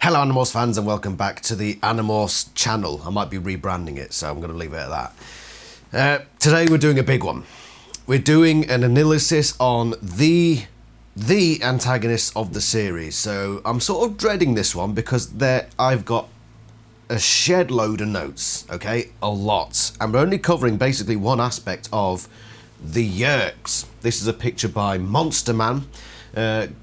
Hello Animorphs fans and welcome back to the Animorphs channel. I might be rebranding it, so I'm going to leave it at that. Today we're doing a big one. We're doing an analysis on the antagonists of the series. So I'm sort of dreading this one because I've got a shed load of notes, okay? A lot. And we're only covering basically one aspect of the Yeerks. This is a picture by Monster Man.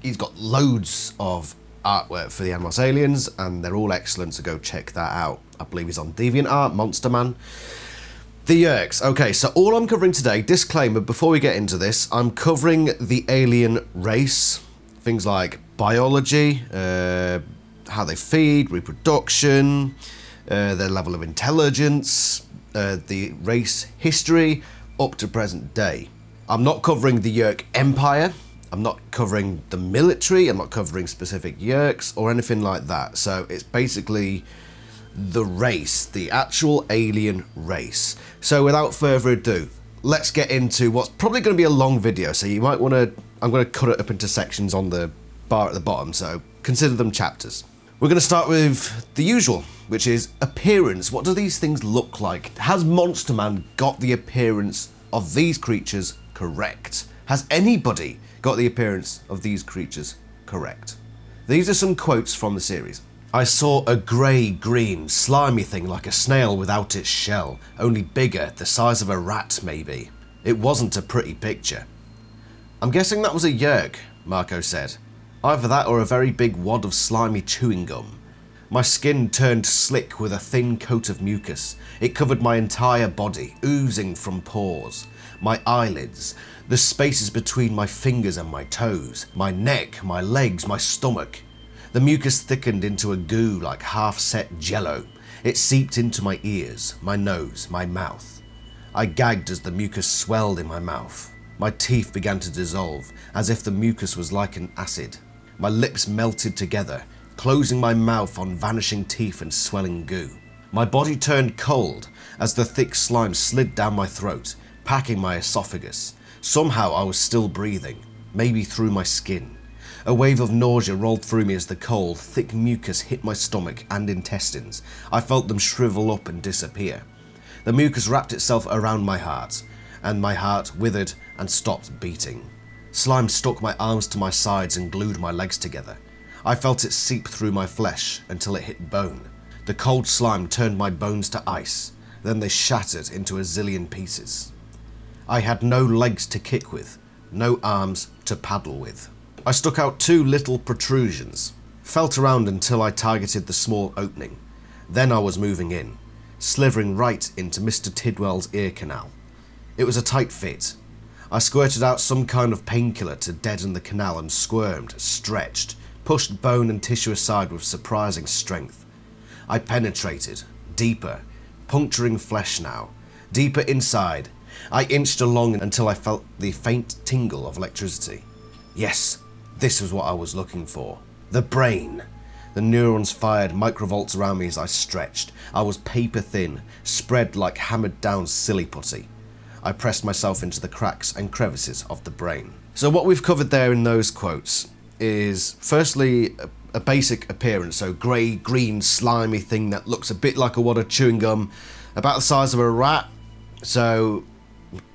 He's got loads of artwork for the Animorphs aliens, and they're all excellent, so go check that out. I believe he's on DeviantArt, Monster Man. The Yeerks. Okay, so all I'm covering today, disclaimer before we get into this, I'm covering the alien race, things like biology, how they feed, reproduction, their level of intelligence, the race history, up to present day. I'm not covering the Yeerk Empire. I'm not covering the military, I'm not covering specific Yeerks or anything like that. So it's basically the race, the actual alien race. So without further ado, let's get into what's probably going to be a long video. So you might want to, I'm going to cut it up into sections on the bar at the bottom. So consider them chapters. We're going to start with the usual, which is appearance. What do these things look like? Has Monster Man got the appearance of these creatures correct? Has anybody got the appearance of these creatures correct? These are some quotes from the series. I saw a grey-green, slimy thing like a snail without its shell, only bigger, the size of a rat maybe. It wasn't a pretty picture. I'm guessing that was a Yeerk, Marco said. Either that or a very big wad of slimy chewing gum. My skin turned slick with a thin coat of mucus. It covered my entire body, oozing from pores. My eyelids, the spaces between my fingers and my toes, my neck, my legs, my stomach. The mucus thickened into a goo like half-set jello. It seeped into my ears, my nose, my mouth. I gagged as the mucus swelled in my mouth. My teeth began to dissolve, as if the mucus was like an acid. My lips melted together, closing my mouth on vanishing teeth and swelling goo. My body turned cold as the thick slime slid down my throat, packing my esophagus. Somehow I was still breathing, maybe through my skin. A wave of nausea rolled through me as the cold, thick mucus hit my stomach and intestines. I felt them shrivel up and disappear. The mucus wrapped itself around my heart, and my heart withered and stopped beating. Slime stuck my arms to my sides and glued my legs together. I felt it seep through my flesh until it hit bone. The cold slime turned my bones to ice, then they shattered into a zillion pieces. I had no legs to kick with, no arms to paddle with. I stuck out two little protrusions, felt around until I targeted the small opening. Then I was moving in, slithering right into Mr. Tidwell's ear canal. It was a tight fit. I squirted out some kind of painkiller to deaden the canal and squirmed, stretched, pushed bone and tissue aside with surprising strength. I penetrated, deeper, puncturing flesh now, deeper inside. I inched along until I felt the faint tingle of electricity. Yes, this was what I was looking for. The brain. The neurons fired microvolts around me as I stretched. I was paper thin, spread like hammered down silly putty. I pressed myself into the cracks and crevices of the brain. So what we've covered there in those quotes is firstly a basic appearance. So grey, green, slimy thing that looks a bit like a wad of chewing gum, about the size of a rat. So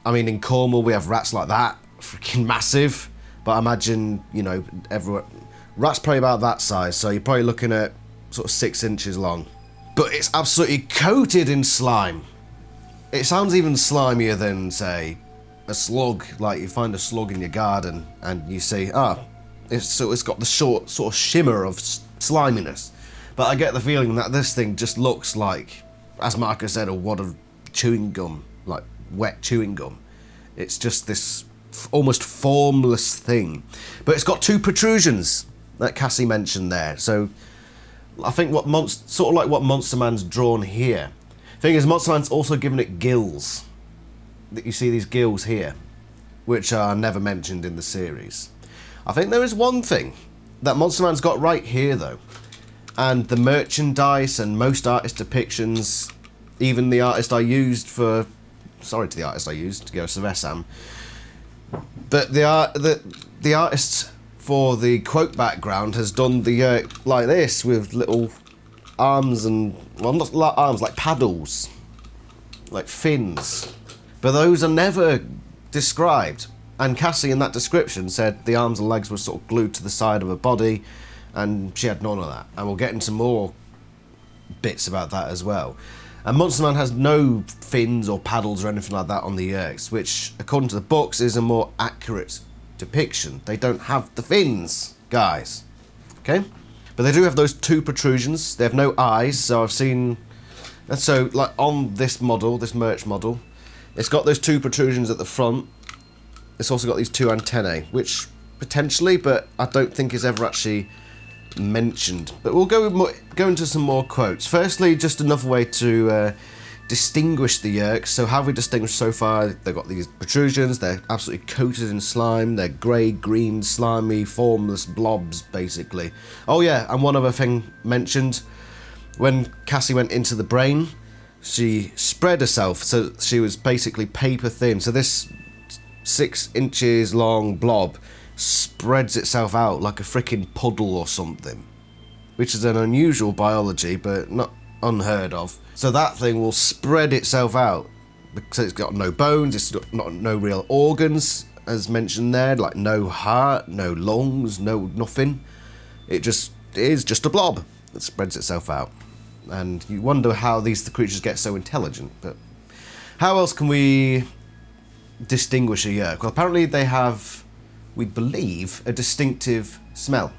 I mean, in Cornwall we have rats like that, freaking massive. But I imagine, you know, rats probably about that size, so you're probably looking at sort of 6 inches long. But it's absolutely coated in slime. It sounds even slimier than, say, a slug. Like you find a slug in your garden and you say, it's got the short sort of shimmer of sliminess. But I get the feeling that this thing just looks like, as Marcus said, a wad of chewing gum, like wet chewing gum. It's just this almost formless thing, but it's got two protrusions that Cassie mentioned there. So I think sort of like what Monster Man's drawn here. Thing is, Monster Man's also given it gills. That you see these gills here, which are never mentioned in the series. I think there is one thing that Monster Man's got right here though, and the merchandise and most artist depictions, even the artist I used for, sorry to the artist I used to go Savessam, but the artist for the quote background, has done the Yeerk like this with little arms and, well, not like arms, like paddles, like fins. But those are never described. And Cassie in that description said the arms and legs were sort of glued to the side of her body, and she had none of that. And we'll get into more bits about that as well. And Monster Man has no fins or paddles or anything like that on the Yeerks, which, according to the books, is a more accurate depiction. They don't have the fins, guys. Okay? But they do have those two protrusions. They have no eyes, so I've seen... And so, like, on this model, this merch model, it's got those two protrusions at the front. It's also got these two antennae, which potentially, but I don't think is ever actually mentioned. But we'll go into some more quotes. Firstly, just another way to distinguish the Yeerks. So how have we distinguished so far? They've got these protrusions, they're absolutely coated in slime, they're grey, green, slimy, formless blobs, basically. Oh yeah, and one other thing mentioned, when Cassie went into the brain, she spread herself, so she was basically paper thin. So this 6 inches long blob spreads itself out like a freaking puddle or something, which is an unusual biology, but not unheard of. So that thing will spread itself out because it's got no bones, it's got no real organs, as mentioned there, like no heart, no lungs, no nothing. It is just a blob that spreads itself out. And you wonder how these creatures get so intelligent, but how else can we distinguish a Yeerk? Well, apparently they have, we believe, a distinctive smell.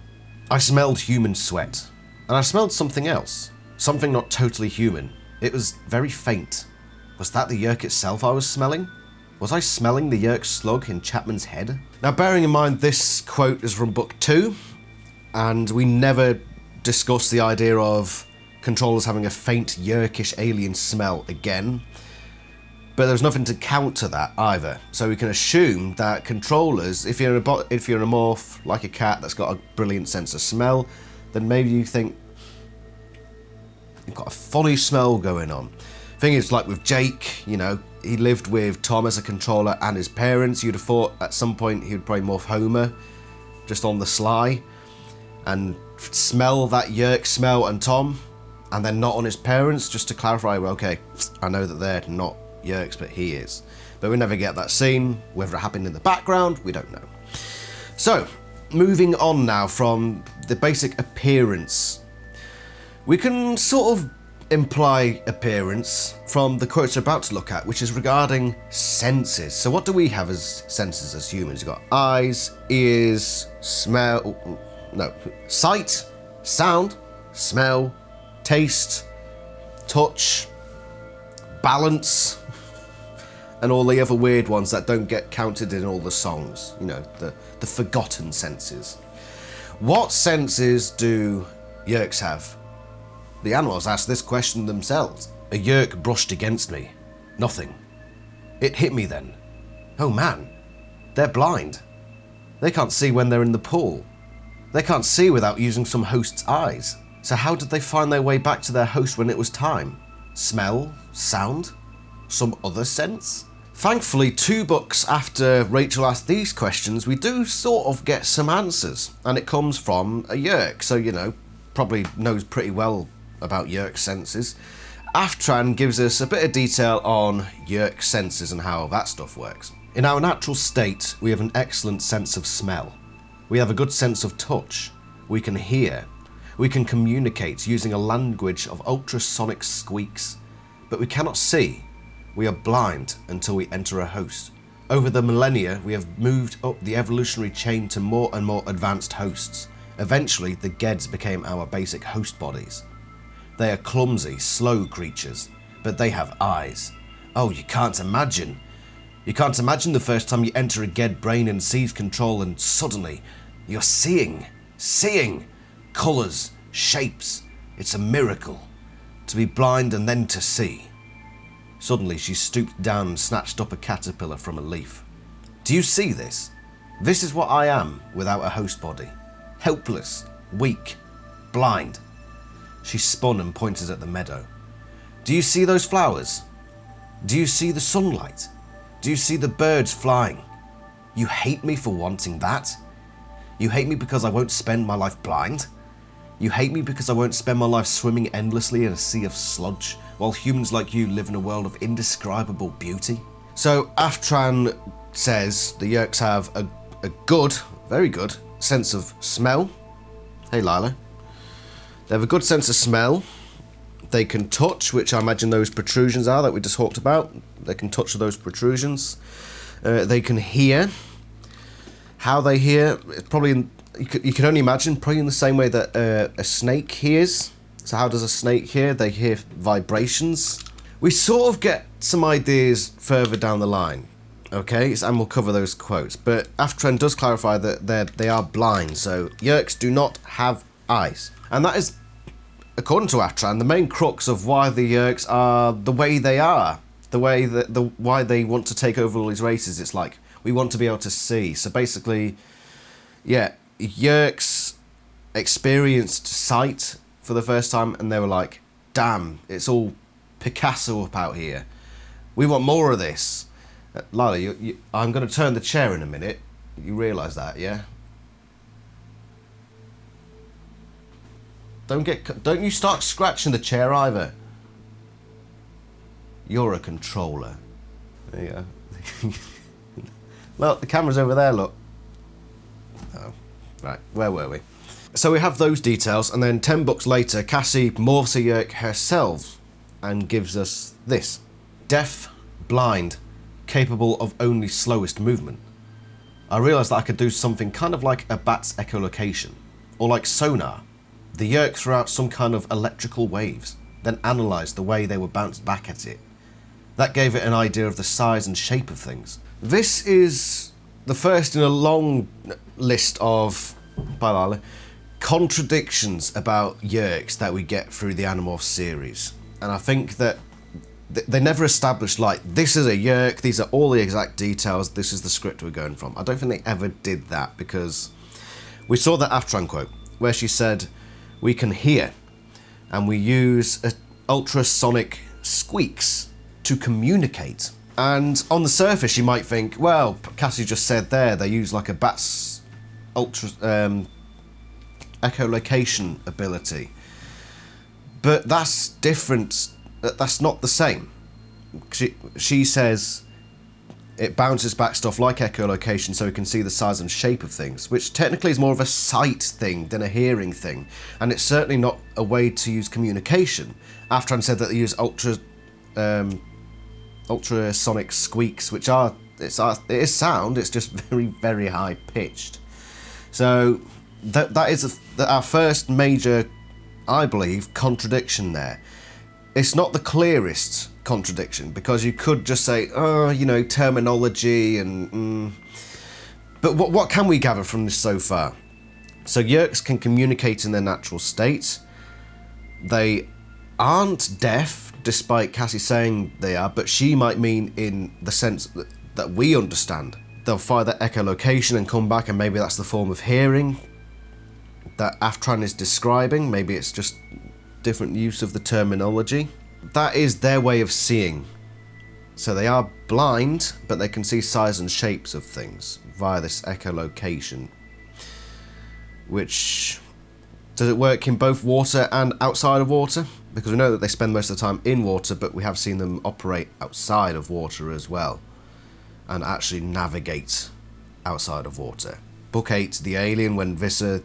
I smelled human sweat, and I smelled something else. Something not totally human. It was very faint. Was that the Yeerk itself I was smelling? Was I smelling the Yeerk slug in Chapman's head? Now, bearing in mind this quote is from book 2, and we never discussed the idea of controllers having a faint Yeerkish alien smell again. But there's nothing to counter that either. So we can assume that controllers, if you're a morph like a cat that's got a brilliant sense of smell, then maybe you think you've got a funny smell going on. Thing is, like with Jake, you know, he lived with Tom as a controller and his parents. You'd have thought at some point he would probably morph Homer, just on the sly, and smell that Yeerk smell and Tom, and then not on his parents, just to clarify, well, okay, I know that they're not Yeerks, but he is. But we never get that scene. Whether it happened in the background, we don't know. So, moving on now from the basic appearance. We can sort of imply appearance from the quotes we're about to look at, which is regarding senses. So what do we have as senses as humans? You've got eyes, ears, sight, sound, smell, taste, touch, balance, and all the other weird ones that don't get counted in all the songs. You know, the forgotten senses. What senses do Yeerks have? The animals asked this question themselves. A Yeerk brushed against me. Nothing. It hit me then. Oh man, they're blind. They can't see when they're in the pool. They can't see without using some host's eyes. So how did they find their way back to their host when it was time? Smell? Sound? Some other sense? Thankfully, 2 books after Rachel asked these questions, we do sort of get some answers. And it comes from a Yeerk, so, you know, probably knows pretty well about Yeerk senses. Aftran gives us a bit of detail on Yeerk senses and how that stuff works. In our natural state, we have an excellent sense of smell. We have a good sense of touch. We can hear. We can communicate using a language of ultrasonic squeaks. But we cannot see. We are blind until we enter a host. Over the millennia, we have moved up the evolutionary chain to more and more advanced hosts. Eventually, the Geds became our basic host bodies. They are clumsy, slow creatures, but they have eyes. Oh, you can't imagine. You can't imagine the first time you enter a Ged brain and seize control and suddenly you're seeing colours, shapes. It's a miracle. To be blind and then to see. Suddenly she stooped down and snatched up a caterpillar from a leaf. Do you see this? This is what I am without a host body. Helpless, weak, blind. She spun and pointed at the meadow. Do you see those flowers? Do you see the sunlight? Do you see the birds flying? You hate me for wanting that? You hate me because I won't spend my life blind? You hate me because I won't spend my life swimming endlessly in a sea of sludge, while humans like you live in a world of indescribable beauty? So Aftran says the Yeerks have a good, very good, sense of smell. Hey Lila. They have a good sense of smell. They can touch, which I imagine those protrusions are that we just talked about. They can touch those protrusions. They can hear. How they hear, it's probably, you can only imagine, probably in the same way that a snake hears. So how does a snake hear? They hear vibrations. We sort of get some ideas further down the line, okay? And we'll cover those quotes. But Aftran does clarify that they are blind, so Yeerks do not have eyes. And that is, according to Aftran, the main crux of why the Yeerks are the way they are. Why they want to take over all these races. It's like, we want to be able to see. So basically, yeah, Yeerks experienced sight for the first time and they were like, damn, it's all Picasso up out here. We want more of this. Lila, I'm going to turn the chair in a minute. You realise that, yeah? Don't you start scratching the chair either. You're a controller. There you go. Look, the camera's over there, look. Oh, right, where were we? So we have those details, and then 10 books later, Cassie morphs a Yeerk herself and gives us this. Deaf, blind, capable of only slowest movement. I realised that I could do something kind of like a bat's echolocation, or like sonar. The Yeerk threw out some kind of electrical waves, then analysed the way they were bounced back at it. That gave it an idea of the size and shape of things. This is the first in a long list of contradictions about Yeerks that we get through the Animorphs series. And I think that they never established, like, this is a Yeerk, these are all the exact details, this is the script we're going from. I don't think they ever did that, because we saw that Aftran quote, where she said, we can hear, and we use ultrasonic squeaks to communicate. And on the surface, you might think, well, Cassie just said there, they use like a bat's echolocation ability. But that's different. That's not the same. She says it bounces back stuff like echolocation so we can see the size and shape of things, which technically is more of a sight thing than a hearing thing. And it's certainly not a way to use communication. Aftran said that they use ultrasonic squeaks, which it is sound, it's just very, very high pitched. So that is our first major, I believe, contradiction there. It's not the clearest contradiction, because you could just say, oh, you know, terminology and... But what can we gather from this so far? So Yeerks can communicate in their natural state. They aren't deaf, despite Cassie saying they are, but she might mean in the sense that we understand. They'll fire their echolocation and come back, and maybe that's the form of hearing that Aftran is describing. Maybe it's just different use of the terminology. That is their way of seeing. So they are blind, but they can see size and shapes of things via this echolocation. Which, does it work in both water and outside of water? Because we know that they spend most of the time in water, but we have seen them operate outside of water as well, and actually navigate outside of water. Book 8, The Alien, when Visser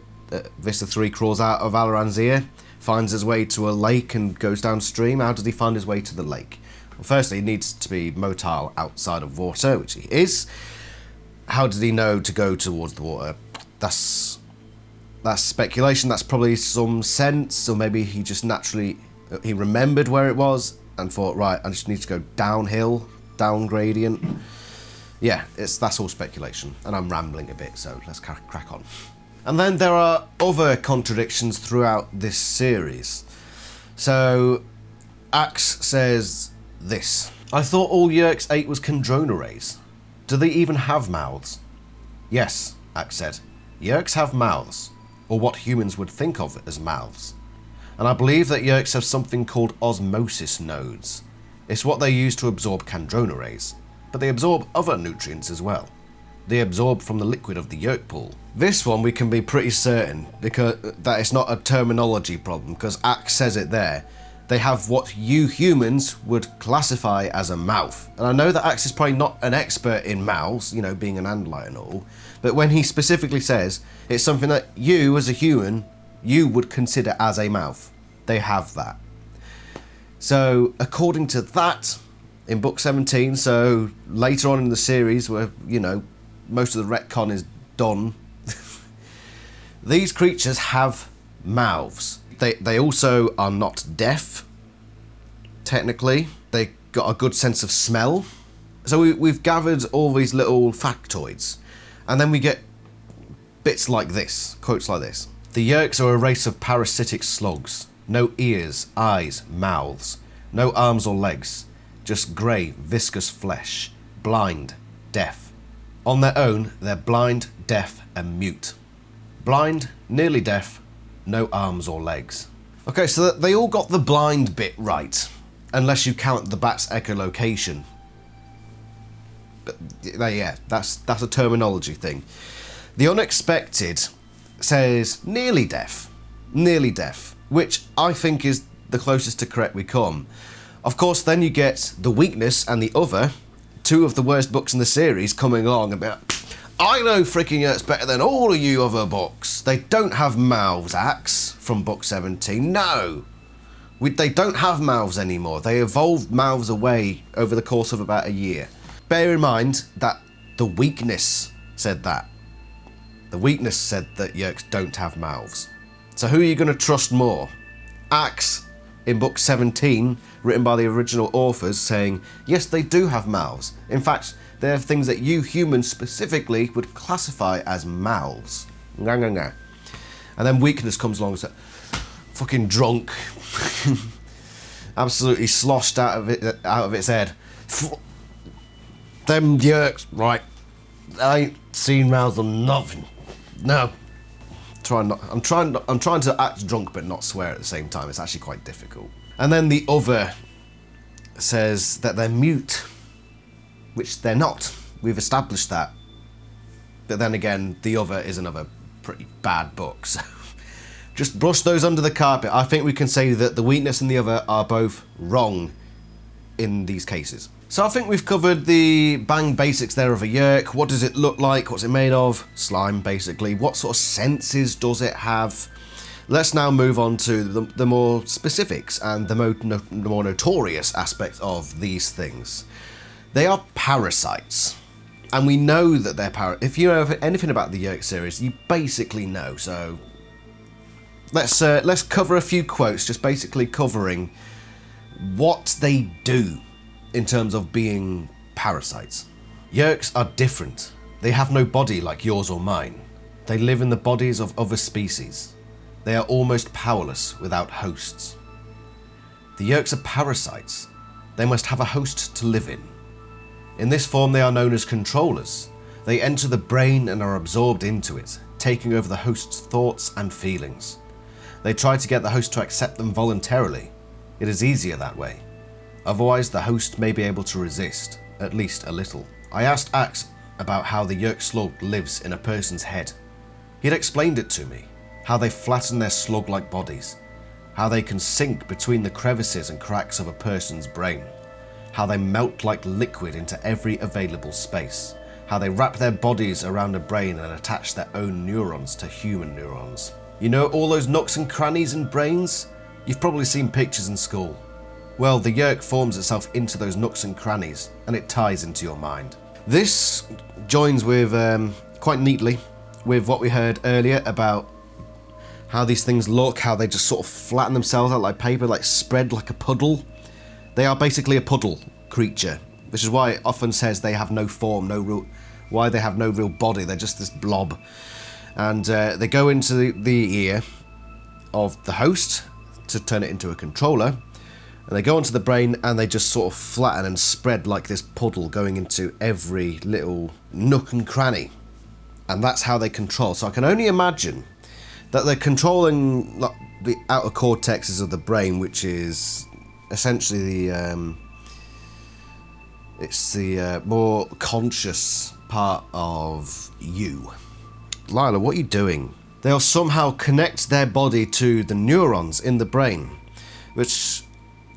Three crawls out of Alaran's ear, finds his way to a lake and goes downstream. How does he find his way to the lake? Well, firstly, he needs to be motile outside of water, which he is. How did he know to go towards the water? That's speculation. That's probably some sense, or maybe he just naturally... He remembered where it was and thought, right, I just need to go downhill, down gradient. Yeah, that's all speculation, and I'm rambling a bit, so let's crack on. And then there are other contradictions throughout this series. So, Axe says this. I thought all Yeerks ate was Chondrona rays. Do they even have mouths? Yes, Axe said. Yeerks have mouths, or what humans would think of as mouths. And I believe that Yeerks have something called osmosis nodes. It's what they use to absorb Chondrona rays, but they absorb other nutrients as well. They absorb from the liquid of the Yeerk Pool. This one we can be pretty certain because that it's not a terminology problem, because Axe says it there. They have what you humans would classify as a mouth. And I know that Axe is probably not an expert in mouths, you know, being an Andalite and all, but when he specifically says it's something that you as a human, you would consider as a mouth. They have that. So according to that, in book 17, so later on in the series where, you know, most of the retcon is done, these creatures have mouths. They also are not deaf, technically. They got a good sense of smell. So we've gathered all these little factoids. And then we get bits like this, quotes like this. The Yeerks are a race of parasitic slugs. No ears, eyes, mouths. No arms or legs. Just grey, viscous flesh. Blind, deaf. On their own, they're blind, deaf, and mute. Blind, nearly deaf, no arms or legs. Okay, so they all got the blind bit right, unless you count the bat's echolocation. But yeah, that's a terminology thing. The unexpected says nearly deaf, which I think is the closest to correct we come. Of course, then you get the weakness and the other, two of the worst books in the series, coming along about, I know freaking Yeerks better than all of you other books. They don't have mouths, Axe, from book 17. No! They don't have mouths anymore. They evolved mouths away over the course of about a year. Bear in mind that the weakness said that. The weakness said that Yeerks don't have mouths. So who are you going to trust more? Axe, in book 17, written by the original authors, saying, yes, they do have mouths. In fact, they have things that you humans specifically would classify as mouths. Nga, nga, nga. And then weakness comes along and says, fucking drunk. Absolutely sloshed out of its head. Them Yeerks, right. I ain't seen mouths or nothing. No. I'm trying to act drunk but not swear at the same time. It's actually quite difficult. And then the other says that they're mute, which they're not. We've established that. But then again, the other is another pretty bad book, so just brush those under the carpet. I think we can say that the weakness and the other are both wrong in these cases. So I think we've covered the bang basics there of a Yeerk. What does it look like? What's it made of? Slime, basically. What sort of senses does it have? Let's now move on to the more specifics and the more notorious aspects of these things. They are parasites. And we know that they're if you know anything about the Yeerk series, you basically know. So let's cover a few quotes, just basically covering what they do in terms of being parasites. Yeerks are different. They have no body like yours or mine. They live in the bodies of other species. They are almost powerless without hosts. The Yeerks are parasites. They must have a host to live in. In this form they are known as controllers. They enter the brain and are absorbed into it, taking over the host's thoughts and feelings. They try to get the host to accept them voluntarily. It is easier that way. Otherwise the host may be able to resist, at least a little. I asked Axe about how the Yeerk slug lives in a person's head. He'd explained it to me, how they flatten their slug-like bodies, how they can sink between the crevices and cracks of a person's brain, how they melt like liquid into every available space, how they wrap their bodies around a brain and attach their own neurons to human neurons. You know all those nooks and crannies in brains? You've probably seen pictures in school. Well, the Yeerk forms itself into those nooks and crannies, and it ties into your mind. This joins with, quite neatly, with what we heard earlier about how these things look, how they just sort of flatten themselves out like paper, like spread like a puddle. They are basically a puddle creature, which is why it often says they have no form, why they have no real body, they're just this blob. And they go into the ear of the host to turn it into a controller, and they go onto the brain and they just sort of flatten and spread like this puddle going into every little nook and cranny. And that's how they control. So I can only imagine that they're controlling like, the outer cortexes of the brain, which is essentially It's the more conscious part of you. Lila, what are you doing? They'll somehow connect their body to the neurons in the brain, which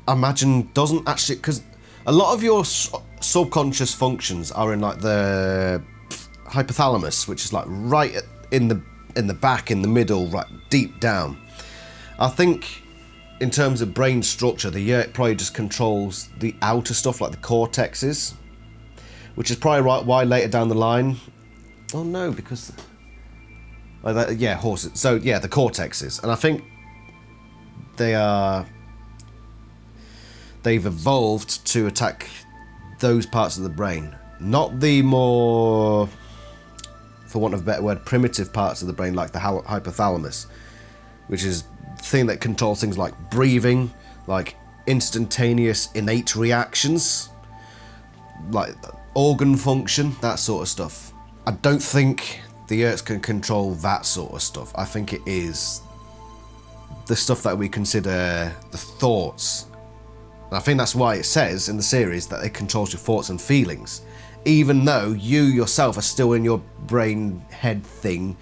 I imagine doesn't actually, because a lot of your subconscious functions are in like the hypothalamus, which is like right in the back, in the middle, right deep down. I think in terms of brain structure, the Yeerk probably just controls the outer stuff, like the cortexes, which is probably why later down the line. Oh no, because yeah, horses. So yeah, the cortexes, and I think they've evolved to attack those parts of the brain, not the more, for want of a better word, primitive parts of the brain, like the hypothalamus, which is the thing that controls things like breathing, like instantaneous innate reactions, like organ function, that sort of stuff. I don't think the Yeerks can control that sort of stuff. I think it is the stuff that we consider the thoughts. And I think that's why it says in the series that it controls your thoughts and feelings, even though you yourself are still in your brain head thing,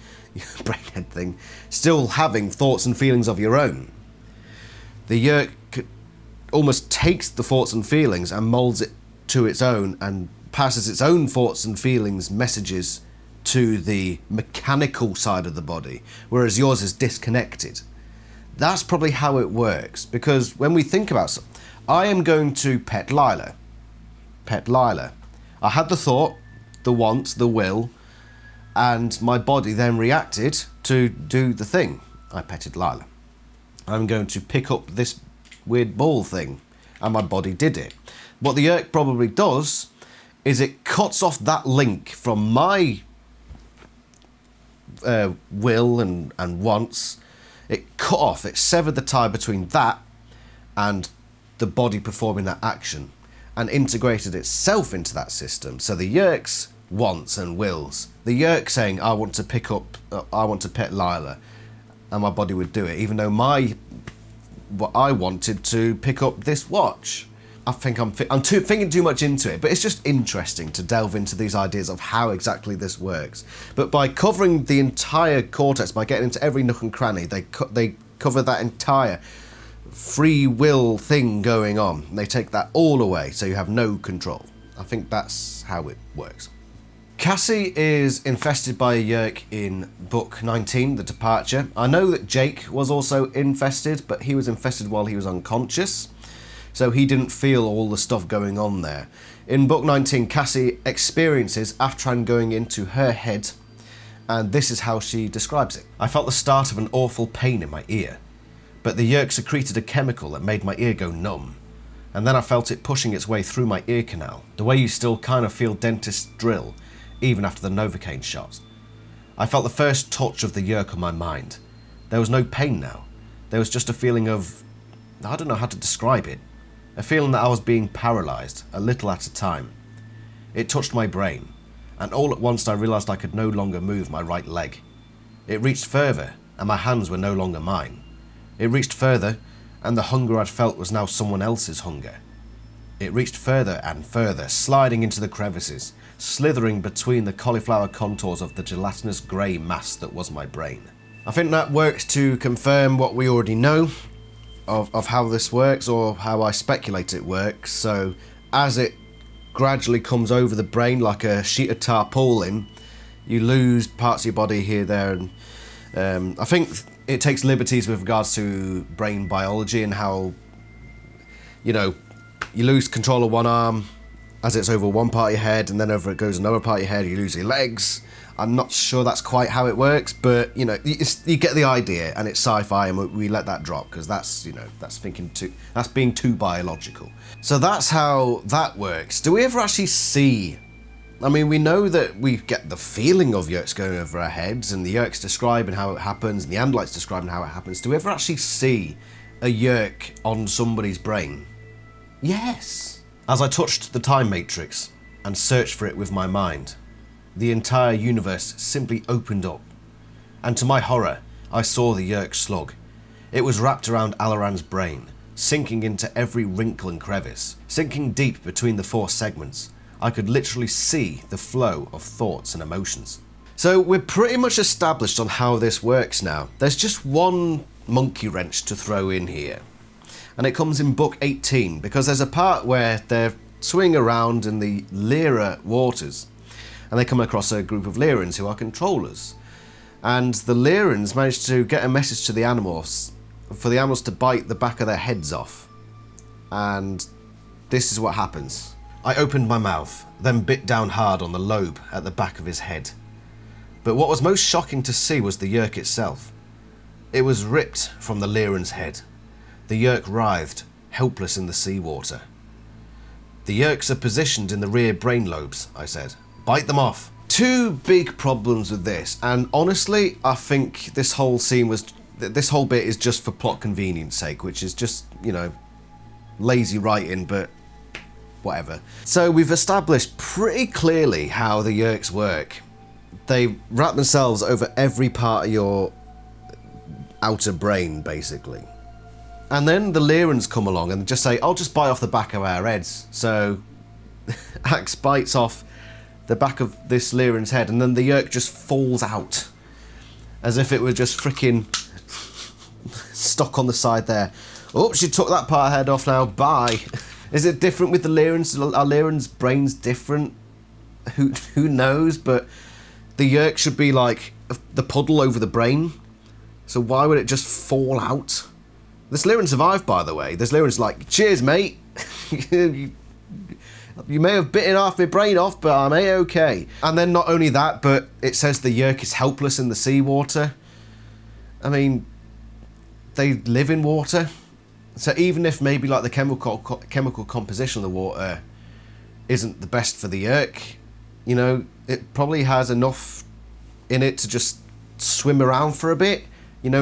still having thoughts and feelings of your own. The Yeerk almost takes the thoughts and feelings and molds it to its own and passes its own thoughts and feelings messages to the mechanical side of the body, whereas yours is disconnected. That's probably how it works, because when we think about I am going to pet Lila. I had the thought, the want, the will, and my body then reacted to do the thing. I petted Lila. I'm going to pick up this weird ball thing, and my body did it. What the Yeerk probably does is it cuts off that link from my will and wants. It cut off, it severed the tie between that and the body performing that action, and integrated itself into that system. So the Yeerk's wants and wills. The Yeerk saying, I want to pet Lila, and my body would do it, even though what I wanted to pick up this watch. I think I'm thinking too much into it, but it's just interesting to delve into these ideas of how exactly this works. But by covering the entire cortex, by getting into every nook and cranny, they cover that entire free will thing going on. They take that all away, so you have no control. I think that's how it works. Cassie is infested by a Yeerk in book 19, The Departure. I know that Jake was also infested, but he was infested while he was unconscious, so he didn't feel all the stuff going on there. In book 19, Cassie experiences Aftran going into her head, and this is how she describes it. I felt the start of an awful pain in my ear, but the Yeerk secreted a chemical that made my ear go numb, and then I felt it pushing its way through my ear canal, the way you still kind of feel dentists drill, even after the Novocaine shot. I felt the first touch of the Yeerk on my mind. There was no pain now. There was just a feeling of, I don't know how to describe it, a feeling that I was being paralysed, a little at a time. It touched my brain, and all at once I realised I could no longer move my right leg. It reached further, and my hands were no longer mine. It reached further, and the hunger I'd felt was now someone else's hunger. It reached further and further, sliding into the crevices, slithering between the cauliflower contours of the gelatinous grey mass that was my brain. I think that works to confirm what we already know of how this works, or how I speculate it works. So as it gradually comes over the brain like a sheet of tarpaulin, you lose parts of your body here, there, and I think it takes liberties with regards to brain biology and how, you know, you lose control of one arm as it's over one part of your head, and then over it goes another part of your head, you lose your legs. I'm not sure that's quite how it works, but you know, you get the idea, and it's sci-fi, and we let that drop because that's, you know, that's being too biological. So that's how that works. Do we ever actually see? I mean, we know that we get the feeling of Yeerks going over our heads, and the Yeerks describing how it happens, and the Andalites describing how it happens. Do we ever actually see a Yeerk on somebody's brain? Yes. As I touched the time matrix and searched for it with my mind, the entire universe simply opened up, and to my horror, I saw the Yeerk slug. It was wrapped around Alaran's brain, sinking into every wrinkle and crevice, sinking deep between the four segments. I could literally see the flow of thoughts and emotions. So we're pretty much established on how this works now. There's just one monkey wrench to throw in here. And it comes in book 18, because there's a part where they're swimming around in the Lyra waters. And they come across a group of Lyrans who are controllers. And the Lyrans manage to get a message to the animals, for the animals to bite the back of their heads off. And this is what happens. I opened my mouth, then bit down hard on the lobe at the back of his head. But what was most shocking to see was the Yeerk itself. It was ripped from the Lyran's head. The Yeerk writhed, helpless in the seawater. The Yeerks are positioned in the rear brain lobes, I said. Bite them off. Two big problems with this, and honestly, I think this whole bit is just for plot convenience sake, which is just, you know, lazy writing, but whatever. So we've established pretty clearly how the Yeerks work. They wrap themselves over every part of your outer brain, basically. And then the Lyrans come along and just say, I'll just bite off the back of our heads. So Axe bites off the back of this Lyran's head, and then the Yeerk just falls out. As if it were just freaking stuck on the side there. Oh, she took that part of her head off now, bye. Is it different with the Lyrans? Are Lyrans' brains different? Who knows, but the Yeerk should be like the puddle over the brain. So why would it just fall out? This Lyran survived, by the way. This Lyran's like, cheers, mate. you may have bitten half my brain off, but I'm A-okay. And then not only that, but it says the Yeerk is helpless in the seawater. I mean, they live in water. So even if maybe like the chemical composition of the water isn't the best for the Yeerk, you know, it probably has enough in it to just swim around for a bit. You know,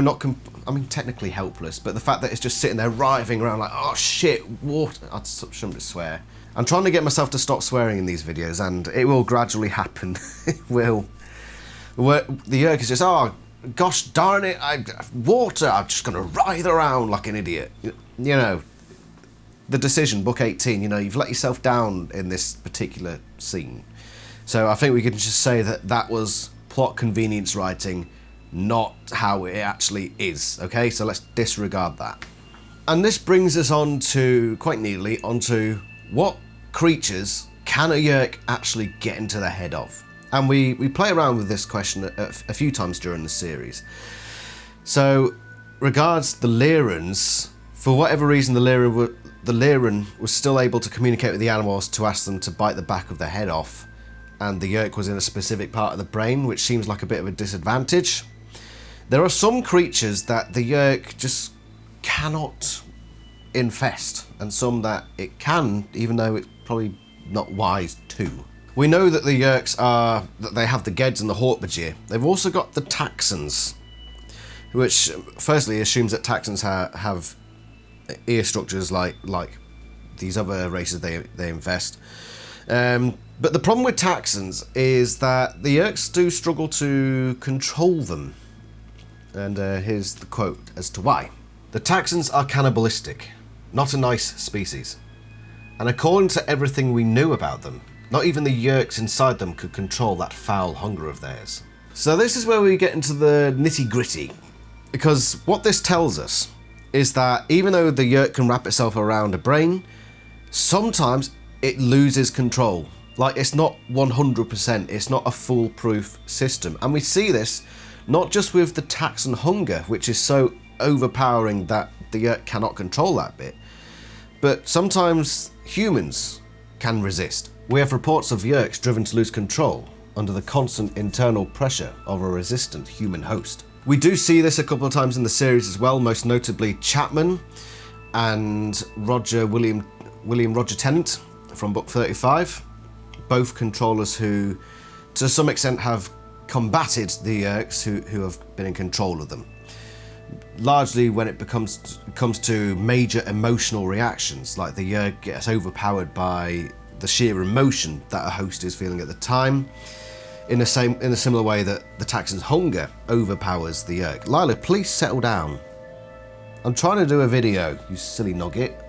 I mean, technically helpless, but the fact that it's just sitting there writhing around like, oh shit, water. I shouldn't swear. I'm trying to get myself to stop swearing in these videos, and it will gradually happen. It will. The Yeerk is just, oh, gosh darn it, water, I'm just going to writhe around like an idiot. You know, the decision, book 18, you know, you've let yourself down in this particular scene. So I think we can just say that that was plot convenience writing, not how it actually is, okay? So let's disregard that. And this brings us on to, quite neatly, onto what creatures can a Yeerk actually get into the head of? And we play around with this question a few times during the series. So, regards the Lyrans, for whatever reason the Lyran was still able to communicate with the animals to ask them to bite the back of their head off, and the Yeerk was in a specific part of the brain, which seems like a bit of a disadvantage. There are some creatures that the Yeerk just cannot infest, and some that it can, even though it's probably not wise to. We know that the Yeerks they have the Geds and the Hortbajir. They've also got the Taxons, which firstly assumes that Taxons have ear structures like these other races they infest. But the problem with Taxons is that the Yeerks do struggle to control them. And here's the quote as to why. The Taxons are cannibalistic, not a nice species. And according to everything we knew about them, not even the Yeerks inside them could control that foul hunger of theirs. So this is where we get into the nitty-gritty. Because what this tells us is that even though the Yeerk can wrap itself around a brain, sometimes it loses control. Like, it's not 100%, it's not a foolproof system. And we see this not just with the Taxon hunger, which is so overpowering that the Yeerk cannot control that bit, but sometimes humans can resist. We have reports of Yeerks driven to lose control under the constant internal pressure of a resistant human host. We do see this a couple of times in the series as well, most notably Chapman and William Roger Tennant from book 35, both controllers who to some extent have combated the Yeerks who have been in control of them. Largely when it comes to major emotional reactions, like the Yeerk gets overpowered by the sheer emotion that a host is feeling at the time, in a similar way that the Taxon's hunger overpowers the Yeerk. Lila, please settle down. I'm trying to do a video, you silly nugget.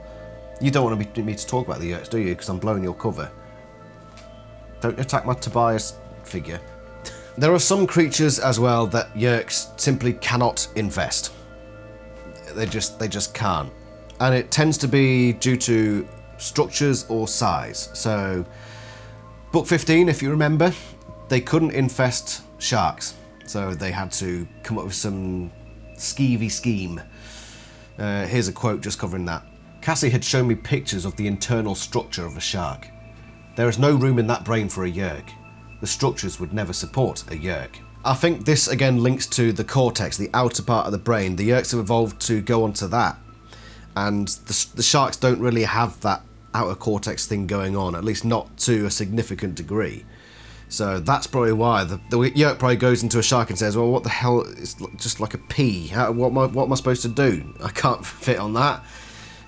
You don't want me to talk about the Yeerks, do you? Because I'm blowing your cover. Don't attack my Tobias figure. There are some creatures as well that Yeerks simply cannot infest. They just can't. And it tends to be due to structures or size. So, book 15, if you remember, they couldn't infest sharks. So they had to come up with some skeevy scheme. Here's a quote just covering that. Cassie had shown me pictures of the internal structure of a shark. There is no room in that brain for a Yeerk. The structures would never support a Yeerk. I think this again links to the cortex, the outer part of the brain. The Yeerks have evolved to go onto that. And the sharks don't really have that outer cortex thing going on, at least not to a significant degree. So that's probably why the Yeerk probably goes into a shark and says, well, what the hell, it's just like a pea. What am I supposed to do? I can't fit on that.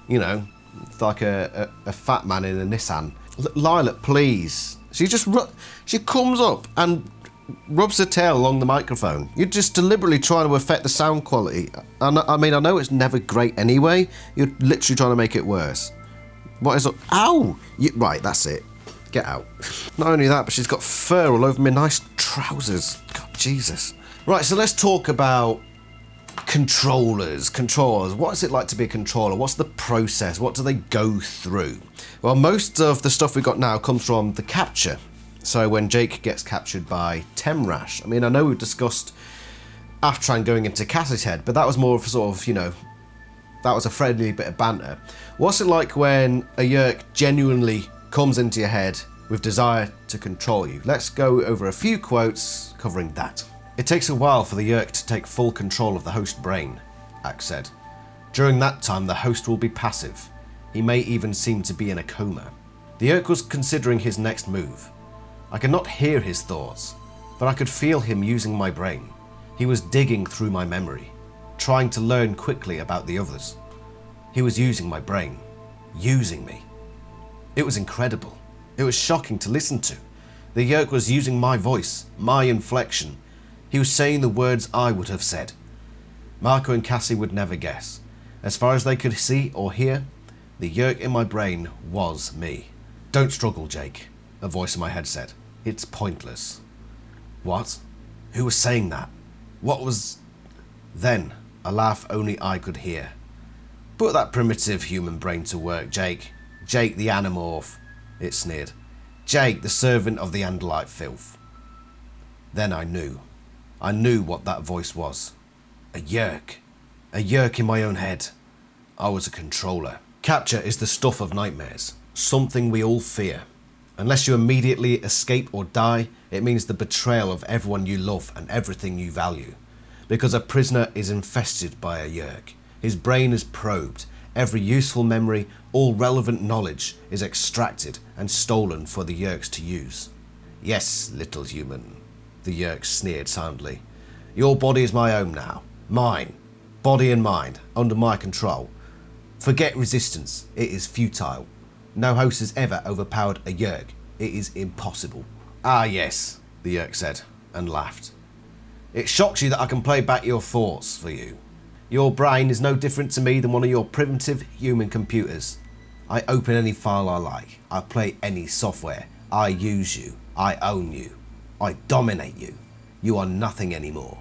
You know, it's like a fat man in a Nissan. Lilac, please. She comes up and rubs her tail along the microphone. You're just deliberately trying to affect the sound quality. And I mean, I know it's never great anyway. You're literally trying to make it worse. What is up? Ow! Right, that's it. Get out. Not only that, but she's got fur all over my nice trousers. God, Jesus. Right, so let's talk about controllers. What is it like to be a controller? What's the process? What do they go through? Well, most of the stuff we got now comes from the capture. So when Jake gets captured by Temrash. I mean, I know we've discussed Aftran going into Cassie's head, but that was more of a sort of, you know, that was a friendly bit of banter. What's it like when a Yeerk genuinely comes into your head with desire to control you? Let's go over a few quotes covering that. It takes a while for the Yeerk to take full control of the host brain, Axe said. During that time, the host will be passive. He may even seem to be in a coma. The Yeerk was considering his next move. I could not hear his thoughts, but I could feel him using my brain. He was digging through my memory, trying to learn quickly about the others. He was using my brain, using me. It was incredible. It was shocking to listen to. The Yeerk was using my voice, my inflection. He was saying the words I would have said. Marco and Cassie would never guess. As far as they could see or hear, the Yeerk in my brain was me. Don't struggle, Jake, a voice in my head said. It's pointless. What? Who was saying that? What was... Then, a laugh only I could hear. Put that primitive human brain to work, Jake. Jake the Animorph, it sneered. Jake, the servant of the Andalite filth. Then I knew. I knew what that voice was. A Yeerk. A Yeerk in my own head. I was a controller. Capture is the stuff of nightmares. Something we all fear. Unless you immediately escape or die, it means the betrayal of everyone you love and everything you value. Because a prisoner is infested by a Yeerk. His brain is probed. Every useful memory, all relevant knowledge is extracted and stolen for the Yeerks to use. Yes, little human, the Yeerk sneered soundly. Your body is my home now. Mine. Body and mind, under my control. Forget resistance. It is futile. No host has ever overpowered a Yeerk. It is impossible. Ah yes, the Yeerk said, and laughed. It shocks you that I can play back your thoughts for you. Your brain is no different to me than one of your primitive human computers. I open any file I like. I play any software. I use you. I own you. I dominate you. You are nothing anymore.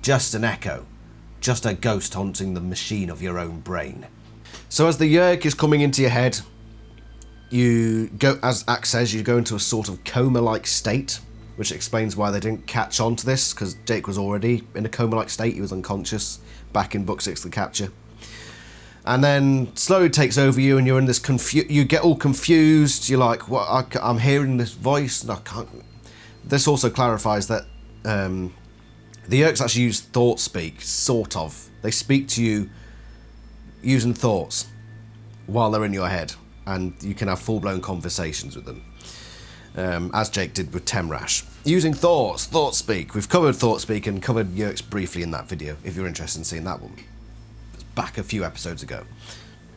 Just an echo. Just a ghost haunting the machine of your own brain. So as the Yeerk is coming into your head, you go, as Axe says, you go into a sort of coma-like state, which explains why they didn't catch on to this, because Jake was already in a coma-like state. He was unconscious back in book 6, The Capture. And then slowly takes over you, and you're in this you get all confused. You're like, "What? I'm hearing this voice, and I can't." This also clarifies that the Yeerks actually use thought speak, sort of. They speak to you using thoughts while they're in your head, and you can have full-blown conversations with them, as Jake did with Temrash. Using thoughts, thought speak. We've covered thought speak and covered Yeerks briefly in that video, if you're interested in seeing that one. It's back a few episodes ago.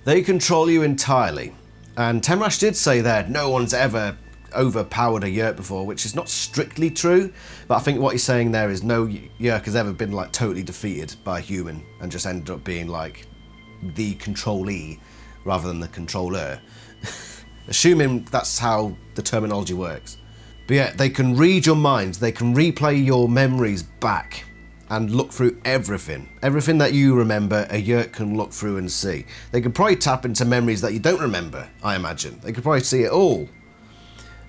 They control you entirely, and Temrash did say that no one's ever overpowered a Yeerk before, which is not strictly true, but I think what he's saying there is no Yeerk has ever been like totally defeated by a human and just ended up being like the controlee rather than the controller. Assuming that's how the terminology works. But yeah, they can read your mind, they can replay your memories back and look through everything. Everything that you remember, a Yeerk can look through and see. They could probably tap into memories that you don't remember, I imagine. They could probably see it all.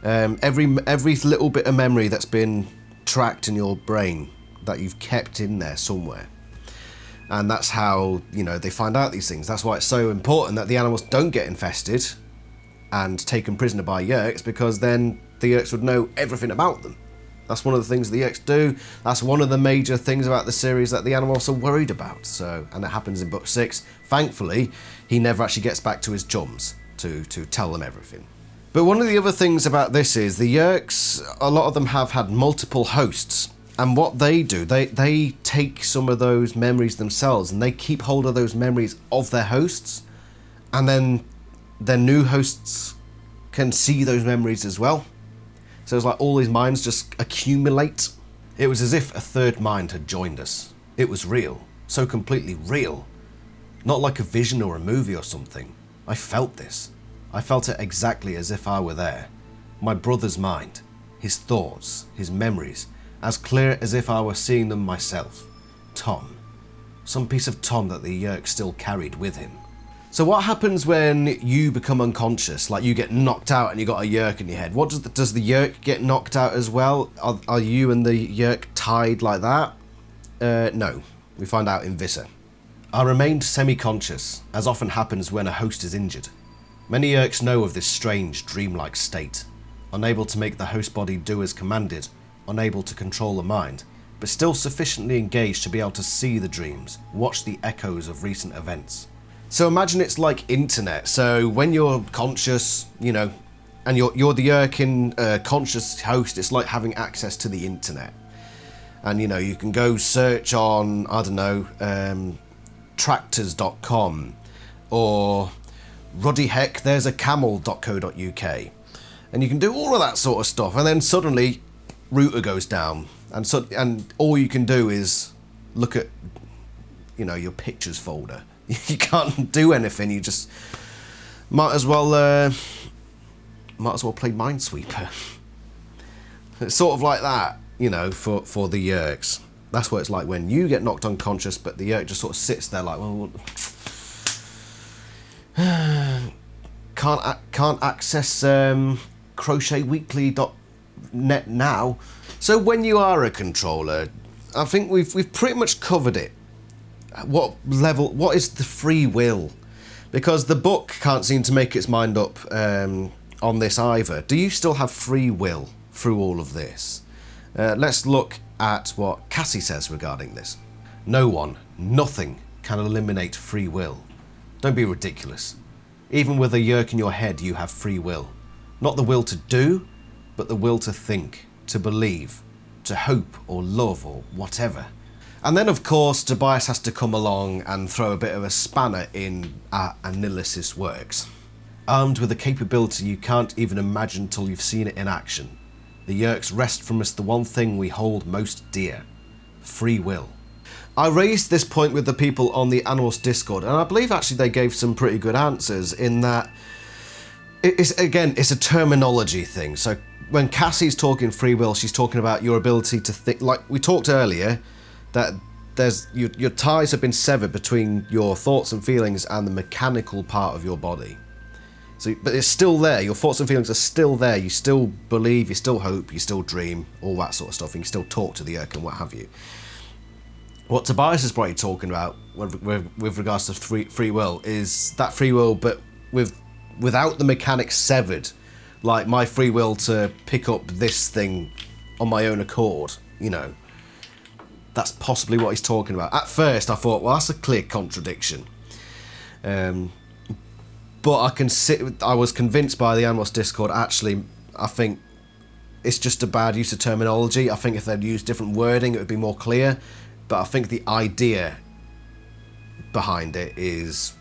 Every little bit of memory that's been tracked in your brain that you've kept in there somewhere. And that's how, they find out these things. That's why it's so important that the animals don't get infested and taken prisoner by Yeerks, because then the Yeerks would know everything about them. That's one of the things the Yeerks do. That's one of the major things about the series that the Animorphs are worried about. And it happens in book 6. Thankfully, he never actually gets back to his chums to tell them everything. But one of the other things about this is the Yeerks, a lot of them have had multiple hosts. And what they do, they take some of those memories themselves and they keep hold of those memories of their hosts. And then their new hosts can see those memories as well. So it's like all these minds just accumulate. It was as if a third mind had joined us. It was real, so completely real. Not like a vision or a movie or something. I felt this. I felt it exactly as if I were there. My brother's mind, his thoughts, his memories, as clear as if I were seeing them myself. Tom. Some piece of Tom that the Yeerk still carried with him. So what happens when you become unconscious? Like you get knocked out and you got a Yeerk in your head. What does the Yeerk get knocked out as well? Are you and the Yeerk tied like that? No. We find out in Visser. I remained semi-conscious, as often happens when a host is injured. Many Yeerks know of this strange, dreamlike state. Unable to make the host body do as commanded, unable to control the mind, but still sufficiently engaged to be able to see the dreams, watch the echoes of recent events. So imagine it's like internet. So when you're conscious, and you're the Yeerk in conscious host, it's like having access to the internet. And you can go search on, I don't know, tractors.com or ruddy heck there's a camel.co.uk. And you can do all of that sort of stuff. And then suddenly router goes down. And all you can do is look at, your pictures folder. You can't do anything. You just might as well play Minesweeper. It's sort of like that, for the Yeerks. That's what it's like when you get knocked unconscious, but the Yeerk just sort of sits there like, well, can't access crochetweekly.net now. So when you are a controller, I think we've pretty much covered it. What is the free will? Because the book can't seem to make its mind up on this either. Do you still have free will through all of this? Let's look at what Cassie says regarding this. No one, nothing can eliminate free will. Don't be ridiculous. Even with a Yeerk in your head, you have free will. Not the will to do, but the will to think, to believe, to hope or love or whatever. And then, of course, Tobias has to come along and throw a bit of a spanner in AniLysis works. Armed with a capability you can't even imagine till you've seen it in action, the Yeerks wrest from us the one thing we hold most dear: free will. I raised this point with the people on the Animals Discord, and I believe actually they gave some pretty good answers in that it's a terminology thing. So when Cassie's talking free will, she's talking about your ability to think, like we talked earlier, that your ties have been severed between your thoughts and feelings and the mechanical part of your body. So, but it's still there. Your thoughts and feelings are still there. You still believe, you still hope, you still dream, all that sort of stuff. And you still talk to the Yeerk and what have you. What Tobias is probably talking about with regards to free will is that free will, but without the mechanics severed. Like my free will to pick up this thing on my own accord, That's possibly what he's talking about. At first, I thought, well, that's a clear contradiction. But I was convinced by the Animals Discord, actually, I think it's just a bad use of terminology. I think if they'd used different wording, it would be more clear. But I think the idea behind it is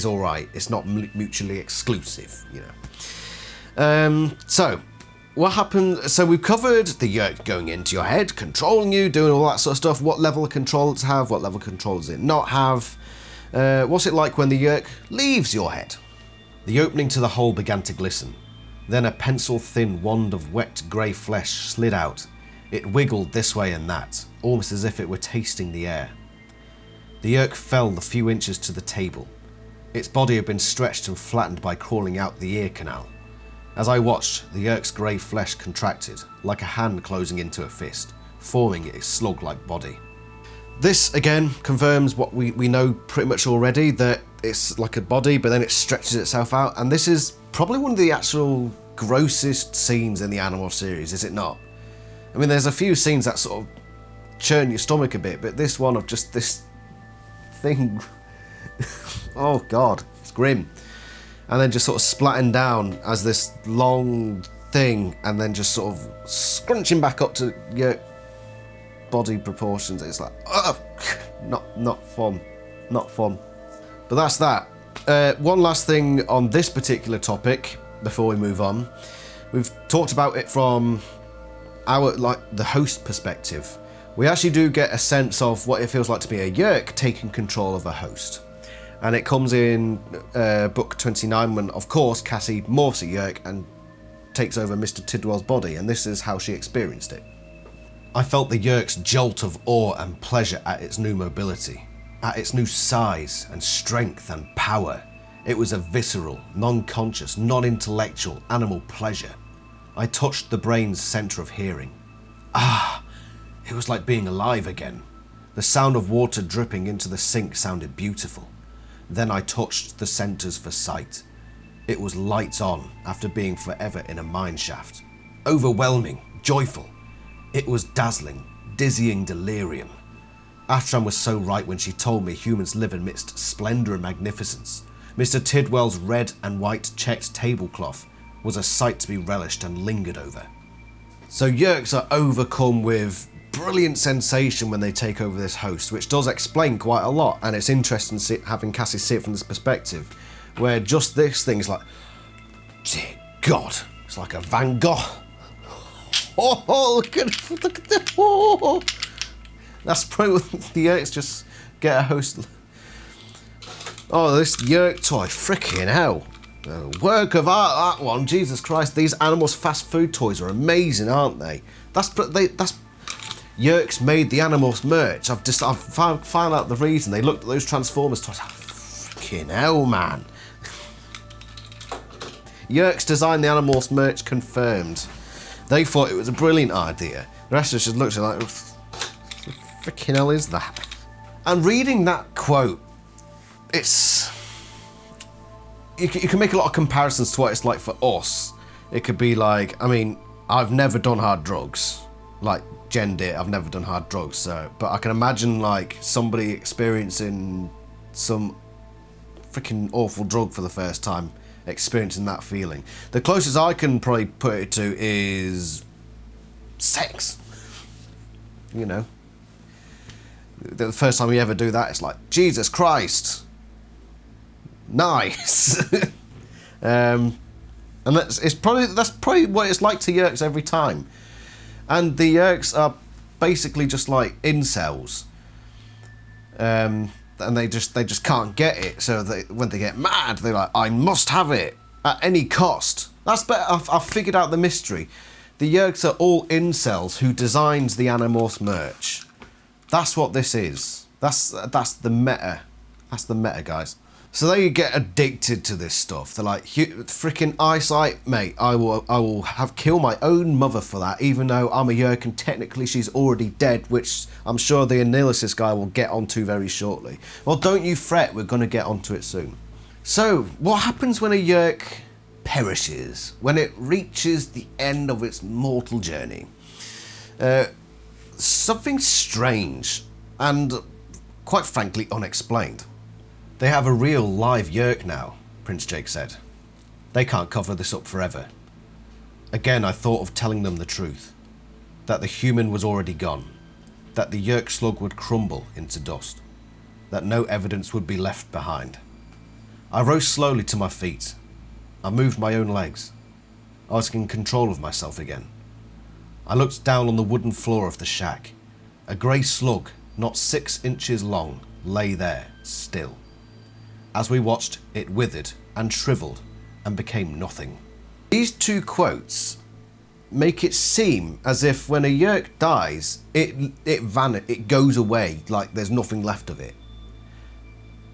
all right. It's not mutually exclusive, So, what happened? So we've covered the Yeerk going into your head, controlling you, doing all that sort of stuff. What level of control does it have? What level of control does it not have? What's it like when the Yeerk leaves your head? The opening to the hole began to glisten. Then a pencil-thin wand of wet grey flesh slid out. It wiggled this way and that, almost as if it were tasting the air. The Yeerk fell a few inches to the table. Its body had been stretched and flattened by crawling out the ear canal. As I watched, the Yeerk's grey flesh contracted, like a hand closing into a fist, forming a slug-like body. This, again, confirms what we know pretty much already, that it's like a body, but then it stretches itself out, and this is probably one of the actual grossest scenes in the Animorph series, is it not? I mean, there's a few scenes that sort of churn your stomach a bit, but this one of just this thing, oh god, it's grim. And then just sort of splatting down as this long thing, and then just sort of scrunching back up to your body proportions. It's like, ugh, not fun, not fun. But that's that. One last thing on this particular topic before we move on. We've talked about it from the host perspective. We actually do get a sense of what it feels like to be a Yeerk taking control of a host. And it comes in book 29 when, of course, Cassie morphs a Yeerk and takes over Mr. Tidwell's body, and this is how she experienced it. I felt the Yeerk's jolt of awe and pleasure at its new mobility, at its new size and strength and power. It was a visceral, non-conscious, non-intellectual animal pleasure. I touched the brain's centre of hearing. Ah, it was like being alive again. The sound of water dripping into the sink sounded beautiful. Then I touched the centres for sight. It was lights on after being forever in a mine shaft. Overwhelming, joyful. It was dazzling, dizzying delirium. Astram was so right when she told me humans live amidst splendour and magnificence. Mr. Tidwell's red and white checked tablecloth was a sight to be relished and lingered over. So Yeerks are overcome with brilliant sensation when they take over this host, which does explain quite a lot, and it's interesting having Cassie see it from this perspective, where just this thing is like, dear God, it's like a Van Gogh. Oh, look at that. Oh. That's probably what the Yeerks just get a host. Oh, this Yeerk toy, freaking hell. A work of art, that one. Jesus Christ, these Animorphs fast food toys are amazing, aren't they? That's Yeerks made the Animorphs merch. I've found out the reason. They looked at those Transformers toys. Freaking hell, man. Yeerks designed the Animorphs merch, confirmed. They thought it was a brilliant idea. The rest of us just looked at it like, what the freaking hell is that? And reading that quote, it's... You can make a lot of comparisons to what it's like for us. It could be like, I mean, I've never done hard drugs. Like Jen did, I've never done hard drugs, so... But I can imagine, like, somebody experiencing some freaking awful drug for the first time, experiencing that feeling. The closest I can probably put it to is... sex. You know. The first time you ever do that, it's like, Jesus Christ. Nice. And that's probably what it's like to Yeerks every time. And the Yeerks are basically just like incels. And they just can't get it. So when they get mad, they're like, I must have it at any cost. That's better. I've figured out the mystery. The Yeerks are all incels who designed the Animorphs merch. That's what this is. That's the meta. That's the meta, guys. So they get addicted to this stuff. They're like, freaking eyesight, mate, I will kill my own mother for that, even though I'm a Yeerk and technically she's already dead, which I'm sure the AniLysis guy will get onto very shortly. Well, don't you fret, we're going to get onto it soon. So, what happens when a Yeerk perishes? When it reaches the end of its mortal journey? Something strange and, quite frankly, unexplained. They have a real live Yeerk now, Prince Jake said. They can't cover this up forever. Again, I thought of telling them the truth. That the human was already gone. That the Yeerk slug would crumble into dust. That no evidence would be left behind. I rose slowly to my feet. I moved my own legs. I was in control of myself again. I looked down on the wooden floor of the shack. A grey slug, not 6 inches long, lay there, still. As we watched, it withered and shriveled and became nothing. These two quotes make it seem as if when a Yeerk dies, it goes away, like there's nothing left of it.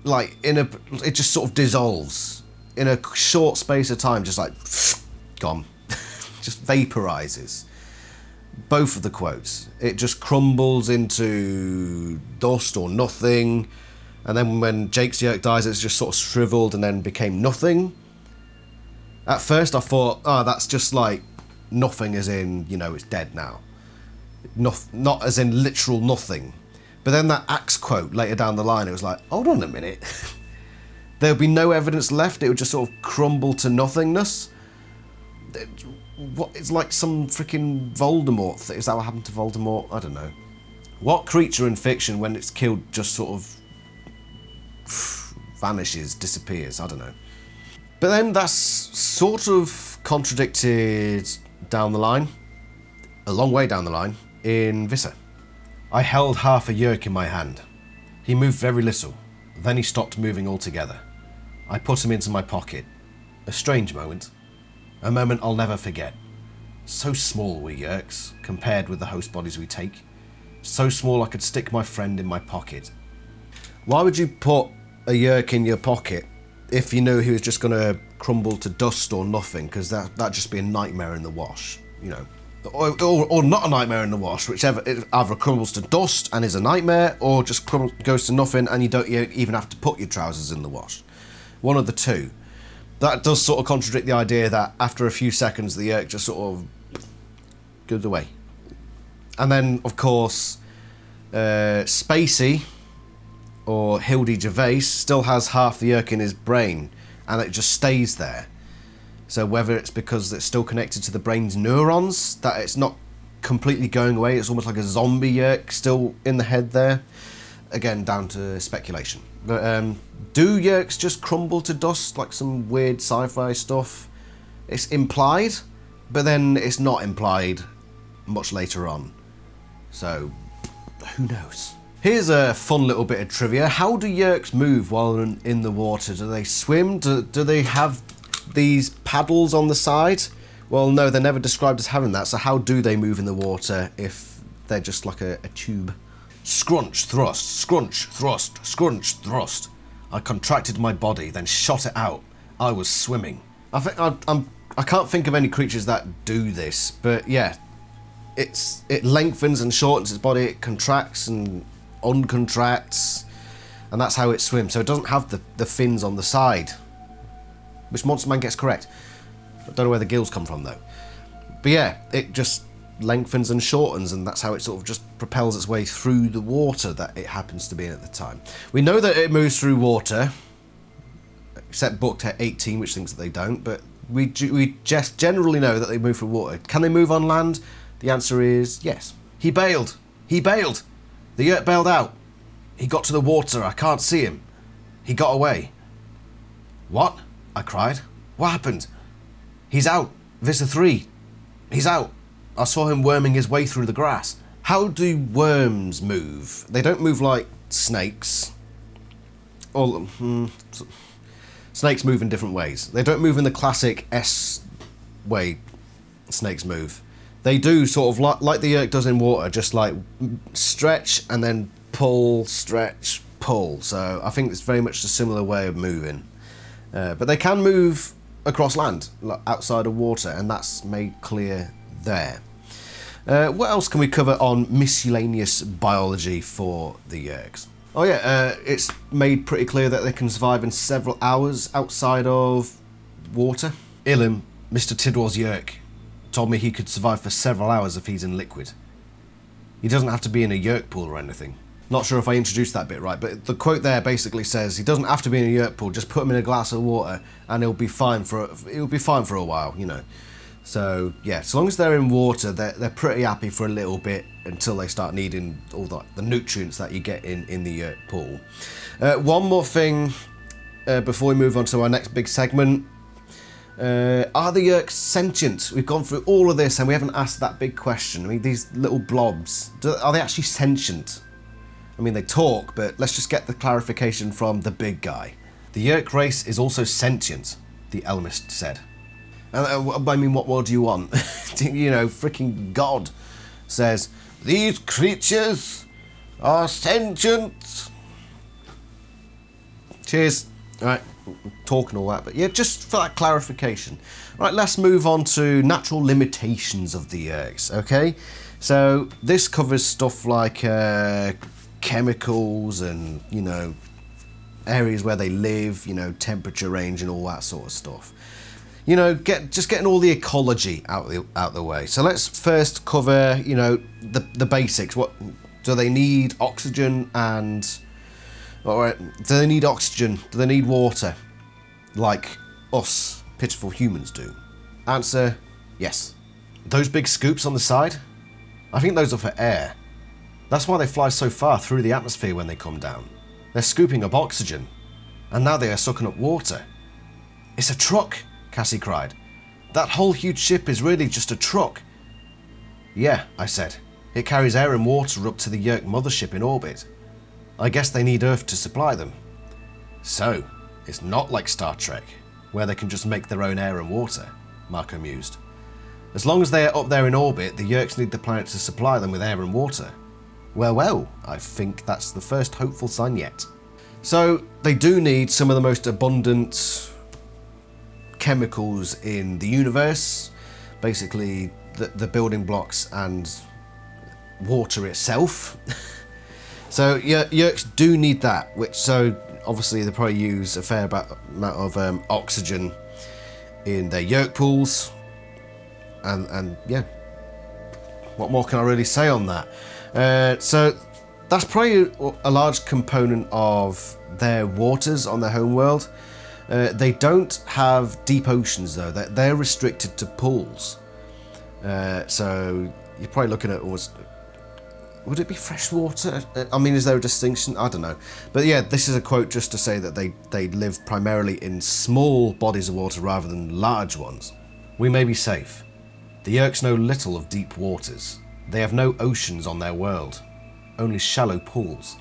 Like it just sort of dissolves in a short space of time, just like gone, just vaporizes. Both of the quotes, it just crumbles into dust or nothing, and then when Jake's Yeerk dies, it's just sort of shriveled and then became nothing. At first I thought, oh, that's just like nothing as in, you know, it's dead now. Not as in literal nothing. But then that axe quote later down the line, it was like, hold on a minute. There would be no evidence left, it would just sort of crumble to nothingness. What, it's like some freaking Voldemort thing. Is that what happened to Voldemort? I don't know. What creature in fiction, when it's killed, just sort of vanishes, disappears? I don't know. But then that's sort of contradicted down the line, a long way down the line, in Visser. I held half a Yeerk in my hand. He moved very little, then he stopped moving altogether. I put him into my pocket. A strange moment. A moment I'll never forget. So small we Yeerks, compared with the host bodies we take. So small I could stick my friend in my pocket. Why would you put a Yeerk in your pocket if you knew he was just going to crumble to dust or nothing? Because that'd just be a nightmare in the wash, you know. Or not a nightmare in the wash, whichever. It either crumbles to dust and is a nightmare, or just goes to nothing and you don't even have to put your trousers in the wash. One of the two. That does sort of contradict the idea that after a few seconds the Yeerk just sort of goes away. And then, of course, Spacey, or Hildy Gervais, still has half the Yeerk in his brain, and it just stays there. So whether it's because it's still connected to the brain's neurons, that it's not completely going away, it's almost like a zombie Yeerk still in the head there. Again, down to speculation. But do Yeerks just crumble to dust like some weird sci-fi stuff? It's implied, but then it's not implied much later on. So, who knows? Here's a fun little bit of trivia. How do Yeerks move while in the water? Do they swim? Do they have these paddles on the side? Well, no, they're never described as having that, so how do they move in the water if they're just like a tube? Scrunch, thrust, scrunch, thrust, scrunch, thrust. I contracted my body, then shot it out. I was swimming. I can't think of any creatures that do this, but yeah, it lengthens and shortens its body, it contracts and uncontracts, and that's how it swims. So it doesn't have the fins on the side, which Monster Man gets correct. I don't know where the gills come from though. But yeah, it just lengthens and shortens, and that's how it sort of just propels its way through the water that it happens to be in at the time. We know that it moves through water, except Book 18, which thinks that they don't, but we just generally know that they move through water. Can they move on land? The answer is yes. He bailed. He bailed. The Yeerk bailed out. He got to the water. I can't see him. He got away. What? I cried. What happened? He's out. Visser Three. He's out. I saw him worming his way through the grass. How do worms move? They don't move like snakes. Or snakes move in different ways. They don't move in the classic S way snakes move. They do sort of like the Yeerk does in water, just like stretch and then pull, stretch, pull. So I think it's very much a similar way of moving. But they can move across land, like outside of water, and that's made clear there. What else can we cover on miscellaneous biology for the Yeerks? Oh yeah, it's made pretty clear that they can survive in several hours outside of water. Ilum, Mr. Tidwell's Yeerk, told me he could survive for several hours if he's in liquid. He doesn't have to be in a Yeerk pool or anything. Not sure if I introduced that bit right, but the quote there basically says he doesn't have to be in a Yeerk pool, just put him in a glass of water and he'll be fine for a while, you know. So yeah, as long as they're in water, they're pretty happy for a little bit until they start needing all the nutrients that you get in the Yeerk pool. One more thing before we move on to our next big segment. Are the Yeerks sentient? We've gone through all of this and we haven't asked that big question. I mean, these little blobs, are they actually sentient? I mean, they talk, but let's just get the clarification from the big guy. The Yeerk race is also sentient, the Elmist said. I mean, what more do you want? You know, freaking God says, these creatures are sentient. Cheers. All right, talk and all that, but yeah, just for that clarification. Right, let's move on to natural limitations of the Yeerks, okay? So this covers stuff like chemicals and, you know, areas where they live, you know, temperature range and all that sort of stuff. You know, just getting all the ecology out the way. So let's first cover, you know, the basics. What do they need? Oxygen and... Alright, do they need oxygen? Do they need water? Like us, pitiful humans do? Answer, yes. Those big scoops on the side? I think those are for air. That's why they fly so far through the atmosphere when they come down. They're scooping up oxygen. And now they are sucking up water. It's a truck, Cassie cried. That whole huge ship is really just a truck. Yeah, I said. It carries air and water up to the Yeerk mothership in orbit. I guess they need Earth to supply them. So, it's not like Star Trek, where they can just make their own air and water, Marco mused. As long as they are up there in orbit, the Yeerks need the planet to supply them with air and water. Well, I think that's the first hopeful sign yet. So, they do need some of the most abundant chemicals in the universe, basically the building blocks and water itself. So Yeerks do need that, so obviously they probably use a fair amount of oxygen in their Yeerk pools, and yeah, what more can I really say on that? So that's probably a large component of their waters on their homeworld. They don't have deep oceans though, they're restricted to pools. So you're probably looking at almost... Would it be freshwater? I mean, is there a distinction? I don't know. But yeah, this is a quote just to say that they live primarily in small bodies of water rather than large ones. We may be safe. The Yeerks know little of deep waters. They have no oceans on their world, only shallow pools.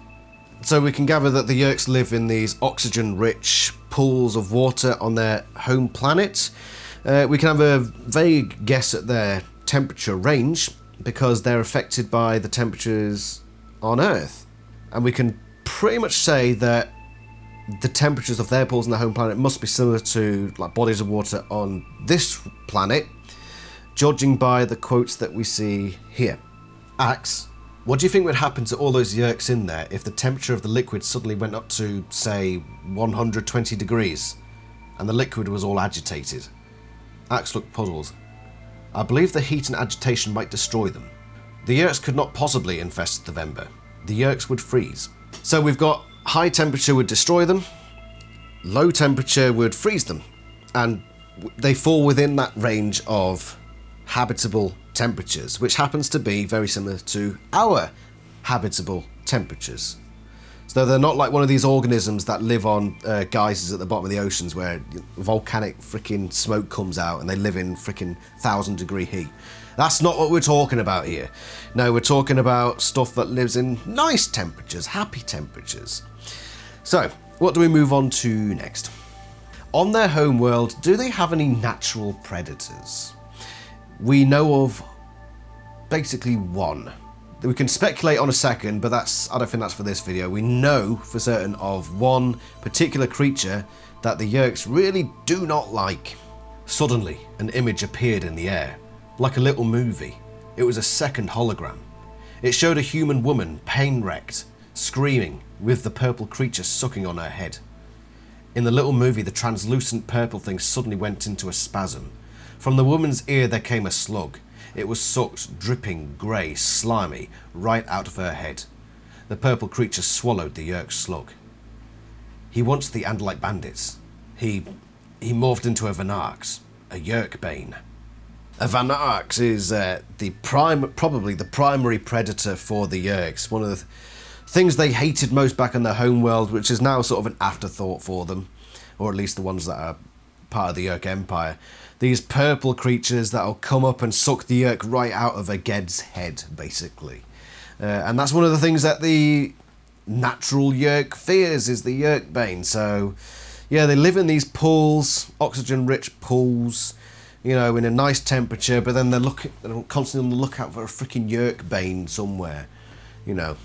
So we can gather that the Yeerks live in these oxygen-rich pools of water on their home planet. We can have a vague guess at their temperature range, because they're affected by the temperatures on Earth. And we can pretty much say that the temperatures of their pools on their home planet must be similar to like bodies of water on this planet, judging by the quotes that we see here. Axe, what do you think would happen to all those Yeerks in there if the temperature of the liquid suddenly went up to, say, 120 degrees, and the liquid was all agitated? Axe looked puzzled. I believe the heat and agitation might destroy them. The Yeerks could not possibly infest the Vember. The Yeerks would freeze. So we've got high temperature would destroy them, low temperature would freeze them, and they fall within that range of habitable temperatures, which happens to be very similar to our habitable temperatures. So they're not like one of these organisms that live on geysers at the bottom of the oceans where volcanic freaking smoke comes out and they live in freaking 1,000-degree heat. That's not what we're talking about here. No, we're talking about stuff that lives in nice temperatures, happy temperatures. So, what do we move on to next? On their homeworld, do they have any natural predators? We know of basically one. We can speculate on a second, but I don't think that's for this video. We know for certain of one particular creature that the Yeerks really do not like. Suddenly, an image appeared in the air, like a little movie. It was a second hologram. It showed a human woman, pain-wrecked, screaming, with the purple creature sucking on her head. In the little movie, the translucent purple thing suddenly went into a spasm. From the woman's ear there came a slug. It was sucked, dripping, grey, slimy, right out of her head. The purple creature swallowed the Yeerk slug. He wants the Andalite bandits. He morphed into a Vanarx, a Yeerk Bane. A Vanarx is probably the primary predator for the Yeerks. One of the things they hated most back in their homeworld, which is now sort of an afterthought for them, or at least the ones that are part of the Yeerk Empire. These purple creatures that'll come up and suck the Yeerk right out of a Ged's head, basically. And that's one of the things that the natural Yeerk fears, is the Yeerk Bane. So, Yeah, they live in these pools, oxygen-rich pools, you know, in a nice temperature, but then they're constantly on the lookout for a freaking Yeerk bane somewhere, you know.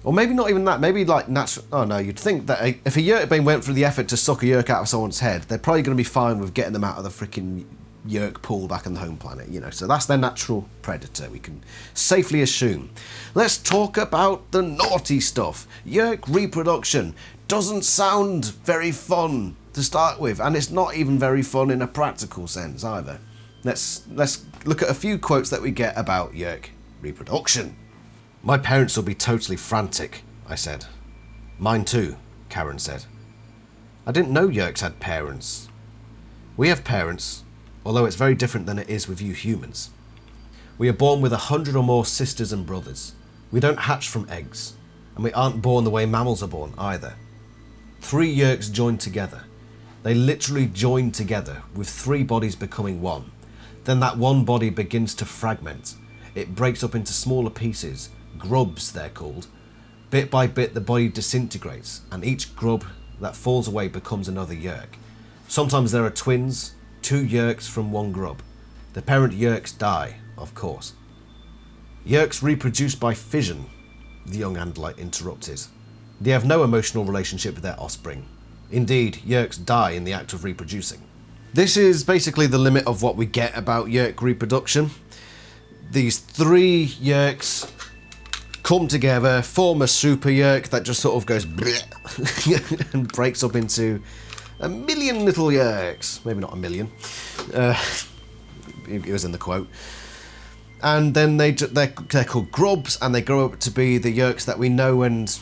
Or maybe not even that, maybe like natural... Oh no, you'd think that if a Yeerk bane went through the effort to suck a Yeerk out of someone's head, they're probably going to be fine with getting them out of the freaking Yeerk pool back on the home planet, you know. So that's their natural predator, we can safely assume. Let's talk about the naughty stuff. Yeerk reproduction doesn't sound very fun to start with, and it's not even very fun in a practical sense either. Let's look at a few quotes that we get about Yeerk reproduction. My parents will be totally frantic, I said. Mine too, Karen said. I didn't know Yeerks had parents. We have parents, although it's very different than it is with you humans. We are born with 100 or more sisters and brothers. We don't hatch from eggs, and we aren't born the way mammals are born either. 3 Yeerks join together. They literally join together, with 3 bodies becoming one. Then that one body begins to fragment. It breaks up into smaller pieces, grubs they're called. Bit by bit the body disintegrates, and each grub that falls away becomes another Yeerk. Sometimes there are twins, 2 Yeerks from one grub. The parent Yeerks die, of course. Yeerks reproduce by fission, the young Andalite interrupted. They have no emotional relationship with their offspring. Indeed, Yeerks die in the act of reproducing. This is basically the limit of what we get about Yeerk reproduction. These 3 Yeerks come together, form a super Yeerk that just sort of goes and breaks up into a million little Yeerks. Maybe not a million. It was in the quote. And then they're called grubs, and they grow up to be the Yeerks that we know and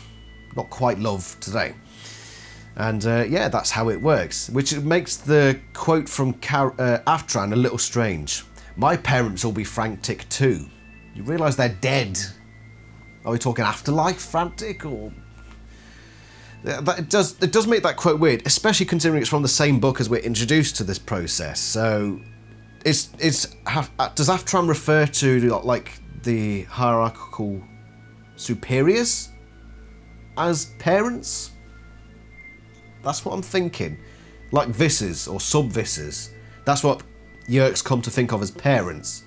not quite love today. And yeah, that's how it works, which makes the quote from Aftran a little strange. My parents will be frantic too. You realise they're dead. Are we talking afterlife frantic, or... It does make that quote weird, especially considering it's from the same book as we're introduced to this process. So, does Aftran refer to like the hierarchical superiors as parents? That's what I'm thinking. Like Vissers or sub-Vissers. That's what Yeerks come to think of as parents.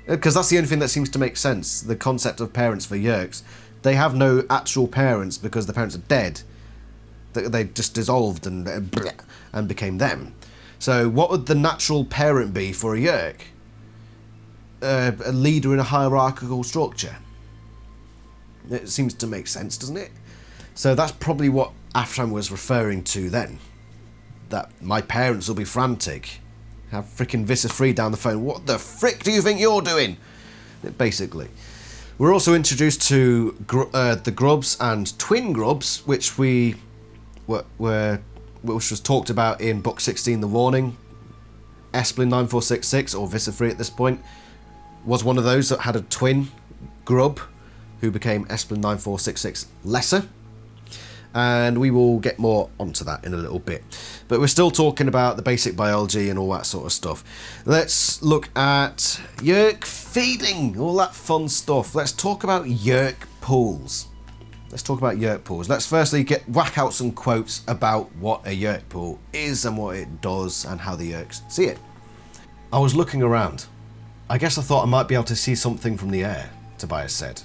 Because that's the only thing that seems to make sense. The concept of parents for Yeerks. They have no actual parents because the parents are dead. They just dissolved and became them. So what would the natural parent be for a Yeerk? A leader in a hierarchical structure. It seems to make sense, doesn't it? So that's probably what Aftran was referring to then. That my parents will be frantic. Have frickin' Visser Three down the phone. What the frick do you think you're doing? Basically. We're also introduced to the grubs and twin grubs, which which was talked about in Book 16, The Warning. Esplin 9466, or Visser Three at this point, was one of those that had a twin grub who became Esplin 9466 Lesser. And we will get more onto that in a little bit. But we're still talking about the basic biology and all that sort of stuff. Let's look at Yeerk feeding, all that fun stuff. Let's talk about Yeerk pools. Let's firstly whack out some quotes about what a Yeerk pool is and what it does and how the Yeerks see it. I was looking around. I guess I thought I might be able to see something from the air, Tobias said.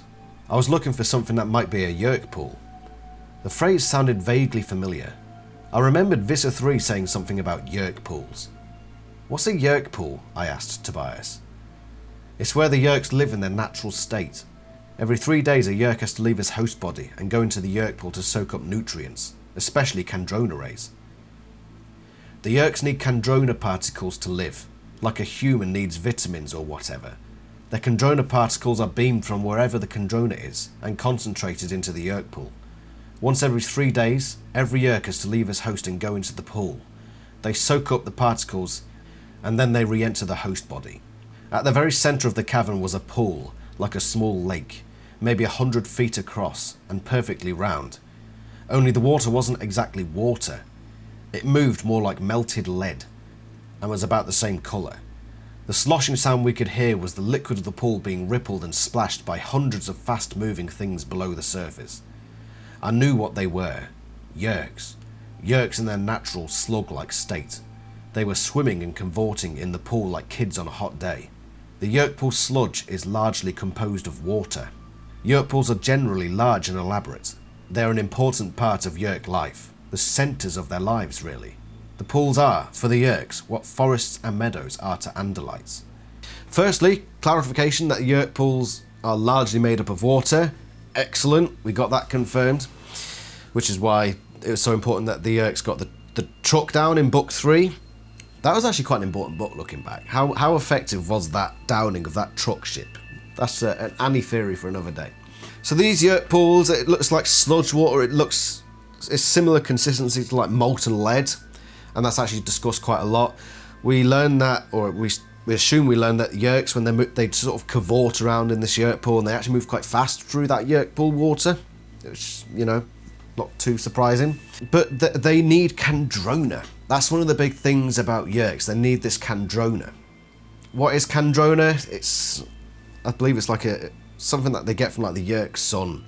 I was looking for something that might be a Yeerk pool. The phrase sounded vaguely familiar. I remembered Visser Three saying something about Yeerk pools. What's a Yeerk pool? I asked Tobias. It's where the Yeerks live in their natural state. Every 3 days a Yeerk has to leave his host body and go into the Yeerk pool to soak up nutrients, especially Kandrona rays. The Yeerks need Kandrona particles to live, like a human needs vitamins or whatever. The Kandrona particles are beamed from wherever the Kandrona is and concentrated into the Yeerk pool. Once every 3 days, every Yeerk has to leave his host and go into the pool. They soak up the particles, and then they re-enter the host body. At the very centre of the cavern was a pool, like a small lake, maybe 100 feet across, and perfectly round. Only the water wasn't exactly water. It moved more like melted lead, and was about the same colour. The sloshing sound we could hear was the liquid of the pool being rippled and splashed by hundreds of fast-moving things below the surface. I knew what they were. Yeerks. Yeerks in their natural slug-like state. They were swimming and cavorting in the pool like kids on a hot day. The Yeerk Pool sludge is largely composed of water. Yeerk pools are generally large and elaborate. They are an important part of Yeerk life, the centres of their lives really. The pools are, for the Yeerks, what forests and meadows are to Andalites. Firstly, clarification that the Yeerk pools are largely made up of water. Excellent, we got that confirmed, which is why it was so important that the Yeerks got the truck down in book 3. That was actually quite an important book looking back. How effective was that downing of that truck ship? That's an Annie theory for another day. So these Yeerk pools, it looks like sludge water. It's similar consistency to like molten lead, and that's actually discussed quite a lot. We learn that, or we assume we learn that Yeerks, when they sort of cavort around in this Yeerk pool, and they actually move quite fast through that Yeerk pool water, which, you know, not too surprising. But they need Kandrona. That's one of the big things about Yeerks. They need this Kandrona. What is Kandrona? I believe it's like something that they get from like the Yeerk sun,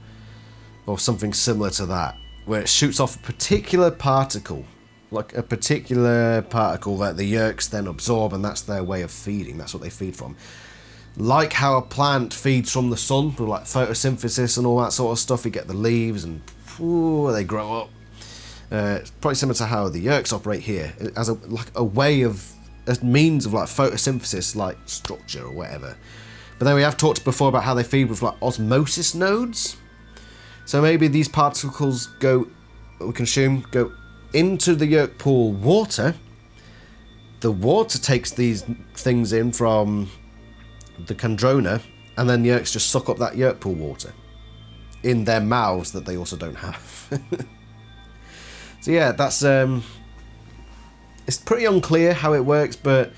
or something similar to that, where it shoots off a particular particle, like a particular particle that the Yeerks then absorb, and that's their way of feeding. That's what they feed from. Like how a plant feeds from the sun, through like photosynthesis and all that sort of stuff. You get the leaves and they grow up. It's probably similar to how the Yeerks operate here, as a means of like photosynthesis, like structure or whatever. But then we have talked before about how they feed with like osmosis nodes. So maybe these particles we can assume, go into the Yeerk pool water. The water takes these things in from the Kandrona, and then the Yeerks just suck up that Yeerk pool water in their mouths that they also don't have. So yeah, that's it's pretty unclear how it works, but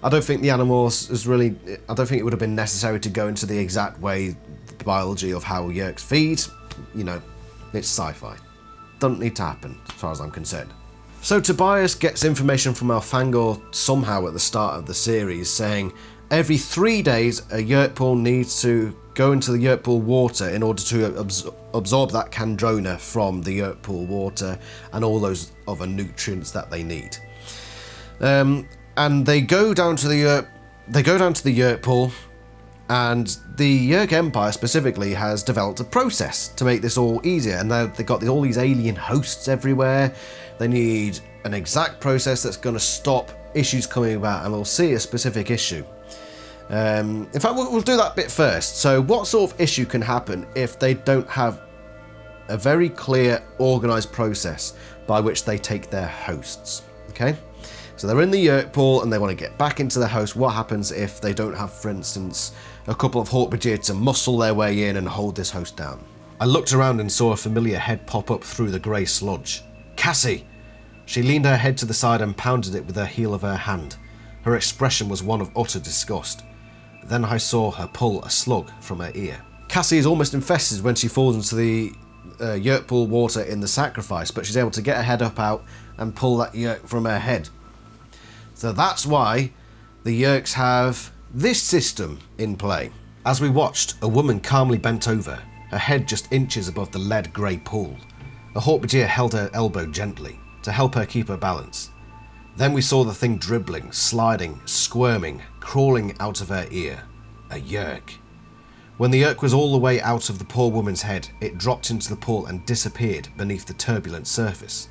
I don't think the animals I don't think it would have been necessary to go into the exact way, the biology of how Yeerks feed. You know, it's sci-fi. Doesn't need to happen, as far as I'm concerned. So Tobias gets information from Elfangor somehow at the start of the series, saying every 3 days a Yeerk pool needs to go into the Yeerk pool water in order to absorb that Kandrona from the Yeerk pool water and all those other nutrients that they need. And they go down to the Yeerk pool, and the Yeerk Empire specifically has developed a process to make this all easier. And now they've got all these alien hosts everywhere. They need an exact process that's going to stop issues coming about, and we'll see a specific issue. In fact, we'll do that bit first. So what sort of issue can happen if they don't have a very clear, organised process by which they take their hosts? Okay, so they're in the Yeerk pool and they want to get back into their host. What happens if they don't have, for instance, a couple of Hork-Bajir to muscle their way in and hold this host down? I looked around and saw a familiar head pop up through the grey sludge. Cassie! She leaned her head to the side and pounded it with the heel of her hand. Her expression was one of utter disgust. Then I saw her pull a slug from her ear. Cassie is almost infested when she falls into the Yeerk pool water in the sacrifice, but she's able to get her head up out and pull that Yeerk from her head. So that's why the Yeerks have this system in play. As we watched, a woman calmly bent over, her head just inches above the lead grey pool. A Hork-Bajir held her elbow gently to help her keep her balance. Then we saw the thing dribbling, sliding, squirming, crawling out of her ear. A Yeerk. When the Yeerk was all the way out of the poor woman's head, it dropped into the pool and disappeared beneath the turbulent surface.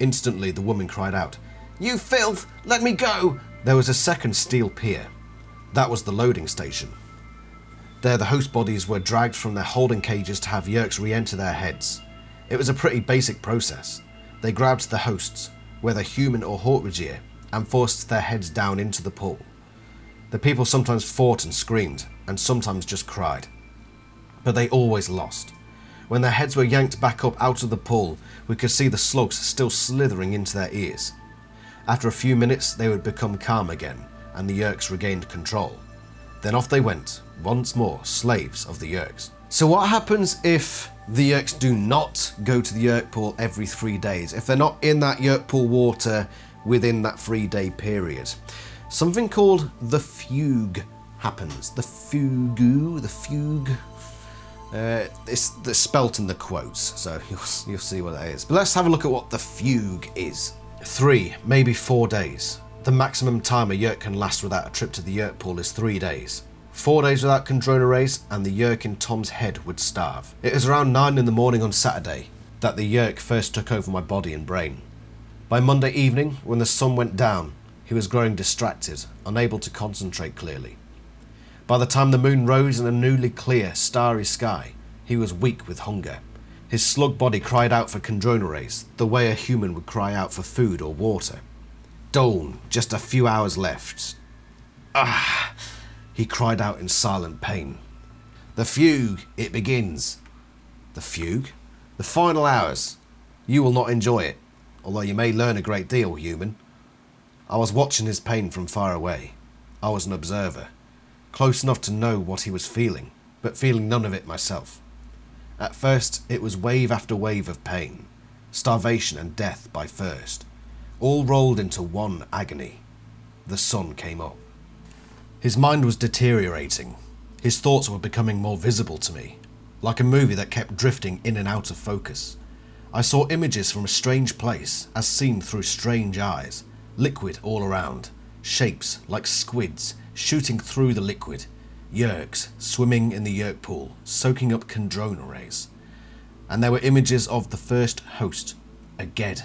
Instantly the woman cried out, "You filth! Let me go!" There was a second steel pier. That was the loading station. There the host bodies were dragged from their holding cages to have Yeerks re-enter their heads. It was a pretty basic process. They grabbed the hosts, whether human or Hork-Bajir, and forced their heads down into the pool. The people sometimes fought and screamed, and sometimes just cried. But they always lost. When their heads were yanked back up out of the pool, we could see the slugs still slithering into their ears. After a few minutes, they would become calm again, and the Yeerks regained control. Then off they went, once more slaves of the Yeerks. So what happens if the Yeerks do not go to the Yeerk pool every 3 days? If they're not in that Yeerk pool water within that 3-day period? Something called the Fugue happens. The Fugue. It's spelt in the quotes, so you'll see what that is. But let's have a look at what the Fugue is. 3, maybe 4 days. The maximum time a Yeerk can last without a trip to the Yeerk Pool is 3 days. 4 days without Chondrona rays and the Yeerk in Tom's head would starve. It was around 9 in the morning on Saturday that the Yeerk first took over my body and brain. By Monday evening, when the sun went down, he was growing distracted, unable to concentrate clearly. By the time the moon rose in a newly clear, starry sky, he was weak with hunger. His slug body cried out for Chondrona rays, the way a human would cry out for food or water. Dawn, just a few hours left. Ah! He cried out in silent pain. The Fugue, it begins. The Fugue? The final hours. You will not enjoy it, although you may learn a great deal, human. I was watching his pain from far away. I was an observer, close enough to know what he was feeling, but feeling none of it myself. At first, it was wave after wave of pain, starvation and death by thirst, all rolled into one agony. The sun came up. His mind was deteriorating. His thoughts were becoming more visible to me, like a movie that kept drifting in and out of focus. I saw images from a strange place, as seen through strange eyes, liquid all around, shapes like squids shooting through the liquid, Yeerks swimming in the Yeerk Pool, soaking up Chondrona rays. And there were images of the first host, a Ged.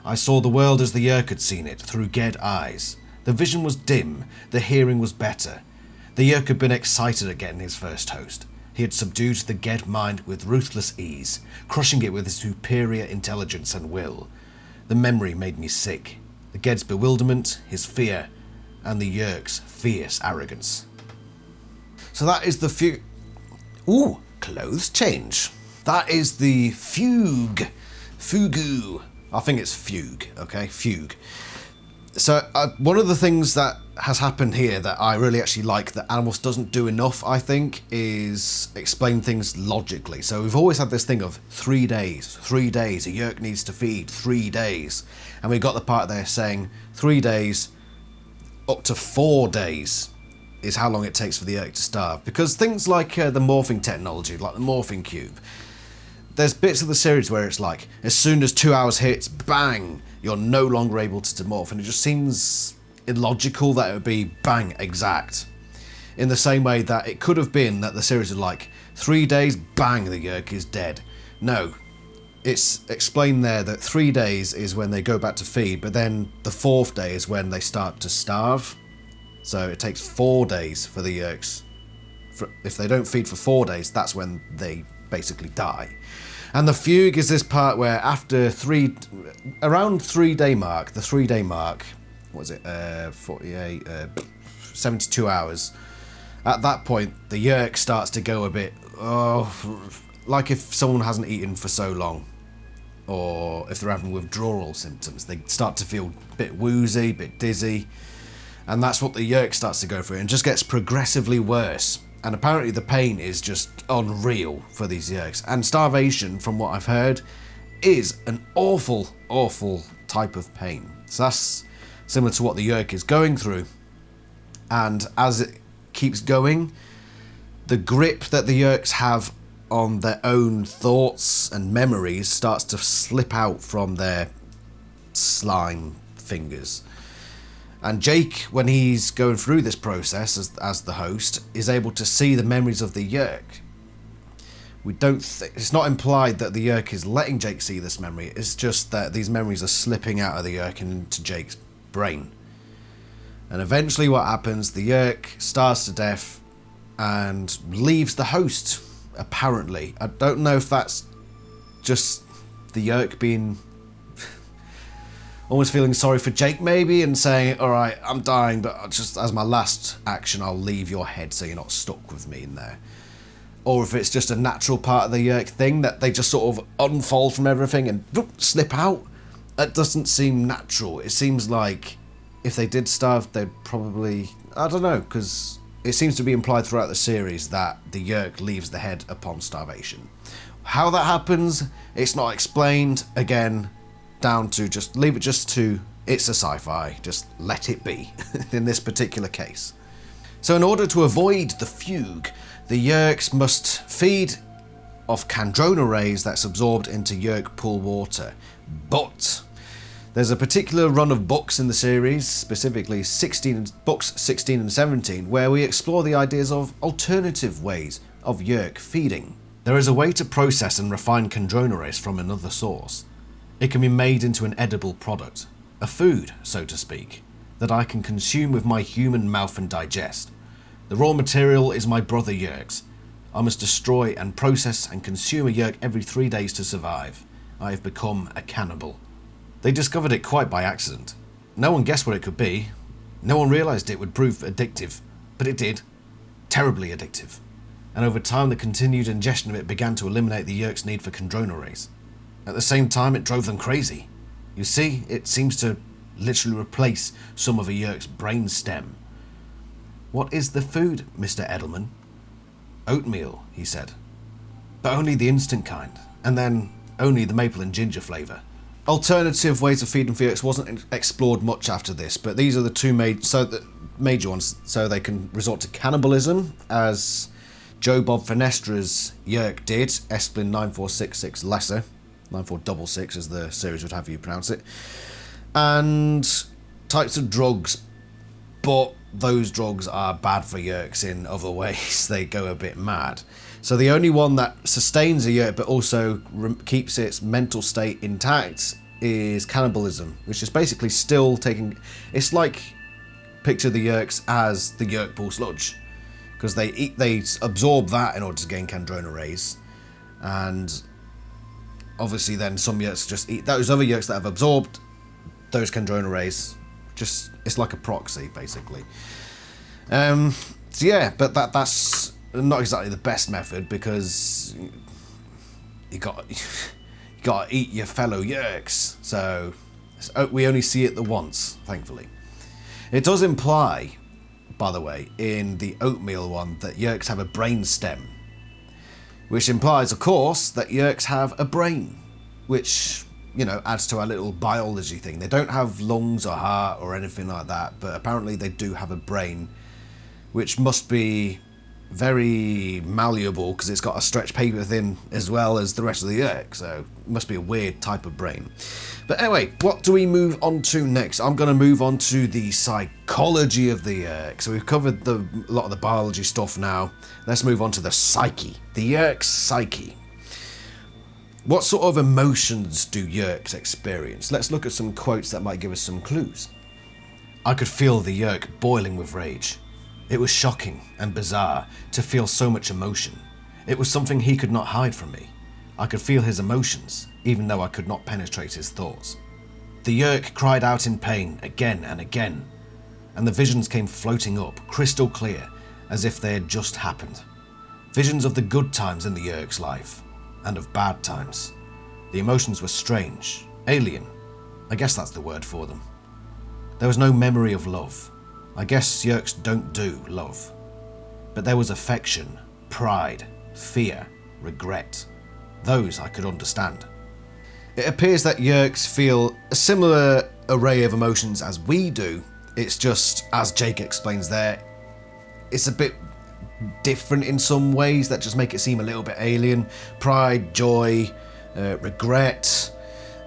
I saw the world as the Yeerk had seen it, through Ged eyes. The vision was dim, the hearing was better. The Yeerk had been excited at getting his first host. He had subdued the Ged mind with ruthless ease, crushing it with his superior intelligence and will. The memory made me sick. The Ged's bewilderment, his fear, and the Yeerk's fierce arrogance. So that is the Fugue. Ooh, clothes change. That is the Fugue. Fugu. I think it's Fugue, okay? Fugue. So one of the things that has happened here that I really actually like that Animals doesn't do enough, I think, is explain things logically. So we've always had this thing of 3 days, 3 days, a Yeerk needs to feed 3 days. And we got the part there saying 3 days, up to 4 days is how long it takes for the Yeerk to starve. Because things like the morphing technology, like the morphing cube, there's bits of the series where it's like, as soon as 2 hours hits, bang, you're no longer able to demorph, and it just seems illogical that it would be bang exact. In the same way that it could have been that the series was like, 3 days, bang, the Yeerk is dead. No, it's explained there that 3 days is when they go back to feed, but then the 4th day is when they start to starve. So it takes 4 days for the Yeerks. If they don't feed for 4 days, that's when they basically die. And the Fugue is this part where after around 3 day mark, the 3 day mark, what was it, 48, 72 hours, at that point, the Yeerk starts to go a bit, like if someone hasn't eaten for so long, or if they're having withdrawal symptoms, they start to feel a bit woozy, a bit dizzy, and that's what the Yeerk starts to go through, and just gets progressively worse. And apparently the pain is just unreal for these Yeerks. And starvation, from what I've heard, is an awful, awful type of pain. So that's similar to what the Yeerk is going through. And as it keeps going, the grip that the Yeerks have on their own thoughts and memories starts to slip out from their slime fingers. And Jake, when he's going through this process as the host, is able to see the memories of the Yeerk. It's not implied that the Yeerk is letting Jake see this memory, it's just that these memories are slipping out of the Yeerk and into Jake's brain. And eventually what happens, the Yeerk starves to death and leaves the host, apparently. I don't know if that's just the Yeerk being almost feeling sorry for Jake maybe, and saying, alright, I'm dying, but just as my last action, I'll leave your head so you're not stuck with me in there. Or if it's just a natural part of the Yeerk thing, that they just sort of unfold from everything and whoop, slip out. That doesn't seem natural. It seems like if they did starve, they'd probably, I don't know, because it seems to be implied throughout the series that the Yeerk leaves the head upon starvation. How that happens, it's not explained. Again, down to just leave it just to it's a sci-fi, just let it be in this particular case. So in order to avoid the Fugue, the Yeerks must feed off Kandrona rays that's absorbed into Yeerk Pool water. But there's a particular run of books in the series, specifically books 16 and 17, where we explore the ideas of alternative ways of Yeerk feeding. There is a way to process and refine Kandrona rays from another source. It can be made into an edible product, a food, so to speak, that I can consume with my human mouth and digest. The raw material is my brother Yeerks. I must destroy and process and consume a Yeerk every 3 days to survive. I have become a cannibal. They discovered it quite by accident. No one guessed what it could be. No one realised it would prove addictive, but it did. Terribly addictive. And over time the continued ingestion of it began to eliminate the Yeerk's need for Kandrona rays. At the same time it drove them crazy. You see, it seems to literally replace some of a Yeerk's brain stem. What is the food, Mr. Edelman? Oatmeal, he said. But only the instant kind, and then only the maple and ginger flavour. Alternative ways of feeding Yeerks wasn't explored much after this, but these are the two major ones. So they can resort to cannibalism, as Joe Bob Fenestra's Yeerk did, Esplin 9466 Lesser, 9466 as the series would have you pronounce it, and types of drugs, but those drugs are bad for Yeerks in other ways. They go a bit mad. So the only one that sustains a Yeerk but also keeps its mental state intact is cannibalism, which is basically still taking... It's like, picture the Yeerks as the Yeerk Pool sludge, because they absorb that in order to gain Kandrona rays, and obviously then some Yeerks just eat those other Yeerks that have absorbed those Kandrona rays. Just, it's like a proxy, basically. So yeah, but that's not exactly the best method, because you got to eat your fellow Yeerks. So we only see it the once, thankfully. It does imply, by the way, in the oatmeal one, that Yeerks have a brain stem, which implies, of course, that Yeerks have a brain, which, you know, adds to our little biology thing. They don't have lungs or heart or anything like that, but apparently they do have a brain, which must be very malleable, because it's got a stretch paper thin as well as the rest of the Yeerk, so it must be a weird type of brain. But anyway, what do we move on to next? I'm going to move on to the psychology of the Yeerk. So we've covered a lot of the biology stuff now. Let's move on to the psyche. The Yeerk's psyche. What sort of emotions do Yeerks experience? Let's look at some quotes that might give us some clues. I could feel the Yeerk boiling with rage. It was shocking and bizarre to feel so much emotion. It was something he could not hide from me. I could feel his emotions, even though I could not penetrate his thoughts. The Yeerk cried out in pain again and again, and the visions came floating up, crystal clear, as if they had just happened. Visions of the good times in the Yeerk's life, and of bad times. The emotions were strange, alien. I guess that's the word for them. There was no memory of love. I guess Yeerks don't do love. But there was affection, pride, fear, regret. Those I could understand. It appears that Yeerks feel a similar array of emotions as we do. It's just, as Jake explains there, it's a bit different in some ways that just make it seem a little bit alien. Pride, joy, regret,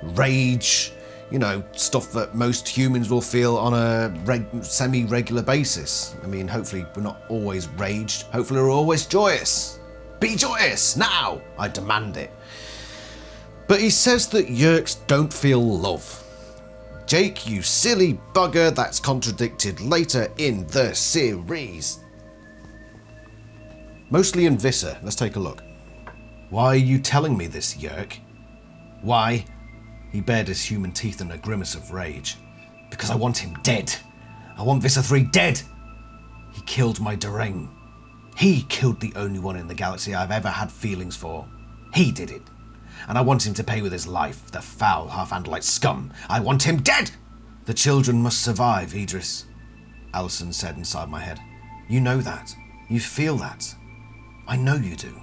rage, you know, stuff that most humans will feel on a semi-regular basis. I mean, hopefully we're not always raged. Hopefully we're always joyous. Be joyous now! I demand it. But he says that Yeerks don't feel love. Jake, you silly bugger, that's contradicted later in the series. Mostly in Visser. Let's take a look. Why are you telling me this, Yeerk? Why? He bared his human teeth in a grimace of rage. Because I want him dead. I want Visser Three dead. He killed my Durang. He killed the only one in the galaxy I've ever had feelings for. He did it. And I want him to pay with his life, the foul half-Andalite scum. I want him dead! The children must survive, Idris, Allison said inside my head. You know that. You feel that. I know you do.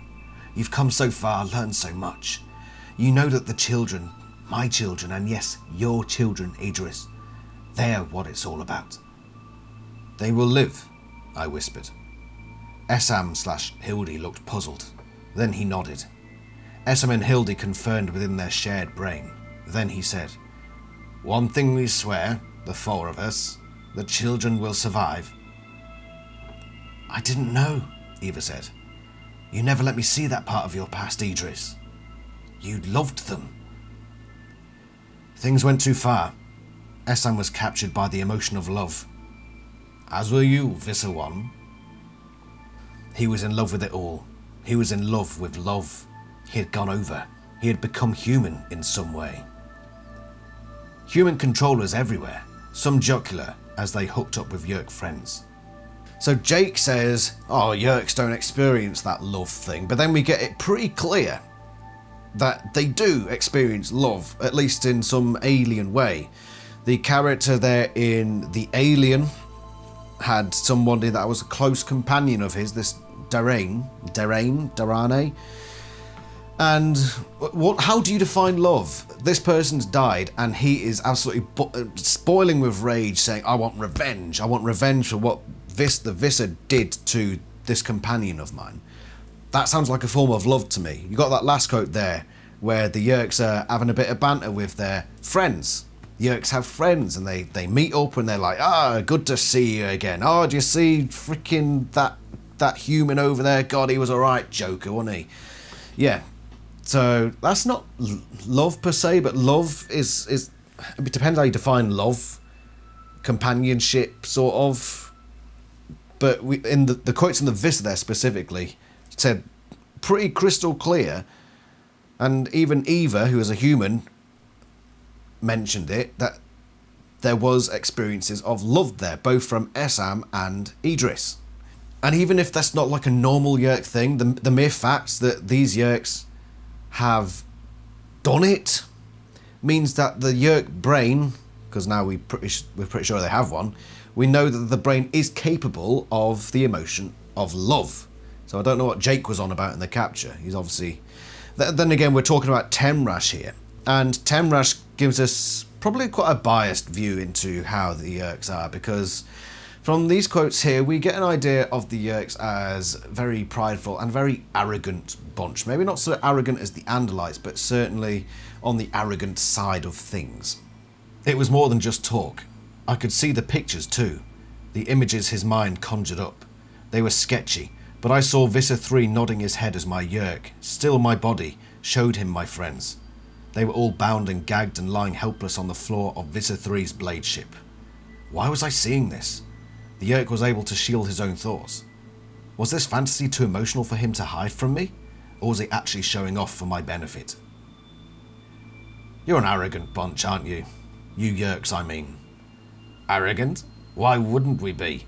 You've come so far, learned so much. You know that the children, my children, and yes, your children, Idris, they're what it's all about. They will live. I whispered. Essam/Hildy looked puzzled. Then he nodded. Essam and Hildy confirmed within their shared brain. Then he said, "One thing we swear, the four of us, the children will survive." "I didn't know," Eva said. "You never let me see that part of your past, Idris. You loved them." Things went too far. Essam was captured by the emotion of love. As were you, Visser One. He was in love with it all. He was in love with love. He had gone over. He had become human in some way. Human controllers everywhere, some jocular as they hooked up with Yeerk friends. So Jake says, oh, Yeerks don't experience that love thing, but then we get it pretty clear that they do experience love, at least in some alien way. The character there in The Alien had somebody that was a close companion of his, this Darane. And how do you define love? This person's died and he is absolutely spoiling with rage, saying, I want revenge for what the Visser did to this companion of mine. That sounds like a form of love to me. You got that last quote there where the Yeerks are having a bit of banter with their friends. Yeerks have friends and they meet up and they're like, good to see you again. Oh, do you see freaking that human over there? God, he was alright, Joker, wasn't he? Yeah. So that's not love per se, but love is it depends how you define love, companionship, sort of. But in the quotes in the Visser there specifically said pretty crystal clear, and even Eva, who is a human, mentioned it, that there was experiences of love there, both from Essam and Idris. And even if that's not like a normal Yeerk thing, the mere fact that these Yeerks have done it means that the Yeerk brain, because now we're pretty sure they have one, we know that the brain is capable of the emotion of love. So I don't know what Jake was on about in the capture. He's obviously... Then again, we're talking about Temrash here. And Temrash gives us probably quite a biased view into how the Yeerks are, because from these quotes here, we get an idea of the Yeerks as very prideful and very arrogant bunch. Maybe not so arrogant as the Andalites, but certainly on the arrogant side of things. It was more than just talk. I could see the pictures too, the images his mind conjured up. They were sketchy, but I saw Visser Three nodding his head as my Yeerk, still my body, showed him my friends. They were all bound and gagged and lying helpless on the floor of Visser Three's blade ship. Why was I seeing this? The Yeerk was able to shield his own thoughts. Was this fantasy too emotional for him to hide from me? Or was he actually showing off for my benefit? You're an arrogant bunch, aren't you? You Yeerks, I mean. Arrogant? Why wouldn't we be?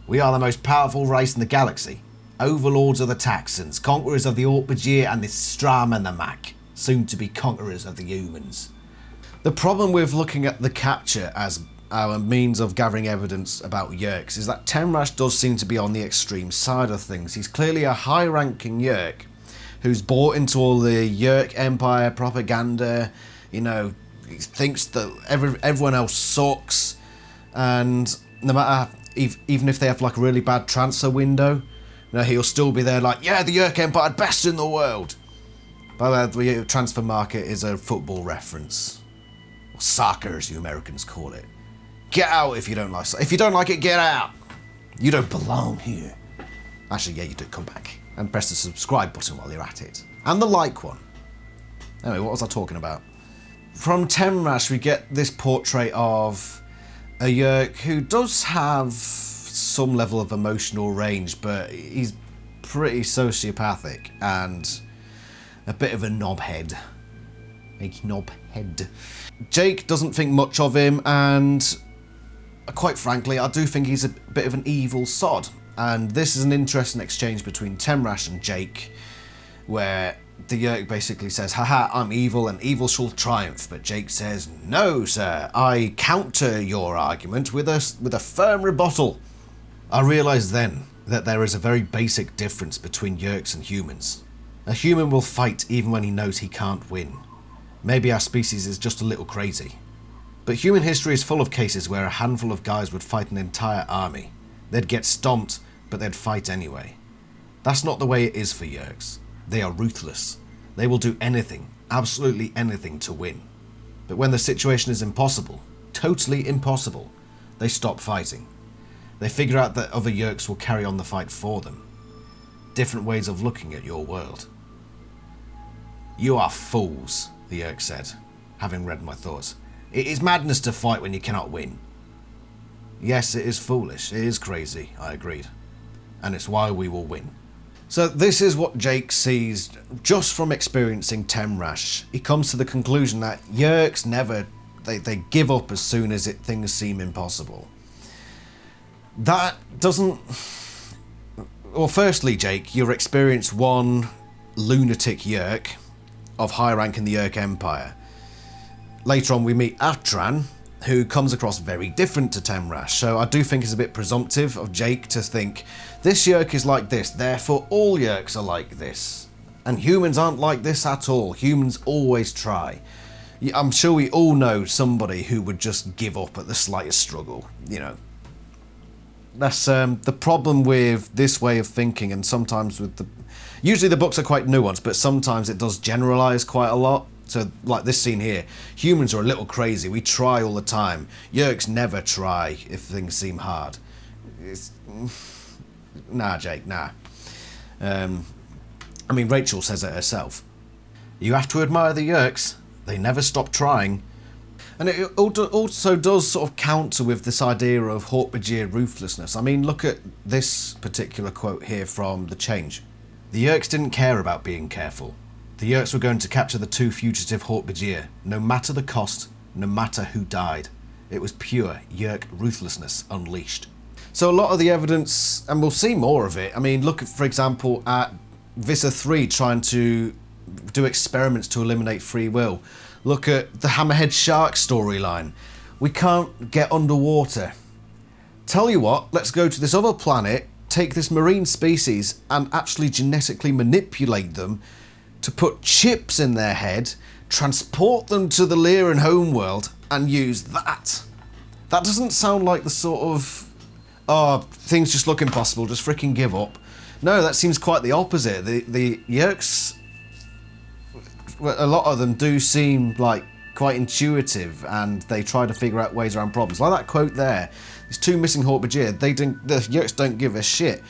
We are the most powerful race in the galaxy. Overlords of the Taxons, conquerors of the Orpajir and the Stram and the Mac, soon to be conquerors of the humans. The problem with looking at the capture as our means of gathering evidence about Yeerks is that Temrash does seem to be on the extreme side of things. He's clearly a high-ranking Yeerk who's bought into all the Yeerk Empire propaganda, you know, he thinks that everyone else sucks, and no matter, even if they have like a really bad transfer window, you know, he'll still be there like, yeah, the Yeerk Empire, best in the world. By the way, the transfer market is a football reference. Or soccer, as you Americans call it. Get out if you don't like it. If you don't like it, get out. You don't belong here. Actually, yeah, you do. Come back and press the subscribe button while you're at it. And the like one. Anyway, what was I talking about? From Temrash, we get this portrait of a Yeerk who does have some level of emotional range, but he's pretty sociopathic and a bit of a knobhead. A knobhead. Jake doesn't think much of him, and quite frankly, I do think he's a bit of an evil sod. And this is an interesting exchange between Temrash and Jake, where the Yeerk basically says, haha, I'm evil and evil shall triumph. But Jake says, no, sir, I counter your argument with a firm rebuttal. I realised then that there is a very basic difference between Yeerks and humans. A human will fight even when he knows he can't win. Maybe our species is just a little crazy. But human history is full of cases where a handful of guys would fight an entire army. They'd get stomped, but they'd fight anyway. That's not the way it is for Yeerks. They are ruthless. They will do anything, absolutely anything to win. But when the situation is impossible, totally impossible, they stop fighting. They figure out that other Yeerks will carry on the fight for them. Different ways of looking at your world. You are fools, the Yeerk said, having read my thoughts. It is madness to fight when you cannot win. Yes, it is foolish, it is crazy, I agreed. And it's why we will win. So this is what Jake sees just from experiencing Temrash. He comes to the conclusion that Yeerks never, they give up as soon as things seem impossible. That doesn't... Well, firstly, Jake, you've experienced one lunatic Yeerk of high rank in the Yeerk Empire. Later on we meet Atran, who comes across very different to Temrash, so I do think it's a bit presumptive of Jake to think, this Yeerk is like this, therefore all Yeerks are like this. And humans aren't like this at all, humans always try. I'm sure we all know somebody who would just give up at the slightest struggle, you know. That's the problem with this way of thinking, and sometimes with the... Usually the books are quite nuanced, but sometimes it does generalise quite a lot. So, like this scene here, humans are a little crazy, we try all the time. Yeerks never try if things seem hard. Nah, Jake, nah. I mean, Rachel says it herself. You have to admire the Yeerks. They never stop trying. And it also does sort of counter with this idea of Hork-Bajir ruthlessness. I mean, look at this particular quote here from The Change. The Yeerks didn't care about being careful. The Yeerks were going to capture the two fugitive Hork-Bajir, no matter the cost, no matter who died. It was pure Yeerk ruthlessness unleashed. So a lot of the evidence, and we'll see more of it, I mean, look, for example, at Visser Three trying to do experiments to eliminate free will. Look at the Hammerhead Shark storyline. We can't get underwater. Tell you what, let's go to this other planet, take this marine species and actually genetically manipulate them to put chips in their head, transport them to the Lyran homeworld and use that. That doesn't sound like the sort of, oh, things just look impossible, just freaking give up. No, that seems quite the opposite. The Yeerks, a lot of them do seem like quite intuitive, and they try to figure out ways around problems. Like that quote there, these two missing Hork-Bajir, the Yeerks don't give a shit.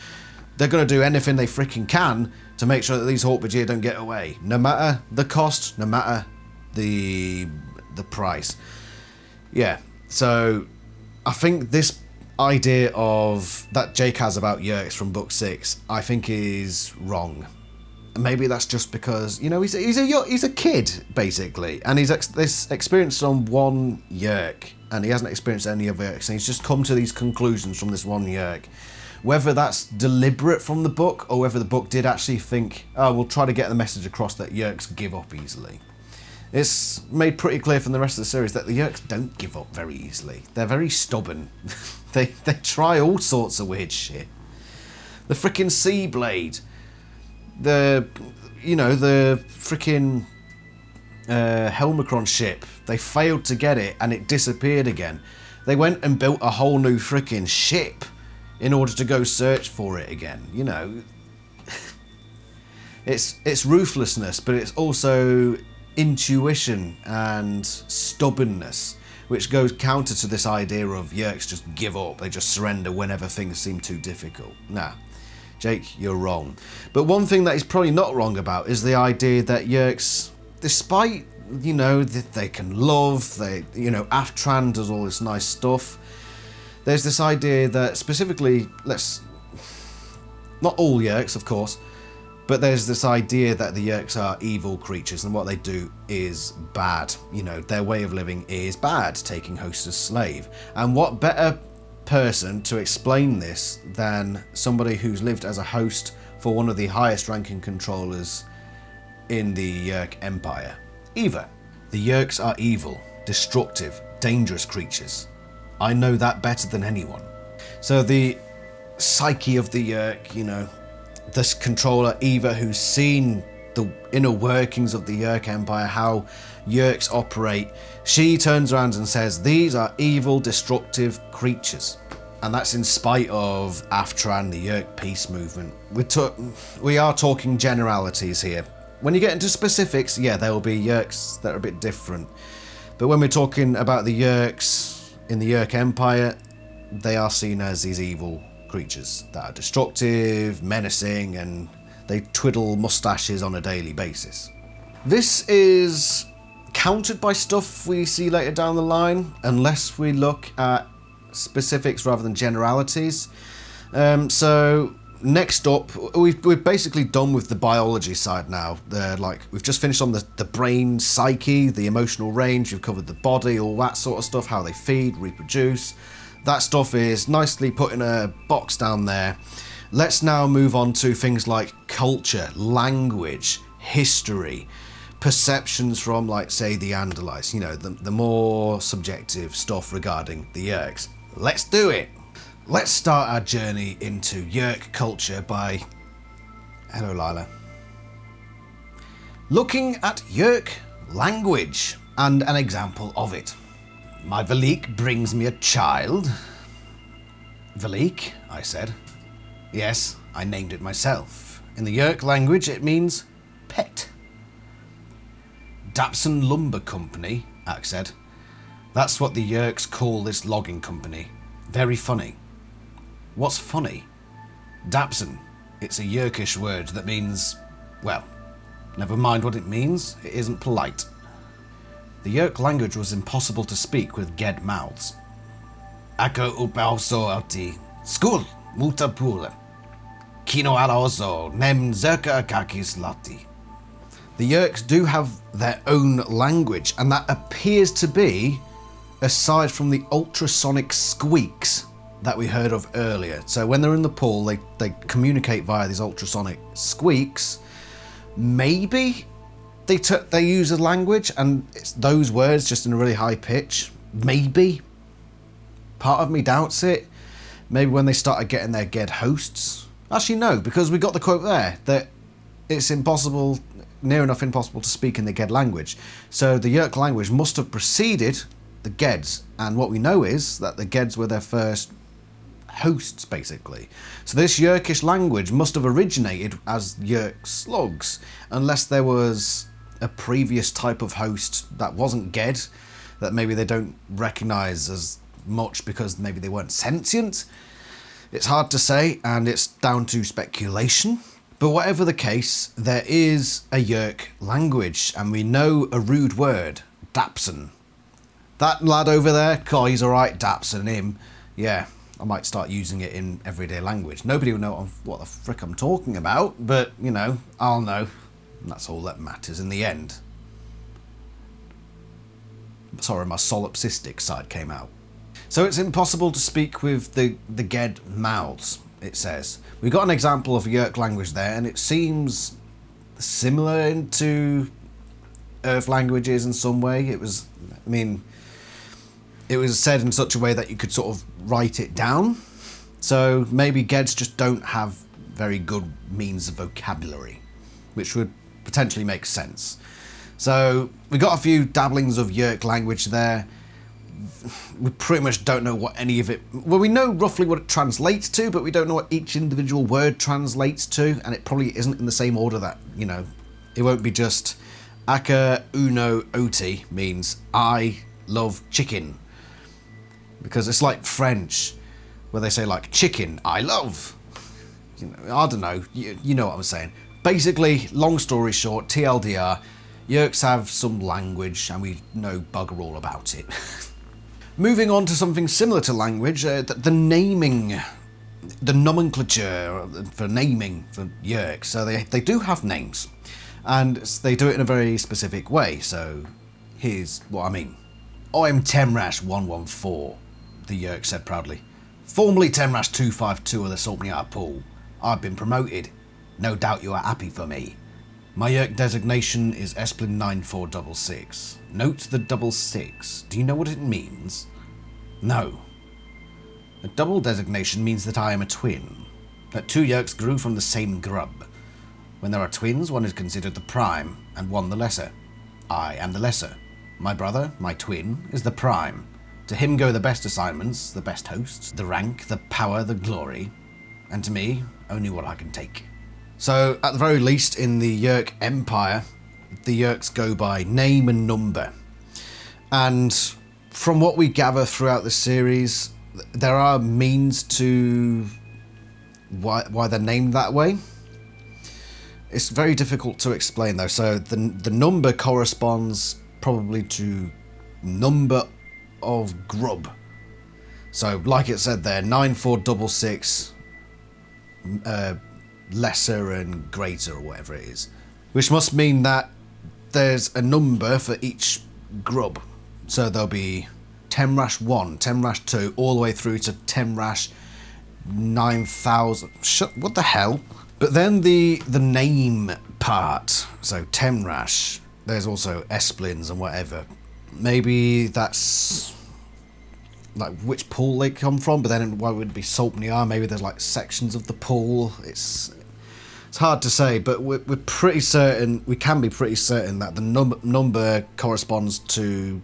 They're going to do anything they freaking can to make sure that these Hork-Bajir don't get away, no matter the cost, no matter the price. Yeah, so I think this idea of that Jake has about Yeerks from book 6, I think is wrong. Maybe that's just because, you know, he's a kid basically, and he's experienced on one Yeerk, and he hasn't experienced any other Yeerks, and he's just come to these conclusions from this one Yeerk. Whether that's deliberate from the book, or whether the book did actually think, oh, we'll try to get the message across that Yeerks give up easily. It's made pretty clear from the rest of the series that the Yeerks don't give up very easily. They're very stubborn. they try all sorts of weird shit. The frickin' Sea Blade. The frickin' Helmicron ship. They failed to get it and it disappeared again. They went and built a whole new frickin' ship in order to go search for it again. You know, it's ruthlessness, but it's also intuition and stubbornness, which goes counter to this idea of Yeerks just give up, they just surrender whenever things seem too difficult. Nah, Jake, you're wrong. But one thing that he's probably not wrong about is the idea that Yeerks, despite, you know, that they can love, Aftran does all this nice stuff, there's this idea that specifically, not all Yeerks, of course, but there's this idea that the Yeerks are evil creatures and what they do is bad. You know, their way of living is bad, taking host as slave. And what better person to explain this than somebody who's lived as a host for one of the highest ranking controllers in the Yeerk Empire, Eva. The Yeerks are evil, destructive, dangerous creatures. I know that better than anyone. So the psyche of the Yeerk, you know, this controller Eva, who's seen the inner workings of the Yeerk Empire, how Yeerks operate, she turns around and says, these are evil, destructive creatures. And that's in spite of Aftran, the Yeerk peace movement. We are talking generalities here. When you get into specifics, yeah, there will be Yeerks that are a bit different. But when we're talking about the Yeerks in the Yeerk Empire, they are seen as these evil creatures that are destructive, menacing, and they twiddle mustaches on a daily basis. This is countered by stuff we see later down the line, unless we look at specifics rather than generalities. So next up, we're basically done with the biology side now. We've just finished on the brain, psyche, the emotional range. We've covered the body, all that sort of stuff, how they feed, reproduce. That stuff is nicely put in a box down there. Let's now move on to things like culture, language, history, perceptions from, like, say, the Andalites, you know, the more subjective stuff regarding the Yeerks. Let's do it! Let's start our journey into Yeerk culture by... Hello, Lila. Looking at Yeerk language and an example of it. My Valik brings me a child. Valik, I said. Yes, I named it myself. In the Yeerk language, it means pet. Dapson Lumber Company, Ak said. That's what the Yeerks call this logging company. Very funny. What's funny? Dapson. It's a Yeerkish word that means, well, never mind what it means, it isn't polite. The Yeerk language was impossible to speak with Ged mouths. Ako upauso alti. Skul, muta pula. Kino alaoso, nem zerka akakis lati. The Yeerks do have their own language, and that appears to be, aside from the ultrasonic squeaks that we heard of earlier. So when they're in the pool, they communicate via these ultrasonic squeaks. Maybe they use a language, and it's those words just in a really high pitch. Maybe. Part of me doubts it. Maybe when they started getting their Ged hosts. Actually, no, because we got the quote there that it's impossible, near enough impossible to speak in the Ged language. So the Yeerk language must have preceded the Geds, and what we know is that the Geds were their first hosts, basically. So this Yeerkish language must have originated as Yeerk slugs, unless there was a previous type of host that wasn't Ged, that maybe they don't recognise as much because maybe they weren't sentient. It's hard to say, and it's down to speculation. But whatever the case, there is a Yeerk language, and we know a rude word, Dapson. That lad over there, oh, he's alright, Dapson, him. Yeah, I might start using it in everyday language. Nobody will know what the frick I'm talking about, but, you know, I'll know. And that's all that matters in the end. Sorry, my solipsistic side came out. So it's impossible to speak with the Ged mouths, it says. We got an example of Yeerk language there, and it seems similar to Earth languages in some way. It was said in such a way that you could sort of write it down. So maybe Geds just don't have very good means of vocabulary, which would potentially make sense. So we got a few dabblings of Yeerk language there. We pretty much don't know what any of it... Well, we know roughly what it translates to, but we don't know what each individual word translates to, and it probably isn't in the same order that, you know, it won't be just Aka Uno Oti means I love chicken. Because it's like French, where they say like chicken, I love. You know, I don't know, you know what I'm saying. Basically, long story short, TLDR, Yeerks have some language, and we know bugger all about it. Moving on to something similar to language, the naming, the nomenclature for naming for Yeerks. So they do have names, and they do it in a very specific way. So here's what I mean. I'm Temrash 114, the Yeerk said proudly. Formerly Temrash 252 of the Yeerk Pool. I've been promoted. No doubt you are happy for me. My Yeerk designation is Esplin 9466. Note the 66. Do you know what it means? No. A double designation means that I am a twin. That two Yeerks grew from the same grub. When there are twins, one is considered the prime, and one the lesser. I am the lesser. My brother, my twin, is the prime. To him go the best assignments, the best hosts, the rank, the power, the glory, and to me, only what I can take. So, at the very least, in the Yeerk Empire, the Yeerks go by name and number. And from what we gather throughout the series, there are means to why they're named that way. It's very difficult to explain though. So the number corresponds probably to number of grub. So like it said there, 9466, lesser and greater or whatever it is. Which must mean that there's a number for each grub. So there'll be Temrash 1, Temrash 2, all the way through to Temrash 9000. What the hell? But then the name part. So Temrash, there's also Esplins and whatever. Maybe that's like which pool they come from, but then why would it be Saltniar? Maybe there's like sections of the pool. It's hard to say, but we're pretty certain, we can be pretty certain that the number corresponds to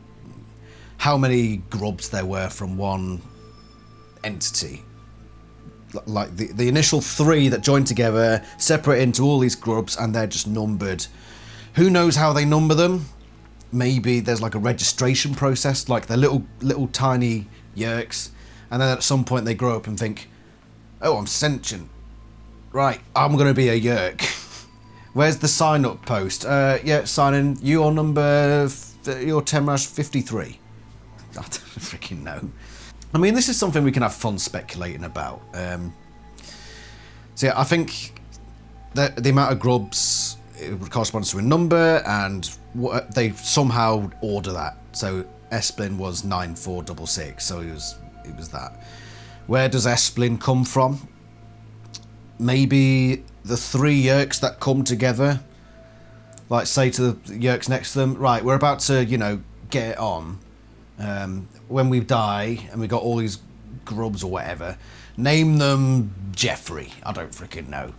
how many grubs there were from one entity. Like the initial 3 that joined together, separate into all these grubs, and they're just numbered. Who knows how they number them? Maybe there's like a registration process, like they're little tiny Yeerks, and then at some point they grow up and think, oh, I'm sentient. Right, I'm going to be a Yeerk. Where's the sign-up post? Yeah, sign in. Your number, your Temrash 53. I don't freaking know. I mean, this is something we can have fun speculating about. So yeah, I think that the amount of grubs, it corresponds to a number, and they somehow order that. So Esplin was 9466, so he was that. Where does Esplin come from? Maybe the 3 Yeerks that come together, like say to the Yeerks next to them, right, we're about to, you know, get it on. When we die and we got all these grubs or whatever, name them Jeffrey. I don't freaking know.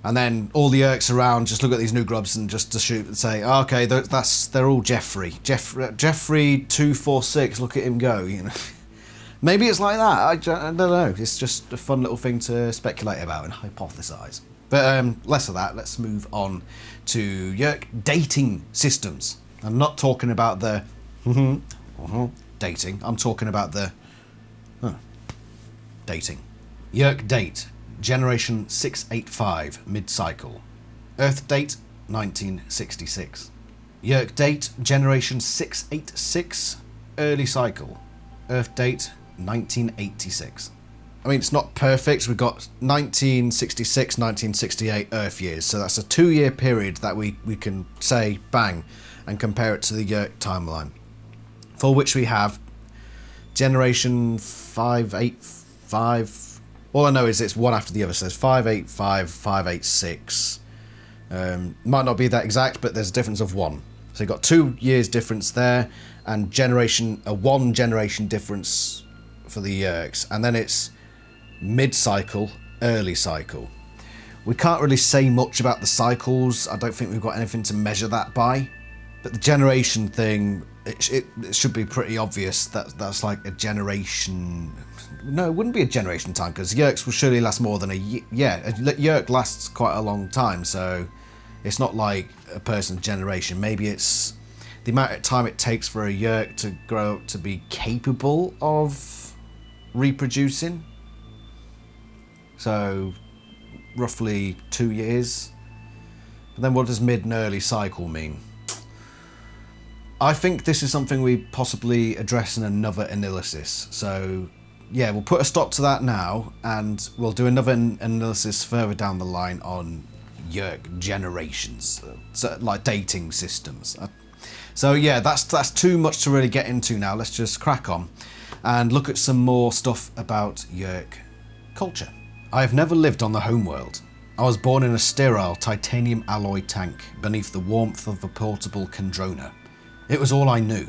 And then all the Yeerks around just look at these new grubs and just to shoot and say, oh, okay, they're all Jeffrey. Jeffrey 246. Look at him go. You know, maybe it's like that. I don't know. It's just a fun little thing to speculate about and hypothesize. But less of that. Let's move on to Yeerk dating systems. I'm not talking about the dating. I'm talking about the dating. Yeerk date, generation 685, mid-cycle. Earth date, 1966. Yeerk date, generation 686, early cycle. Earth date, 1986. I mean, it's not perfect. We've got 1966, 1968 Earth years, so that's a 2-year period that we can say, bang, and compare it to the Yeerk timeline. For which we have generation 585. All I know is it's one after the other. So there's 585, 586. Might not be that exact, but there's a difference of 1. So you've got 2 years difference there, and a 1 generation difference for the Yeerks. And then it's mid-cycle, early cycle. We can't really say much about the cycles. I don't think we've got anything to measure that by. But the generation thing, it should be pretty obvious that that's like a generation. No, it wouldn't be a generation time, because Yeerks will surely last more than a year. Yeah, a Yeerk lasts quite a long time, so it's not like a person's generation. Maybe it's the amount of time it takes for a Yeerk to grow up to be capable of reproducing. So roughly 2 years. But then what does mid and early cycle mean? I think this is something we possibly address in another AniLysis. So yeah, we'll put a stop to that now, and we'll do another AniLysis further down the line on Yeerk generations, so like dating systems. So yeah, that's too much to really get into now. Let's just crack on and look at some more stuff about Yeerk culture. I have never lived on the homeworld. I was born in a sterile titanium alloy tank beneath the warmth of a portable Kandrona. It was all I knew.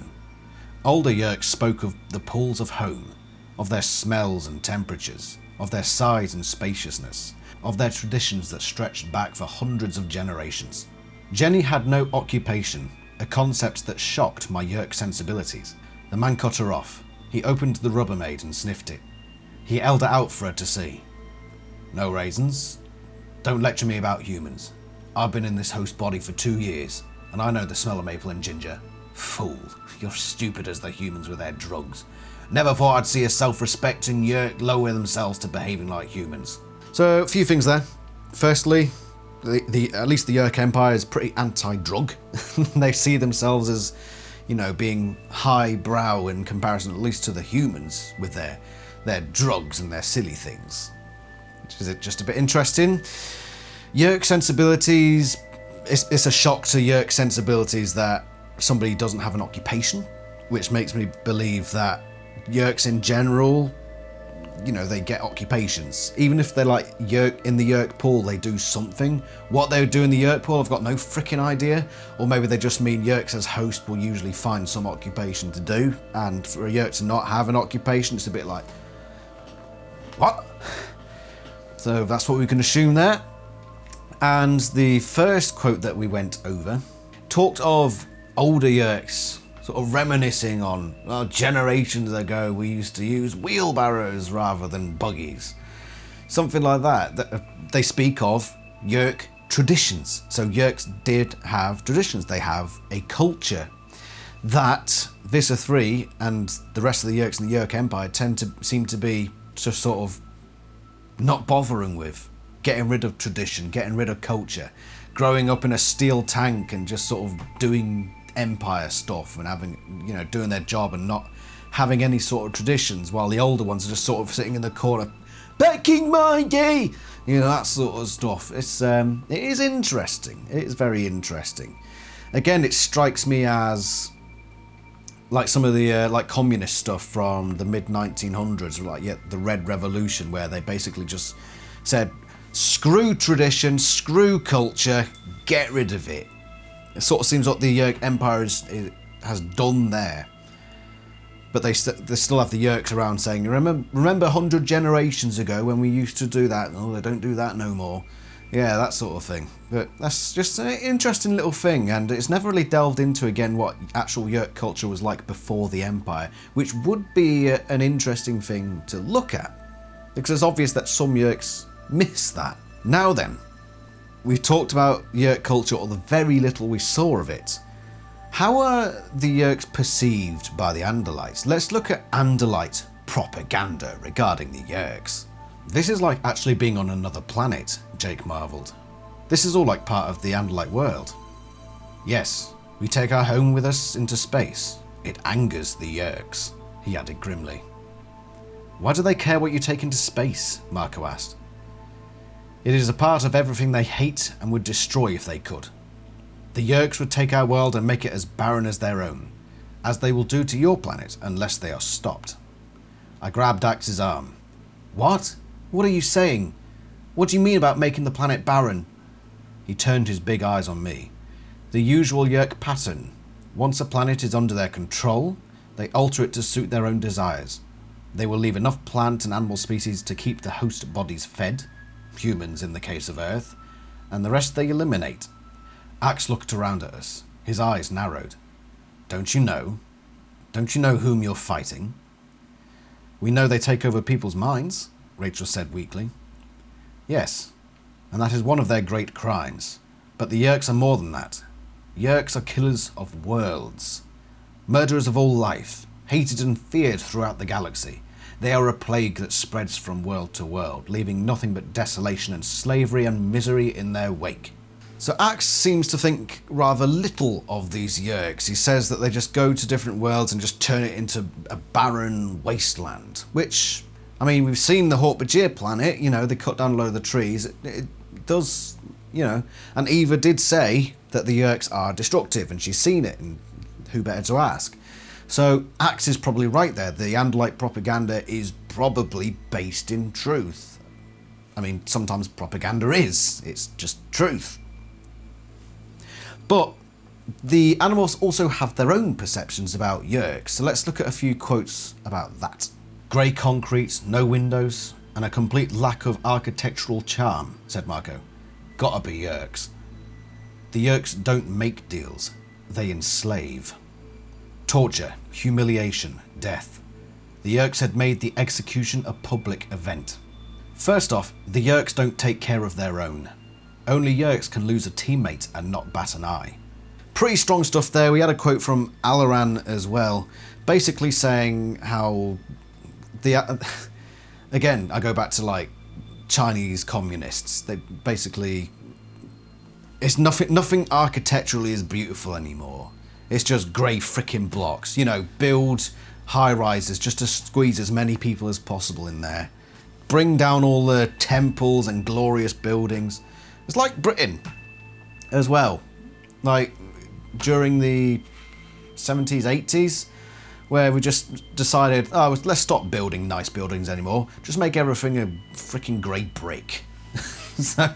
Older Yeerks spoke of the pools of home, of their smells and temperatures, of their size and spaciousness, of their traditions that stretched back for hundreds of generations. Jenny had no occupation, a concept that shocked my Yeerk sensibilities. The man cut her off. He opened the Rubbermaid and sniffed it. He held it out for her to see. No raisins. Don't lecture me about humans. I've been in this host body for 2 years, and I know the smell of maple and ginger. Fool, you're stupid as the humans with their drugs. Never thought I'd see a self-respecting Yeerk lower themselves to behaving like humans. So, a few things there. Firstly, at least the Yeerk Empire is pretty anti-drug. They see themselves as, being highbrow in comparison at least to the humans with their drugs and their silly things. Which is just a bit interesting. Yeerk sensibilities, it's a shock to Yeerk sensibilities that somebody doesn't have an occupation, which makes me believe that Yeerks in general, they get occupations. Even if they're like Yeerk in the Yeerk Pool, they do something. What they do in the Yeerk Pool, I've got no freaking idea. Or maybe they just mean Yeerks as host will usually find some occupation to do. And for a Yeerk to not have an occupation, it's a bit like, what? So that's what we can assume there. And the first quote that we went over talked of older Yeerks sort of reminiscing on, generations ago we used to use wheelbarrows rather than buggies. Something like that. They speak of Yeerk traditions. So Yeerks did have traditions. They have a culture that Visser Three and the rest of the Yeerks in the Yeerk Empire seem to be just sort of not bothering with. Getting rid of tradition, getting rid of culture, growing up in a steel tank and just sort of doing empire stuff and having, doing their job and not having any sort of traditions, while the older ones are just sort of sitting in the corner, backing my day, that sort of stuff. It is interesting. It is very interesting. Again, it strikes me as like some of the like communist stuff from the mid 1900s, like the Red Revolution, where they basically just said, screw tradition, screw culture, get rid of it. It sort of seems like the Yeerk Empire has done there. But they still have the Yeerks around saying, remember 100 generations ago when we used to do that? Oh, they don't do that no more. Yeah, that sort of thing. But that's just an interesting little thing, and it's never really delved into, again, what actual Yeerk culture was like before the Empire, which would be an interesting thing to look at. Because it's obvious that some Yeerks miss that. Now then, we've talked about Yeerk culture, or the very little we saw of it. How are the Yeerks perceived by the Andalites? Let's look at Andalite propaganda regarding the Yeerks. This is like actually being on another planet, Jake marvelled. This is all like part of the Andalite world. Yes, we take our home with us into space. It angers the Yeerks, he added grimly. Why do they care what you take into space? Marco asked. It is a part of everything they hate and would destroy if they could. The Yeerks would take our world and make it as barren as their own, as they will do to your planet unless they are stopped. I grabbed Axe's arm. What? What are you saying? What do you mean about making the planet barren? He turned his big eyes on me. The usual Yeerk pattern. Once a planet is under their control, they alter it to suit their own desires. They will leave enough plant and animal species to keep the host bodies fed, humans in the case of Earth, and the rest they eliminate. Axe looked around at us. His eyes narrowed. Don't you know? Don't you know whom you're fighting? We know they take over people's minds, Rachel said weakly. Yes, and that is one of their great crimes. But the Yeerks are more than that. Yeerks are killers of worlds. Murderers of all life, hated and feared throughout the galaxy. They are a plague that spreads from world to world, leaving nothing but desolation and slavery and misery in their wake. So Axe seems to think rather little of these Yeerks. He says that they just go to different worlds and just turn it into a barren wasteland. Which, I mean, we've seen the Hork-Bajir planet, they cut down a load of the trees. It does, and Eva did say that the Yeerks are destructive, and she's seen it, and who better to ask? So Axe is probably right there. The Andalite propaganda is probably based in truth. I mean, sometimes propaganda is. It's just truth. But the animals also have their own perceptions about Yeerks. So let's look at a few quotes about that. Grey concrete, no windows, and a complete lack of architectural charm, said Marco. Gotta be Yeerks. The Yeerks don't make deals. They enslave. Torture, humiliation, death. The Yeerks had made the execution a public event. First off, the Yeerks don't take care of their own. Only Yeerks can lose a teammate and not bat an eye. Pretty strong stuff there. We had a quote from Alaran as well, basically saying how again, I go back to like Chinese communists. They basically, it's nothing architecturally is beautiful anymore. It's just grey frickin' blocks. You know, build high rises just to squeeze as many people as possible in there. Bring down all the temples and glorious buildings. It's like Britain as well. Like during the 70s, 80s, where we just decided, oh, let's stop building nice buildings anymore. Just make everything a freaking grey brick. So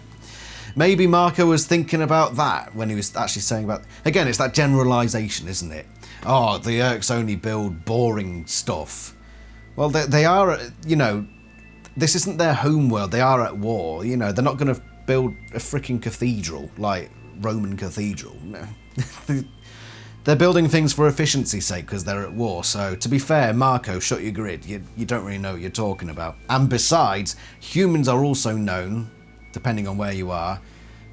maybe Marco was thinking about that when he was actually saying about... Again, it's that generalisation, isn't it? Oh, the Yeerks only build boring stuff. Well, they are, you know, this isn't their home world. They are at war. You know, they're not going to build a freaking cathedral, like Roman cathedral. No. They're building things for efficiency's sake because they're at war. So, to be fair, Marco, shut your grid. You don't really know what you're talking about. And besides, humans are also known, depending on where you are,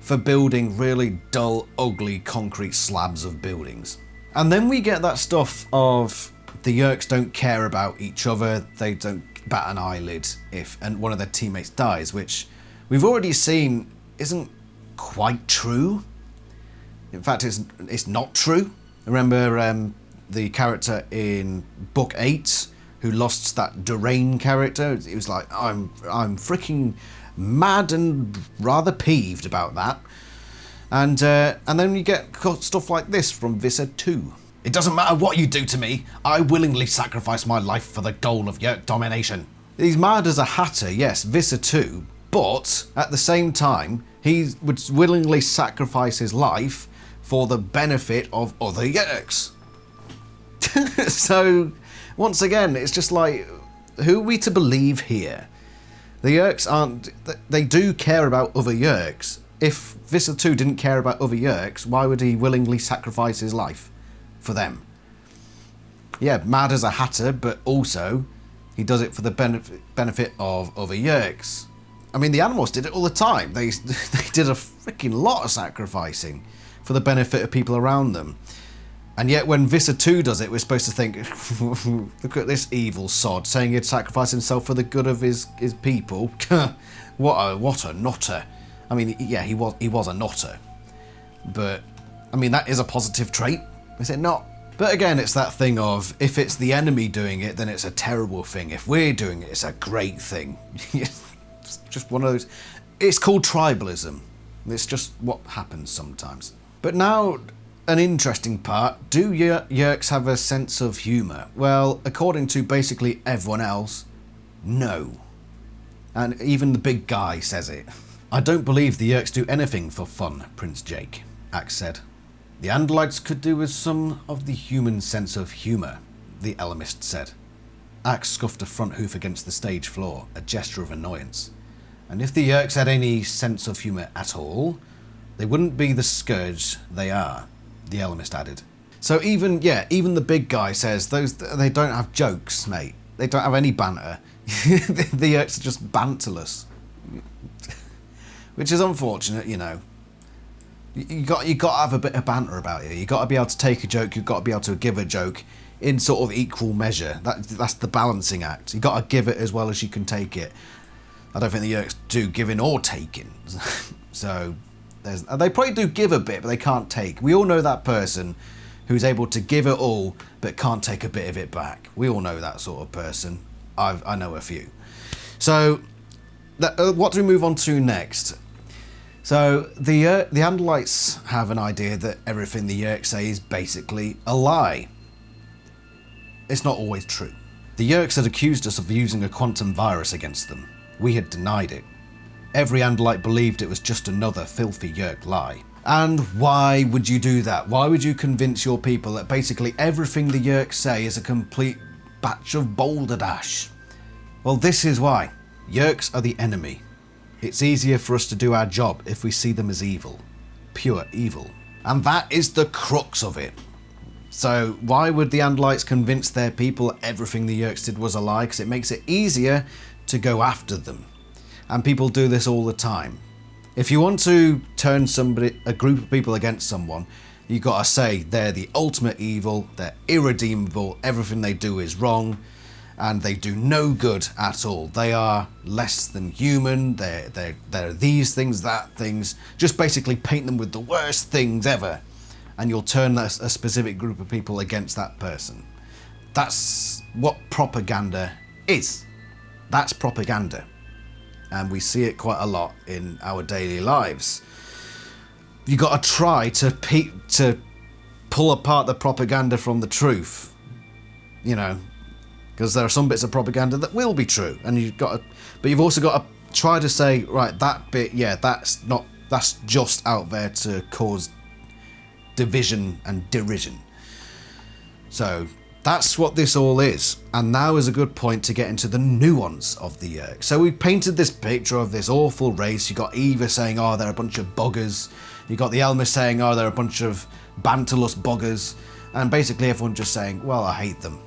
for building really dull, ugly concrete slabs of buildings. And then we get that stuff of the Yeerks don't care about each other. They don't bat an eyelid if one of their teammates dies, which we've already seen isn't quite true. In fact, it's not true. Remember the character in Book 8 who lost that Durain character? He was like, I'm freaking mad and rather peeved about that. And then you get stuff like this from Visser 2. It doesn't matter what you do to me, I willingly sacrifice my life for the goal of Yeerk domination. He's mad as a hatter, yes, Visser 2, but at the same time, he would willingly sacrifice his life for the benefit of other Yeerks. So, once again, it's just like, who are we to believe here? The Yeerks aren't... They do care about other Yeerks. If Visser 2 didn't care about other Yeerks, why would he willingly sacrifice his life for them? Yeah, mad as a hatter, but also he does it for the benefit of other Yeerks. I mean, the animals did it all the time. They did a freaking lot of sacrificing for the benefit of people around them. And yet when Visser 2 does it, we're supposed to think, look at this evil sod saying he'd sacrifice himself for the good of his people. What a nutter. I mean, yeah, he was a nutter. But, I mean, that is a positive trait, is it not? But again, it's that thing of, if it's the enemy doing it, then it's a terrible thing. If we're doing it, it's a great thing. It's just one of those... It's called tribalism. It's just what happens sometimes. But now, an interesting part. Do Yeerks have a sense of humour? Well, according to basically everyone else, no. And even the big guy says it. I don't believe the Yeerks do anything for fun, Prince Jake, Axe said. The Andalites could do with some of the human sense of humour, the Elamist said. Axe scuffed a front hoof against the stage floor, a gesture of annoyance. And if the Yeerks had any sense of humour at all, they wouldn't be the scourge they are, the Elamist added. So even the big guy says they don't have jokes, mate. They don't have any banter. The Yeerks are just banterless. Which is unfortunate, you know. You got to have a bit of banter about you. You got to be able to take a joke. You've got to be able to give a joke in sort of equal measure. That's the balancing act. You got to give it as well as you can take it. I don't think the Yeerks do giving or taking. So they probably do give a bit, but they can't take. We all know that person who's able to give it all but can't take a bit of it back. We all know that sort of person. I know a few. So what do we move on to next? So the Andalites have an idea that everything the Yeerks say is basically a lie. It's not always true. The Yeerks had accused us of using a quantum virus against them. We had denied it. Every Andalite believed it was just another filthy Yeerk lie. And why would you do that? Why would you convince your people that basically everything the Yeerks say is a complete batch of balderdash? Well, this is why. Yeerks are the enemy. It's easier for us to do our job if we see them as evil. Pure evil. And that is the crux of it. So why would the Andalites convince their people that everything the Yeerks did was a lie? Because it makes it easier to go after them. And people do this all the time. If you want to turn a group of people against someone, you got to say they're the ultimate evil, they're irredeemable, everything they do is wrong, and they do no good at all. They are less than human, they're these things, that things. Just basically paint them with the worst things ever, and you'll turn a specific group of people against that person. That's what propaganda is. That's propaganda. And we see it quite a lot in our daily lives. You got to try to pull apart the propaganda from the truth, you know, because there are some bits of propaganda that will be true, and but you've also got to try to say, right, that bit, yeah, that's just out there to cause division and derision. So that's what this all is, and now is a good point to get into the nuance of the Yeerk. So we painted this picture of this awful race. You got Eva saying, oh, they're a bunch of buggers. You got the Elmer saying, oh, they're a bunch of banterless buggers. And basically everyone just saying, well, I hate them.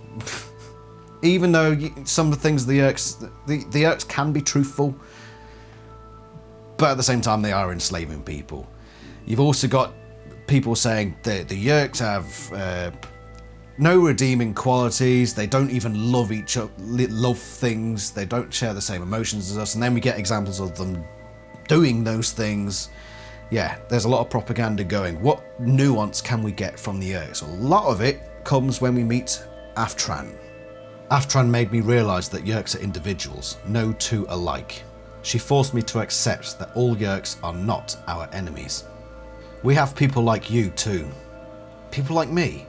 Even though some of the things the Yeerks can be truthful, but at the same time they are enslaving people. You've also got people saying that the Yeerks have no redeeming qualities. They don't even love love things. They don't share the same emotions as us. And then we get examples of them doing those things. Yeah, there's a lot of propaganda going. What nuance can we get from the Yeerks? A lot of it comes when we meet Aftran. Aftran made me realise that Yeerks are individuals, no two alike. She forced me to accept that all Yeerks are not our enemies. We have people like you too. People like me.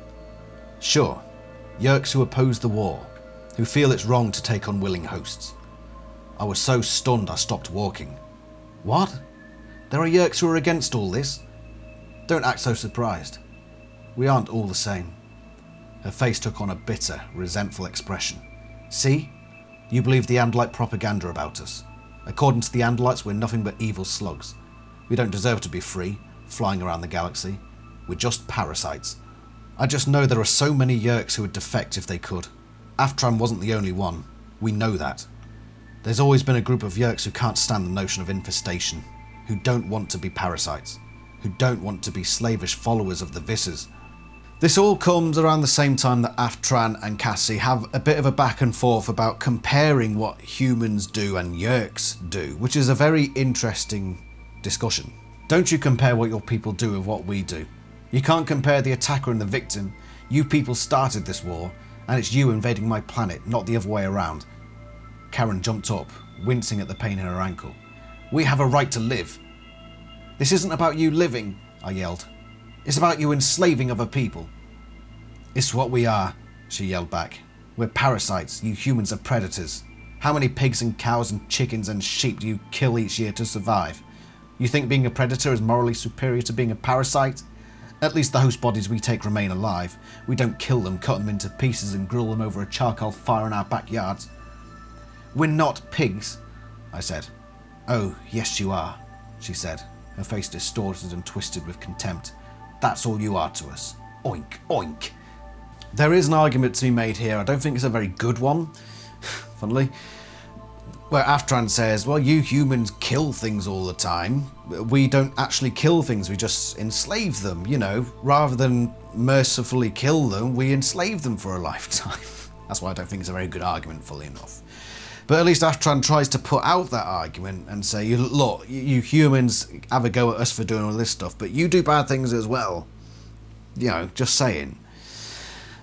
Sure, Yeerks who oppose the war, who feel it's wrong to take unwilling hosts. I was so stunned I stopped walking. What? There are Yeerks who are against all this? Don't act so surprised. We aren't all the same. Her face took on a bitter, resentful expression. See? You believe the Andalite propaganda about us. According to the Andalites, we're nothing but evil slugs. We don't deserve to be free, flying around the galaxy. We're just parasites. I just know there are so many Yeerks who would defect if they could. Aftran wasn't the only one. We know that. There's always been a group of Yeerks who can't stand the notion of infestation, who don't want to be parasites, who don't want to be slavish followers of the Vissers. This all comes around the same time that Aftran and Cassie have a bit of a back and forth about comparing what humans do and Yeerks do, which is a very interesting discussion. Don't you compare what your people do with what we do. You can't compare the attacker and the victim. You people started this war, and it's you invading my planet, not the other way around. Karen jumped up, wincing at the pain in her ankle. We have a right to live. This isn't about you living, I yelled. It's about you enslaving other people. It's what we are, she yelled back. We're parasites, you humans are predators. How many pigs and cows and chickens and sheep do you kill each year to survive? You think being a predator is morally superior to being a parasite? At least the host bodies we take remain alive. We don't kill them, cut them into pieces and grill them over a charcoal fire in our backyards. We're not pigs, I said. Oh, yes you are, she said, her face distorted and twisted with contempt. That's all you are to us. Oink, oink. There is an argument to be made here. I don't think it's a very good one, funnily, where Aftran says, well, you humans kill things all the time. We don't actually kill things, we just enslave them, you know. Rather than mercifully kill them, we enslave them for a lifetime. That's why I don't think it's a very good argument, fully enough. But at least Aftran tries to put out that argument and say, look, you humans have a go at us for doing all this stuff, but you do bad things as well. You know, just saying.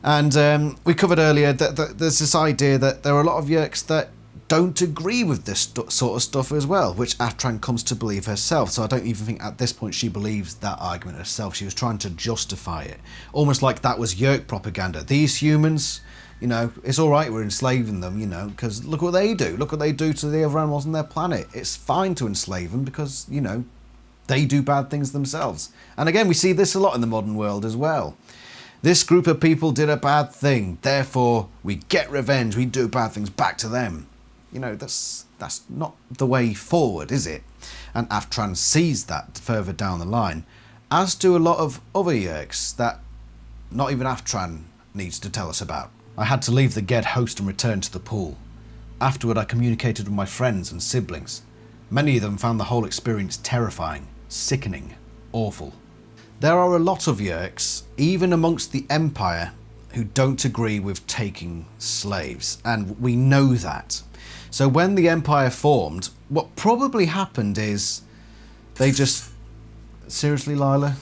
And we covered earlier that there's this idea that there are a lot of Yeerks that don't agree with this sort of stuff as well, which Aftran comes to believe herself. So I don't even think at this point she believes that argument herself. She was trying to justify it. Almost like that was Yeerk propaganda. These humans, you know, it's all right we're enslaving them, you know, because look what they do. Look what they do to the other animals on their planet. It's fine to enslave them because, you know, they do bad things themselves. And again, we see this a lot in the modern world as well. This group of people did a bad thing, therefore we get revenge, we do bad things back to them. You know, that's not the way forward, is it? And Aftran sees that further down the line, as do a lot of other Yeerks that not even Aftran needs to tell us about. I had to leave the Ged host and return to the pool. Afterward, I communicated with my friends and siblings. Many of them found the whole experience terrifying, sickening, awful. There are a lot of Yeerks, even amongst the Empire, who don't agree with taking slaves, and we know that. So when the Empire formed, what probably happened is they just... Seriously, Lila?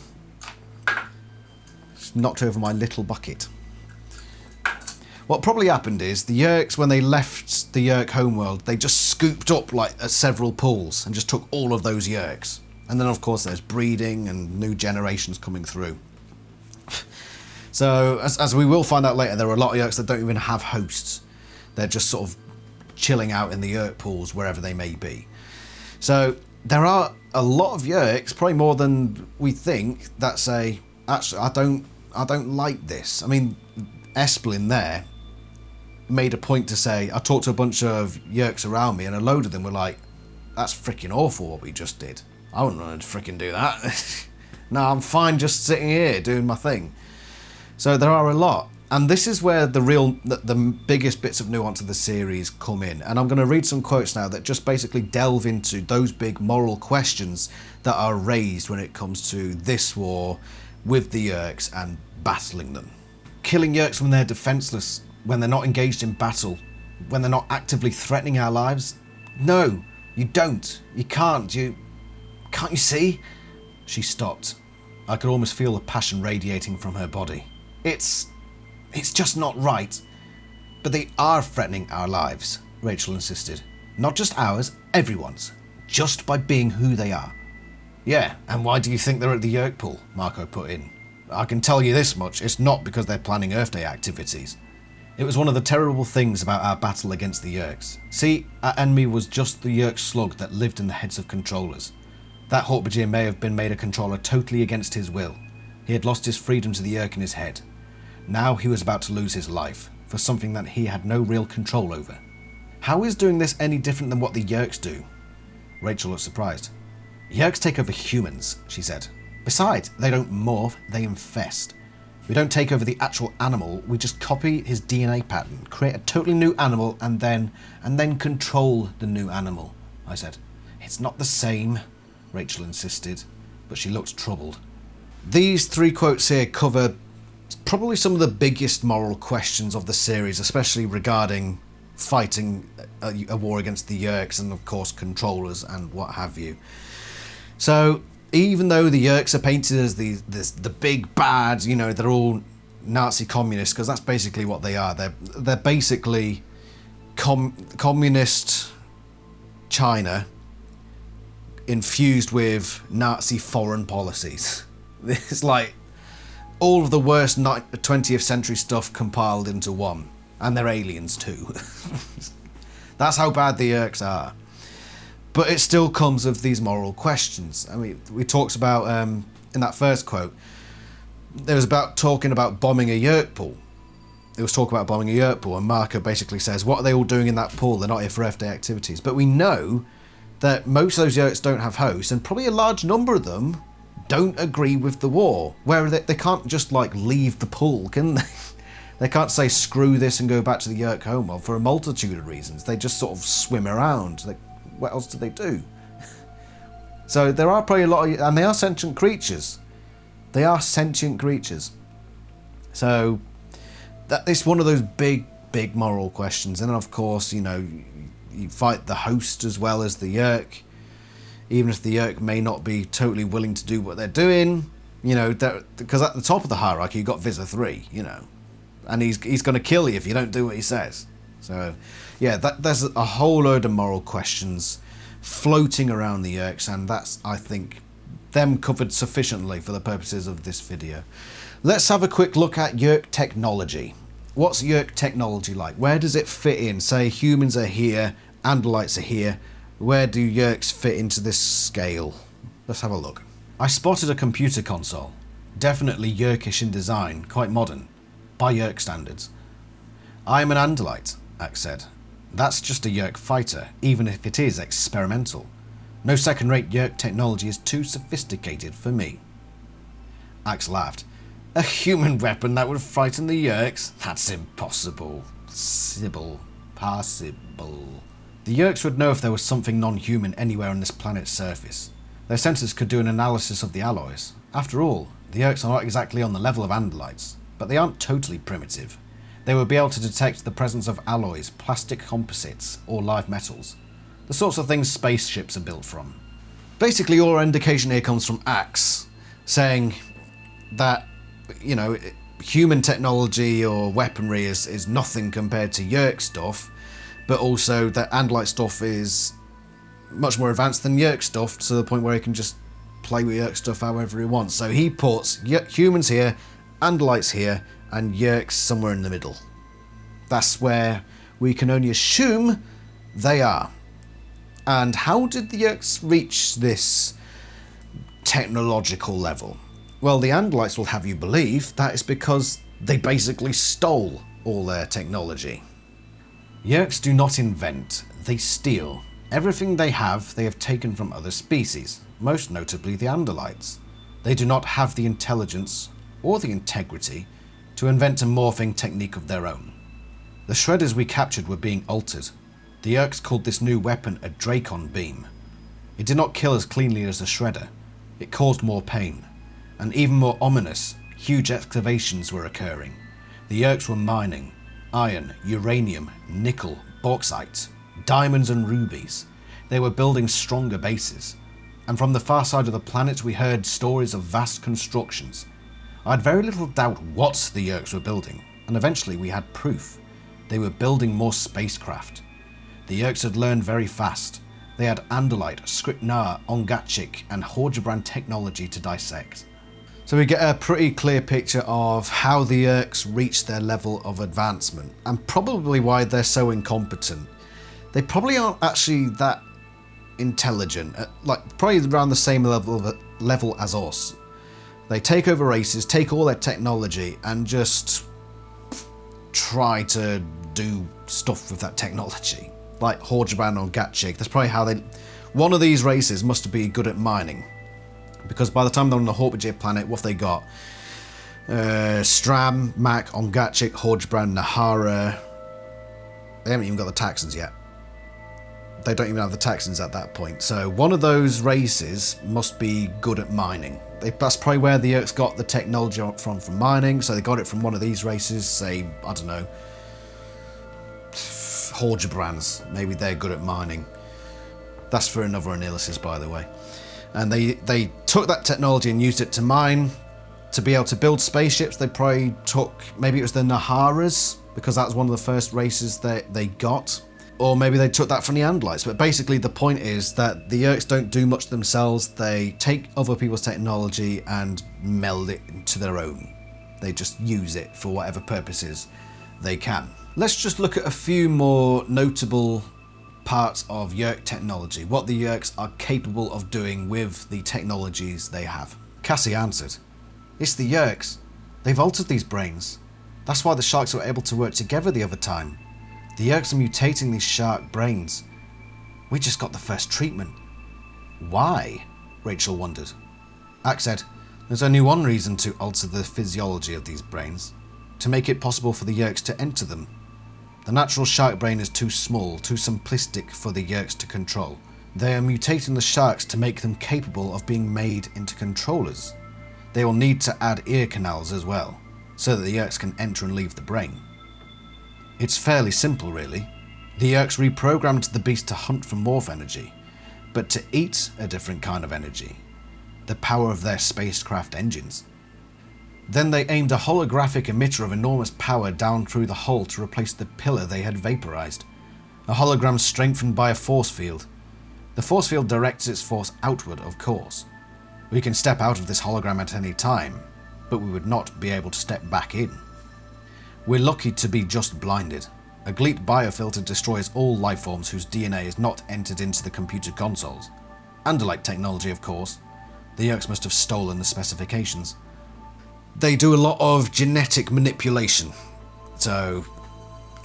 Just knocked over my little bucket. What probably happened is the Yeerks, when they left the Yeerk homeworld, they just scooped up like several pools and just took all of those Yeerks. And then of course there's breeding and new generations coming through. So as we will find out later, there are a lot of Yeerks that don't even have hosts. They're just sort of chilling out in the Yeerk pools wherever they may be. So there are a lot of Yeerks, probably more than we think, that say, actually I don't like this. I mean, Esplin there made a point to say, I talked to a bunch of Yeerks around me and a load of them were like, that's freaking awful what we just did. I wouldn't want to freaking do that. No, I'm fine just sitting here doing my thing. So there are a lot. And this is where the biggest bits of nuance of the series come in. And I'm going to read some quotes now that just basically delve into those big moral questions that are raised when it comes to this war with the Yeerks and battling them. Killing Yeerks when they're defenseless, when they're not engaged in battle, when they're not actively threatening our lives? No, you don't. You can't. Can't you see? She stopped. I could almost feel the passion radiating from her body. It's just not right. But they are threatening our lives, Rachel insisted. Not just ours, everyone's. Just by being who they are. Yeah, and why do you think they're at the Yeerk Pool? Marco put in. I can tell you this much, it's not because they're planning Earth Day activities. It was one of the terrible things about our battle against the Yeerks. See, our enemy was just the Yeerk slug that lived in the heads of controllers. That Hork-Bajir may have been made a controller totally against his will. He had lost his freedom to the Yeerk in his head. Now he was about to lose his life, for something that he had no real control over. How is doing this any different than what the Yeerks do? Rachel looked surprised. Yeerks take over humans, she said. Besides, they don't morph, they infest. We don't take over the actual animal, we just copy his DNA pattern, create a totally new animal, and then control the new animal, I said. It's not the same, Rachel insisted, but she looked troubled. These three quotes here cover probably some of the biggest moral questions of the series, especially regarding fighting a war against the Yeerks and of course controllers and what have you. So even though the Yeerks are painted as the big bads, you know, they're all Nazi communists, because that's basically what they are. They're basically communist China infused with Nazi foreign policies. It's like all of the worst 20th century stuff compiled into one. And they're aliens too. That's how bad the Yeerks are. But it still comes of these moral questions. I mean, we talked about, in that first quote, there was about talking about bombing a Yeerk pool. It was talk about bombing a Yeerk pool, and Marco basically says, what are they all doing in that pool? They're not here for Earth Day activities. But we know that most of those Yeerks don't have hosts, and probably a large number of them don't agree with the war. Where they can't just, like, leave the pool, can they? They can't say, screw this and go back to the Yeerk homeworld for a multitude of reasons. They just sort of swim around. What else do they do? So there are probably a lot of... And they are sentient creatures. They are sentient creatures. So it's one of those big, big moral questions. And then, of course, you know, you fight the host as well as the Yeerk. Even if the Yeerk may not be totally willing to do what they're doing. You know, because at the top of the hierarchy, you've got Visser Three, you know. And he's going to kill you if you don't do what he says. So, yeah, there's a whole load of moral questions floating around the Yeerks, and that's, I think, them covered sufficiently for the purposes of this video. Let's have a quick look at Yeerk Technology. What's Yeerk Technology like? Where does it fit in? Say humans are here, Andalites are here. Where do Yeerks fit into this scale? Let's have a look. I spotted a computer console. Definitely Yeerkish in design, quite modern. By Yeerk standards. I am an Andalite, Axe said. That's just a Yeerk fighter, even if it is experimental. No second-rate Yeerk technology is too sophisticated for me. Axe laughed. A human weapon that would frighten the Yeerks? That's impossible. Possible. The Yeerks would know if there was something non-human anywhere on this planet's surface. Their sensors could do an analysis of the alloys. After all, the Yeerks are not exactly on the level of Andalites, but they aren't totally primitive. They would be able to detect the presence of alloys, plastic composites, or live metals. The sorts of things spaceships are built from. Basically, all our indication here comes from Axe, saying that, you know, human technology or weaponry is nothing compared to Yeerk stuff, but also that Andalite stuff is much more advanced than Yeerk stuff, to the point where he can just play with Yeerk stuff however he wants. So he puts humans here, Andalites here, and Yeerks somewhere in the middle. That's where we can only assume they are. And how did the Yeerks reach this technological level? Well, the Andalites will have you believe that is because they basically stole all their technology. Yeerks do not invent, they steal. Everything they have taken from other species, most notably the Andalites. They do not have the intelligence or the integrity to invent a morphing technique of their own. The shredders we captured were being altered. The Yeerks called this new weapon a Dracon beam. It did not kill as cleanly as the shredder. It caused more pain. And even more ominous, huge excavations were occurring. The Yeerks were mining iron, uranium, nickel, bauxite, diamonds and rubies. They were building stronger bases. And from the far side of the planet we heard stories of vast constructions. I had very little doubt what the Yeerks were building, and eventually we had proof. They were building more spacecraft. The Yeerks had learned very fast. They had Andalite, Scripnar, Ongachik and Horgebrand technology to dissect. So we get a pretty clear picture of how the Yeerks reached their level of advancement, and probably why they're so incompetent. They probably aren't actually that intelligent, like probably around the same level as us. They take over races, take all their technology, and just try to do stuff with that technology. Like Horgebrand or Gatchik, that's probably how they... One of these races must be good at mining. Because by the time they're on the Horpajir planet, what have they got? Stram, Mac, Ongachik, Horgebrand, Nahara... They haven't even got the Taxons yet. They don't even have the Taxons at that point. So one of those races must be good at mining. That's probably where the Yeerks got the technology from mining. So they got it from one of these races, say, I don't know, Horgebrands. Maybe they're good at mining. That's for another AniLysis, by the way. And they took that technology and used it to mine, to be able to build spaceships. They probably took, maybe it was the Naharas, because that was one of the first races that they got. Or maybe they took that from the Andalites. But basically the point is that the Yeerks don't do much themselves. They take other people's technology and meld it into their own. They just use it for whatever purposes they can. Let's just look at a few more notable parts of Yeerk technology. What the Yeerks are capable of doing with the technologies they have. Cassie answered, "It's the Yeerks. They've altered these brains. That's why the sharks were able to work together the other time. The Yeerks are mutating these shark brains. We just got the first treatment." "Why?" Rachel wondered. Ack said, "There's only one reason to alter the physiology of these brains. To make it possible for the Yeerks to enter them. The natural shark brain is too small, too simplistic for the Yeerks to control. They are mutating the sharks to make them capable of being made into controllers. They will need to add ear canals as well, so that the Yeerks can enter and leave the brain. It's fairly simple, really. The Yeerks reprogrammed the beast to hunt for morph energy, but to eat a different kind of energy. The power of their spacecraft engines. Then they aimed a holographic emitter of enormous power down through the hull to replace the pillar they had vaporized. A hologram strengthened by a force field. The force field directs its force outward, of course. We can step out of this hologram at any time, but we would not be able to step back in. We're lucky to be just blinded. A Gleep biofilter destroys all lifeforms whose DNA is not entered into the computer consoles. Andalite technology, of course. The Yeerks must have stolen the specifications. They do a lot of genetic manipulation. So,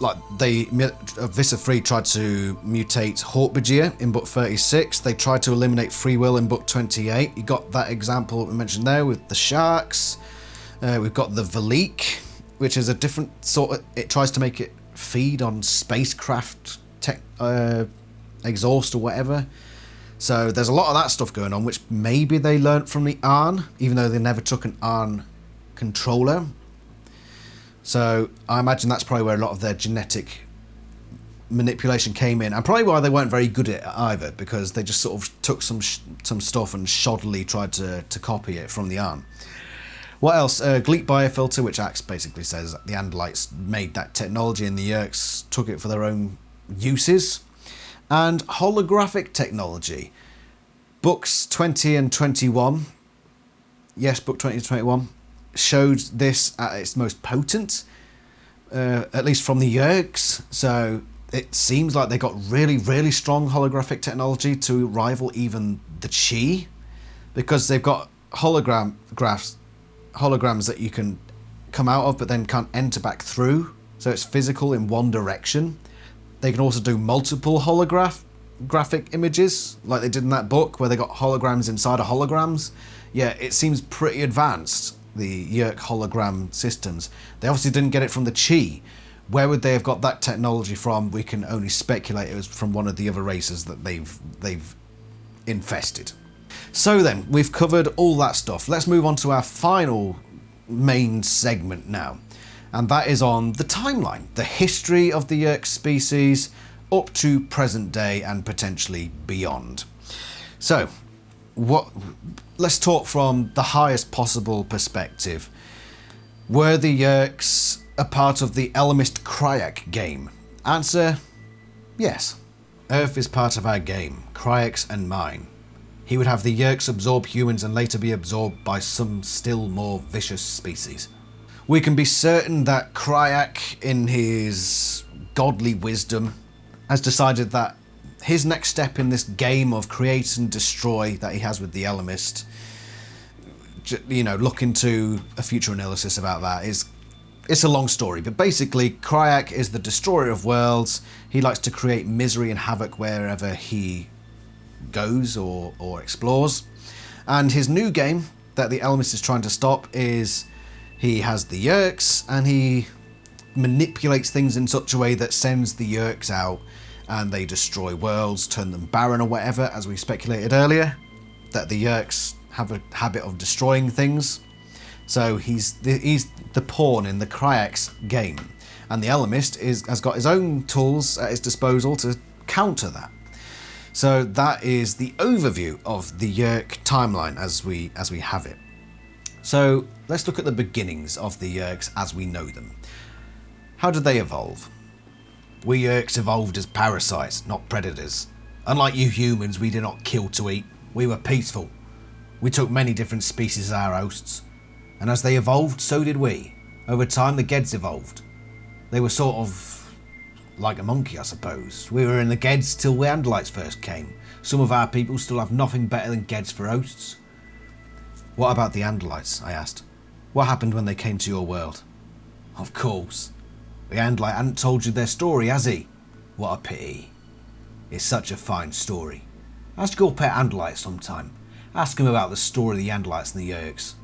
like, Visser Three tried to mutate Horpajir in book 36. They tried to eliminate free will in book 28. You got that example we mentioned there with the sharks. We've got the Veleek, which is a different sort of... It tries to make it feed on spacecraft exhaust or whatever. So there's a lot of that stuff going on, which maybe they learnt from the Arn, even though they never took an Arn controller. So I imagine that's probably where a lot of their genetic manipulation came in, and probably why they weren't very good at it either, because they just sort of took some stuff and shoddily tried to copy it from the Arn. What else? Gleek biofilter, which basically says that the Andalites made that technology and the Yeerks took it for their own uses. And holographic technology. Books 20 and 21, yes, book 20 and 21, showed this at its most potent, at least from the Yeerks. So it seems like they got really, really strong holographic technology to rival even the Chi, because they've got holograms that you can come out of but then can't enter back through, so it's physical in one direction. They can also do multiple graphic images like they did in that book where they got holograms inside of holograms. Yeah, it seems pretty advanced, the Yeerk hologram systems. They obviously didn't get it from the Chi. Where would they have got that technology from? We can only speculate it was from one of the other races that they've infested. So then, we've covered all that stuff. Let's move on to our final main segment now. And that is on the timeline, the history of the Yeerk species up to present day and potentially beyond. So, let's talk from the highest possible perspective. Were the Yeerks a part of the Ellimist Kryak game? Answer, yes. Earth is part of our game, Kryak's and mine. He would have the Yeerks absorb humans and later be absorbed by some still more vicious species. We can be certain that Kryak, in his godly wisdom, has decided that his next step in this game of create and destroy that he has with the Ellimist, you know, look into a future analysis about that, it's a long story, but basically Kryak is the destroyer of worlds. He likes to create misery and havoc wherever he goes or explores. And his new game that the Ellimist is trying to stop is he has the Yeerks and he manipulates things in such a way that sends the Yeerks out and they destroy worlds, turn them barren or whatever, as we speculated earlier, that the Yeerks have a habit of destroying things. So he's the pawn in the Kryak's game, and the Ellimist has got his own tools at his disposal to counter that. So that is the overview of the Yeerk timeline as we have it. So let's look at the beginnings of the Yeerks as we know them. How did they evolve? We Yeerks evolved as parasites, not predators. Unlike you humans, we did not kill to eat. We were peaceful. We took many different species as our hosts. And as they evolved, so did we. Over time, the Geds evolved. They were sort of like a monkey, I suppose. We were in the Geds till the Andalites first came. Some of our people still have nothing better than Geds for hosts. What about the Andalites? I asked. What happened when they came to your world? Of course. The Andalite hadn't told you their story, has he? What a pity. It's such a fine story. Ask your pet Andalite sometime. Ask him about the story of the Andalites and the Yeerks.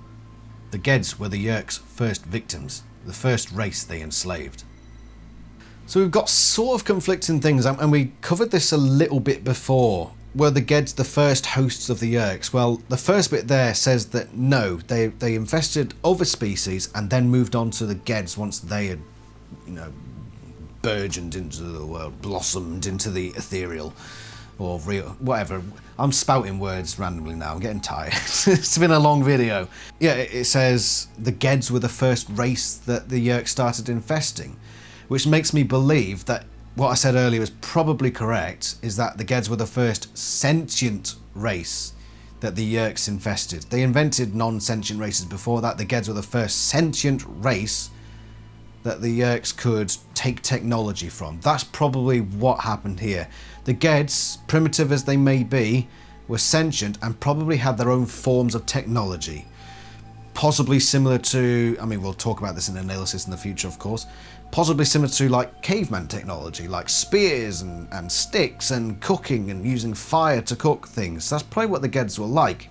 The Geds were the Yeerks' first victims, the first race they enslaved. So we've got sort of conflicting things, and we covered this a little bit before. Were the Geds the first hosts of the Yeerks? Well, the first bit there says that no, they infested other species and then moved on to the Geds once they had, you know, burgeoned into the world, blossomed into the ethereal, or real, whatever. I'm spouting words randomly now, I'm getting tired. It's been a long video. Yeah, it says the Geds were the first race that the Yeerks started infesting, which makes me believe that what I said earlier was probably correct, is that the Geds were the first sentient race that the Yeerks infested. They invented non-sentient races before that. The Geds were the first sentient race that the Yeerks could take technology from. That's probably what happened here. The Geds, primitive as they may be, were sentient and probably had their own forms of technology. Possibly similar to, I mean, we'll talk about this in analysis in the future, of course, possibly similar to like caveman technology, like spears and sticks and cooking and using fire to cook things. That's probably what the Geds were like.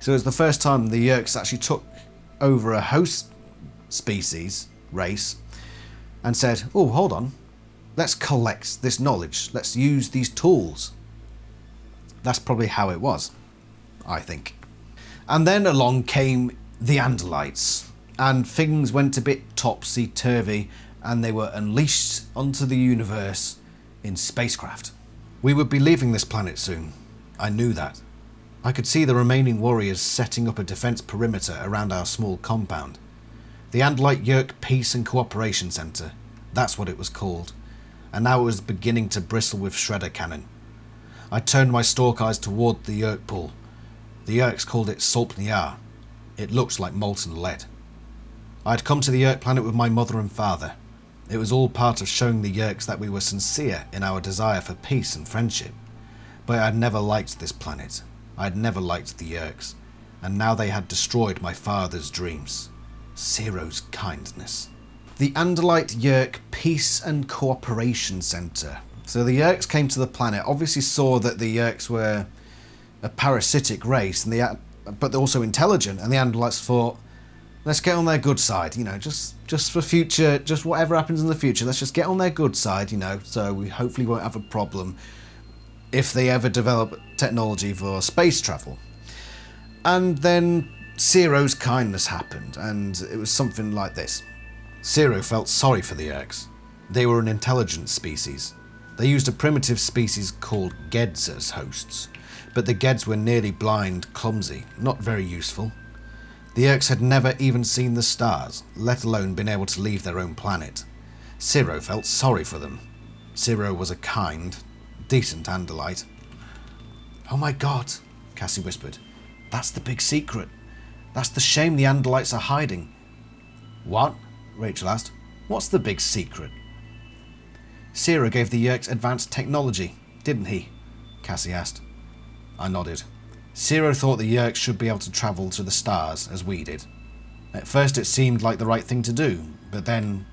So it was the first time the Yeerks actually took over a host species, race, and said, oh, hold on, let's collect this knowledge, let's use these tools. That's probably how it was, I think. And then along came the Andalites, and things went a bit topsy-turvy, and they were unleashed onto the universe in spacecraft. We would be leaving this planet soon. I knew that. I could see the remaining warriors setting up a defense perimeter around our small compound. The Andalite Yeerk Peace and Cooperation Center, that's what it was called, and now it was beginning to bristle with shredder cannon. I turned my stalk eyes toward the Yeerk Pool. The Yeerks called it Salpniar. It looked like molten lead. I had come to the Yeerk planet with my mother and father. It was all part of showing the Yeerks that we were sincere in our desire for peace and friendship. But I had never liked this planet. I had never liked the Yeerks, and now they had destroyed my father's dreams. Seerow's kindness. The Andalite Yeerk Peace and Cooperation Center. So the Yeerks came to the planet, obviously saw that the Yeerks were a parasitic race, but they're also intelligent, and the Andalites thought, let's get on their good side, just for future, just whatever happens in the future, let's just get on their good side, so we hopefully won't have a problem if they ever develop technology for space travel. And then Seerow's kindness happened, and it was something like this. Seerow felt sorry for the Yeerks. They were an intelligent species. They used a primitive species called Geds as hosts, but the Geds were nearly blind, clumsy, not very useful. The Yeerks had never even seen the stars, let alone been able to leave their own planet. Seerow felt sorry for them. Seerow was a kind, decent Andalite. Oh my god, Cassie whispered. That's the big secret. That's the shame the Andalites are hiding. What? Rachel asked. What's the big secret? Seerow gave the Yeerks advanced technology, didn't he? Cassie asked. I nodded. Seerow thought the Yeerks should be able to travel to the stars, as we did. At first it seemed like the right thing to do, but then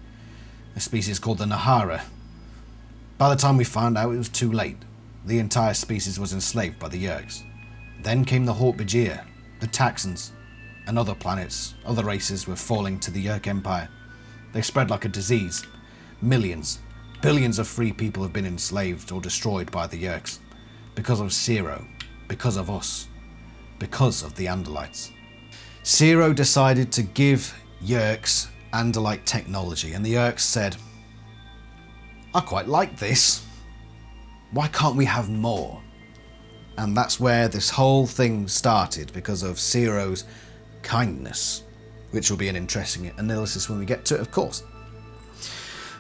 a species called the Nahara. By the time we found out, it was too late. The entire species was enslaved by the Yeerks. Then came the Hork-Bajir, the Taxons, and other planets, other races were falling to the Yeerk Empire. They spread like a disease. Millions, billions of free people have been enslaved or destroyed by the Yeerks. Because of Seerow, because of us, because of the Andalites. Seerow decided to give Yeerks Andalite technology, and the Yeerks said, I quite like this. Why can't we have more? And that's where this whole thing started, because of Seerow's kindness, which will be an interesting analysis when we get to it, of course.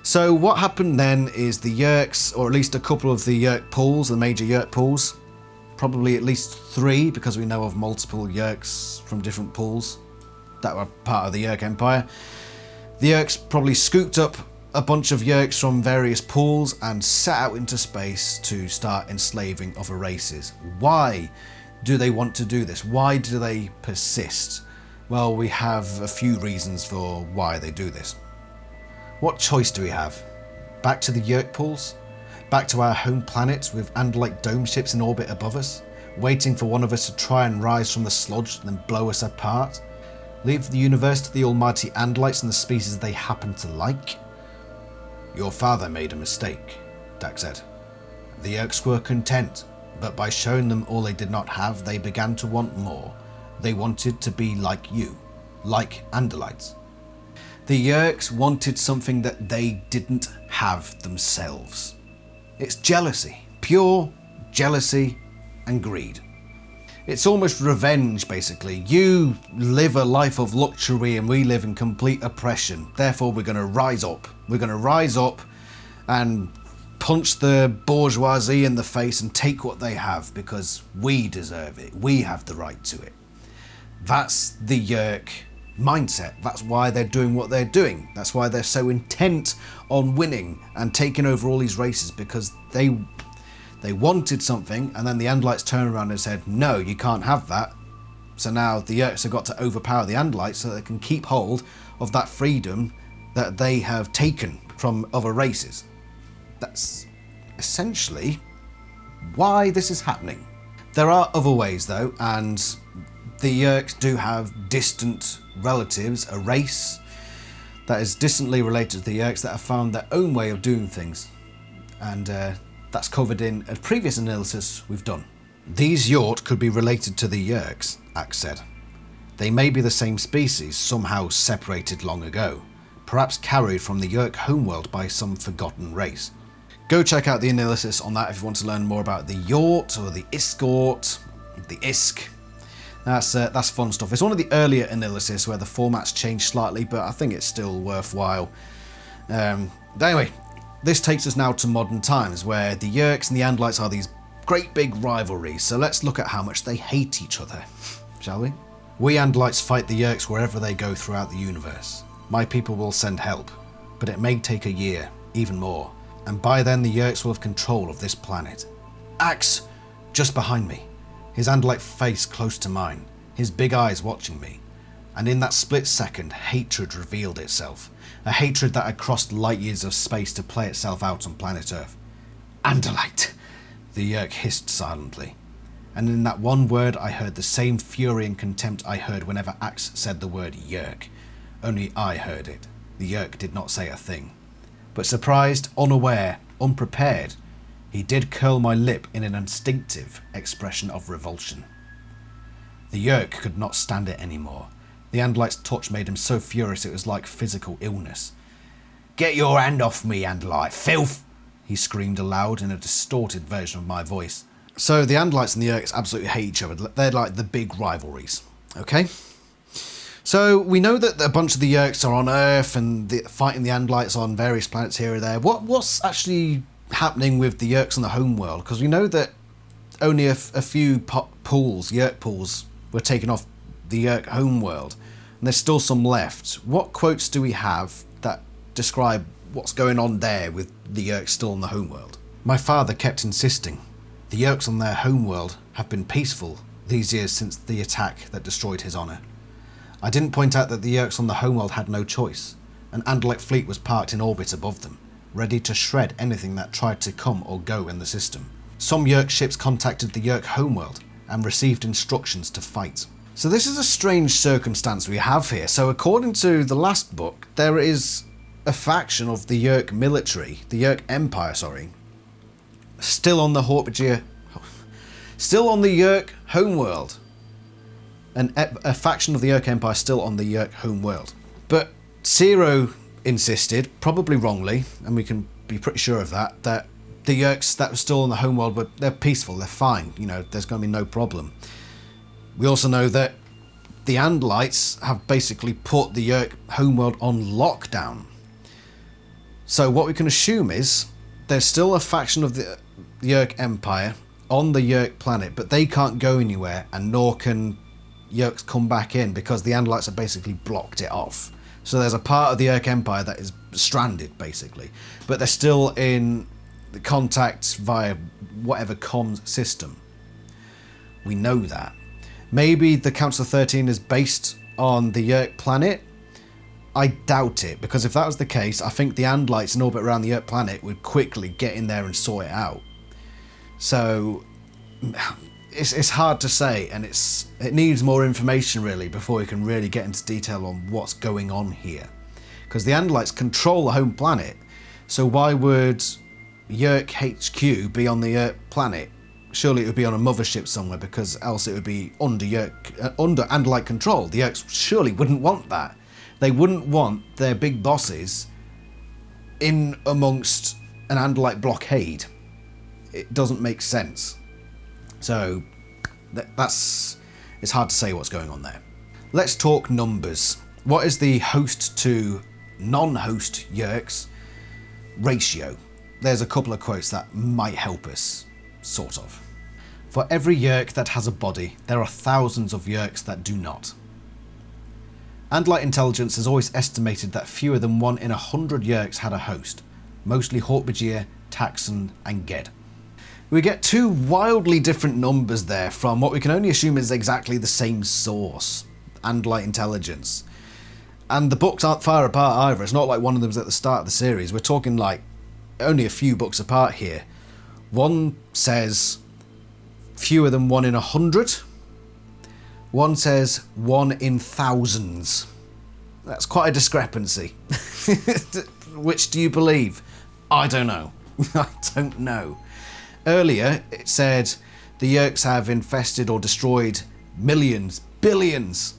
So what happened then is the Yeerks, or at least a couple of the Yeerk pools, the major Yeerk pools, probably at least 3, because we know of multiple Yeerks from different pools that were part of the Yeerk Empire. The Yeerks probably scooped up a bunch of Yeerks from various pools and set out into space to start enslaving other races. Why do they want to do this? Why do they persist? Well, we have a few reasons for why they do this. What choice do we have? Back to the Yeerk pools? Back to our home planet with Andalite dome ships in orbit above us? Waiting for one of us to try and rise from the sludge and then blow us apart? Leave the universe to the almighty Andalites and the species they happen to like? Your father made a mistake, Dak said. The Yeerks were content, but by showing them all they did not have, they began to want more. They wanted to be like you, like Andalites. The Yeerks wanted something that they didn't have themselves. It's jealousy, pure jealousy and greed. It's almost revenge, basically. You live a life of luxury and we live in complete oppression. Therefore, we're going to rise up. We're going to rise up and punch the bourgeoisie in the face and take what they have because we deserve it. We have the right to it. That's the Yeerk mindset. That's why they're doing what they're doing. That's why they're so intent on winning and taking over all these races, because they wanted something, and then the Andalites turned around and said, no, you can't have that. So now the Yeerks have got to overpower the Andalites so they can keep hold of that freedom that they have taken from other races. That's essentially why this is happening. There are other ways though, and the Yeerks do have distant relatives, a race that is distantly related to the Yeerks that have found their own way of doing things. And that's covered in a previous analysis we've done. These Yeerk could be related to the Yeerks, Axe said. They may be the same species, somehow separated long ago, perhaps carried from the Yeerk homeworld by some forgotten race. Go check out the analysis on that if you want to learn more about the Yeerk or the Iskort, the Isk. That's fun stuff. It's one of the earlier analysis where the format's changed slightly, but I think it's still worthwhile. But anyway, this takes us now to modern times, where the Yeerks and the Andalites are these great big rivalries, so let's look at how much they hate each other, shall we? We Andalites fight the Yeerks wherever they go throughout the universe. My people will send help, but it may take a year, even more, and by then the Yeerks will have control of this planet. Axe, just behind me, his Andalite face close to mine, his big eyes watching me, and in that split second, hatred revealed itself, a hatred that had crossed light years of space to play itself out on planet Earth. Andalite, the Yeerk hissed silently, and in that one word I heard the same fury and contempt I heard whenever Axe said the word Yeerk. Only I heard it. The Yeerk did not say a thing. But surprised, unaware, unprepared, he did curl my lip in an instinctive expression of revulsion. The Yeerk could not stand it anymore. The Andalite's touch made him so furious it was like physical illness. "Get your hand off me, Andalite, filth!" he screamed aloud in a distorted version of my voice. So the Andalites and the Yeerks absolutely hate each other. They're like the big rivalries, okay? So we know that a bunch of the Yeerks are on Earth and fighting the Andalites on various planets here or there. What's actually happening with the Yeerks on the homeworld? Because we know that only a few Yeerk pools, were taken off the Yeerk homeworld, and there's still some left. What quotes do we have that describe what's going on there with the Yeerks still on the homeworld? My father kept insisting. The Yeerks on their homeworld have been peaceful these years since the attack that destroyed his honour. I didn't point out that the Yeerks on the homeworld had no choice. An Andalite fleet was parked in orbit above them, ready to shred anything that tried to come or go in the system. Some Yeerk ships contacted the Yeerk homeworld and received instructions to fight. So this is a strange circumstance we have here. So according to the last book, there is a faction of the Yeerk military, the Yeerk Empire, still on the Yeerk homeworld. A faction of the Yeerk Empire still on the Yeerk homeworld. But Seerow insisted, probably wrongly, and we can be pretty sure of that the Yeerks that were still on the homeworld, they're peaceful, they're fine, there's going to be no problem. We also know that the Andalites have basically put the Yeerk homeworld on lockdown. So what we can assume is there's still a faction of the Yeerk Empire on the Yeerk planet, but they can't go anywhere, and nor can Yeerks come back in because the Andalites have basically blocked it off. So there's a part of the Yeerk Empire that is stranded, basically, but they're still in the contact via whatever comms system. We know that. Maybe the Council of 13 is based on the Yeerk planet. I doubt it, because if that was the case, I think the Andalites in orbit around the Yeerk planet would quickly get in there and sort it out. So it's hard to say, and it needs more information really before we can really get into detail on what's going on here. Because the Andalites control the home planet, so why would Yeerk HQ be on the Yeerk planet? Surely it would be on a mothership somewhere, because else it would be under Andalite control. The Yeerks surely wouldn't want that. They wouldn't want their big bosses in amongst an Andalite blockade. It doesn't make sense. So it's hard to say what's going on there. Let's talk numbers. What is the host to non-host Yeerks ratio? There's a couple of quotes that might help us, sort of. For every Yeerk that has a body, there are thousands of Yeerks that do not. Andalite intelligence has always estimated that fewer than 1 in 100 Yeerks had a host, mostly Hork-Bajir, Taxxon and Gedd. We get two wildly different numbers there from what we can only assume is exactly the same source, Andalite intelligence. And the books aren't far apart either. It's not like one of them's at the start of the series. We're talking like only a few books apart here. One says fewer than 1 in 100. One says 1 in thousands. That's quite a discrepancy. Which do you believe? I don't know. I don't know. Earlier, it said the Yeerks have infested or destroyed millions, billions.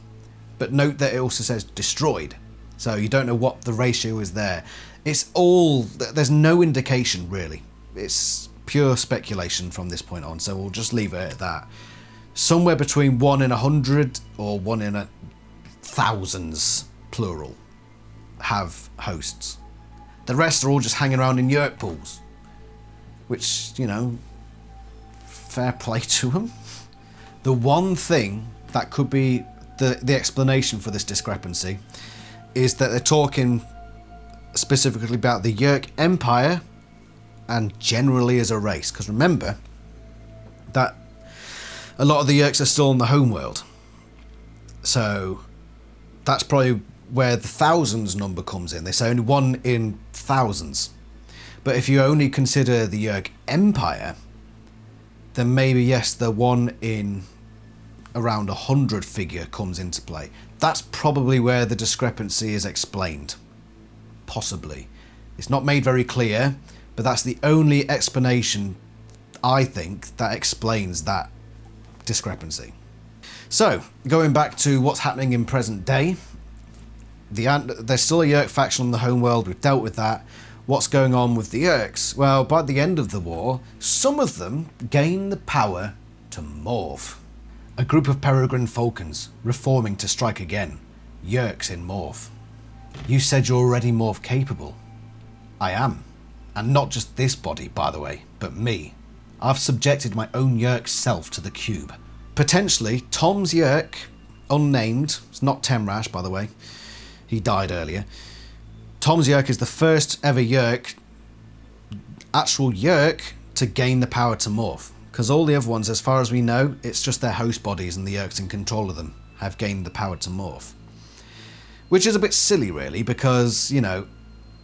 But note that it also says destroyed. So you don't know what the ratio is there. It's all... There's no indication, really. It's pure speculation from this point on, so we'll just leave it at that. Somewhere between 1 in 100 or 1 in thousands, plural, have hosts. The rest are all just hanging around in Yeerk pools. Which, you know, fair play to them. The one thing that could be the explanation for this discrepancy is that they're talking specifically about the Yeerk Empire and generally as a race. Because remember that a lot of the Yeerks are still in the homeworld. So that's probably where the thousands number comes in. They say only 1 in thousands. But if you only consider the Yeerk Empire, then maybe, yes, the 1 in around 100 figure comes into play. That's probably where the discrepancy is explained. Possibly. It's not made very clear, but that's the only explanation, I think, that explains that discrepancy. So, going back to what's happening in present day, there's still a Yeerk faction on the homeworld. We've dealt with that. What's going on with the Yeerks? Well, by the end of the war, some of them gain the power to morph. A group of peregrine falcons, reforming to strike again. Yeerks in morph. You said you're already morph capable. I am. And not just this body, by the way, but me. I've subjected my own Yeerk self to the cube. Potentially, Tom's Yeerk, unnamed, it's not Temrash, by the way. He died earlier. Tom's Yeerk is the first ever Yeerk, actual Yeerk, to gain the power to morph. Because all the other ones, as far as we know, it's just their host bodies and the Yeerks in control of them have gained the power to morph. Which is a bit silly, really, because, you know,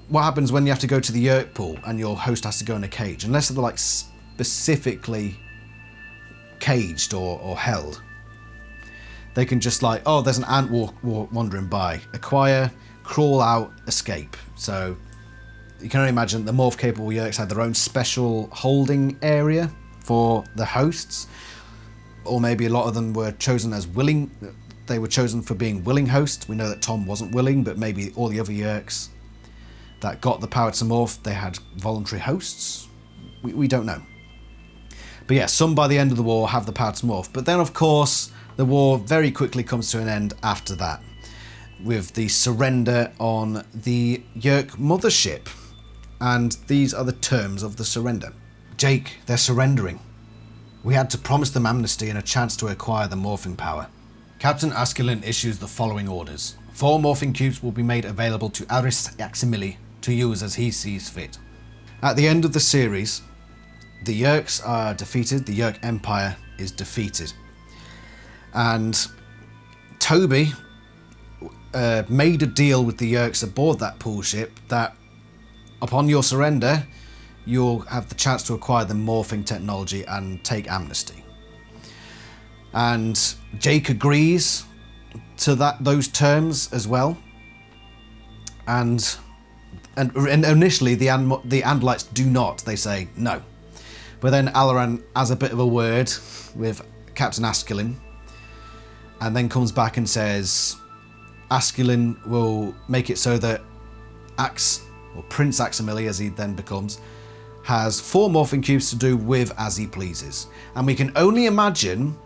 what happens when you have to go to the Yeerk Pool and your host has to go in a cage? Unless they're, like, specifically caged or held. They can just, like, oh, there's an ant wandering by. Acquire, crawl out, escape. So you can only imagine the morph capable Yeerks had their own special holding area for the hosts, or maybe a lot of them were chosen as willing. They were chosen for being willing hosts. We know that Tom wasn't willing, but maybe all the other Yeerks that got the power to morph, they had voluntary hosts. We don't know. But yeah, some by the end of the war have the power to morph. But then, of course, the war very quickly comes to an end after that, with the surrender on the Yeerk mothership. And these are the terms of the surrender. Jake, they're surrendering. We had to promise them amnesty and a chance to acquire the morphing power. Captain Askelin issues the following orders. 4 morphing cubes will be made available to Aris Yaximili to use as he sees fit. At the end of the series, the Yeerks are defeated, the Yeerk Empire is defeated. And Toby made a deal with the Yeerks aboard that pool ship that upon your surrender, you'll have the chance to acquire the morphing technology and take amnesty. And Jake agrees to those terms as well. And initially the Andalites do not. They say no. But then Alaran has a bit of a word with Captain Askelin, and then comes back and says Askelin will make it so that Axe, or Prince Aximili as he then becomes, has 4 morphing cubes to do with as he pleases. And we can only imagine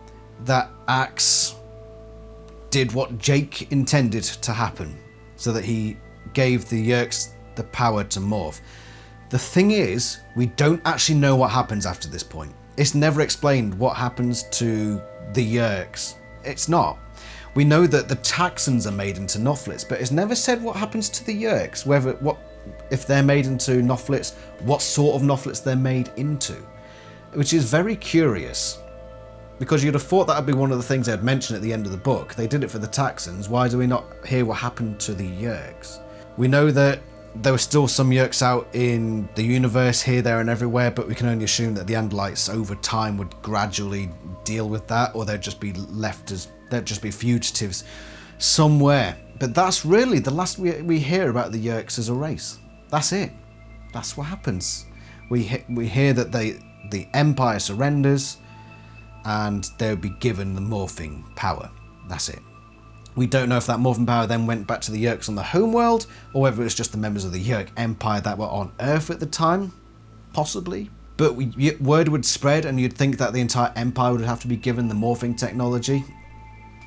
that Axe did what Jake intended to happen, so that he gave the Yeerks the power to morph. The thing is, we don't actually know what happens after this point. It's never explained what happens to the Yeerks. It's not. We know that the Taxons are made into Nothlits, but it's never said what happens to the Yeerks, if they're made into Nothlits, what sort of Nothlits they're made into. Which is very curious, because you'd have thought that would be one of the things they'd mention at the end of the book. They did it for the Taxons, why do we not hear what happened to the Yeerks? We know that there were still some Yeerks out in the universe, here, there and everywhere, but we can only assume that the Andalites over time would gradually deal with that, or they'd just be fugitives somewhere But that's really the last we hear about the Yeerks as a race. That's it. That's what happens. We hear that the Empire surrenders and they'll be given the morphing power. That's it. We don't know if that morphing power then went back to the Yeerks on the homeworld, or whether it was just the members of the Yeerk Empire that were on Earth at the time. Possibly. But word would spread and you'd think that the entire Empire would have to be given the morphing technology.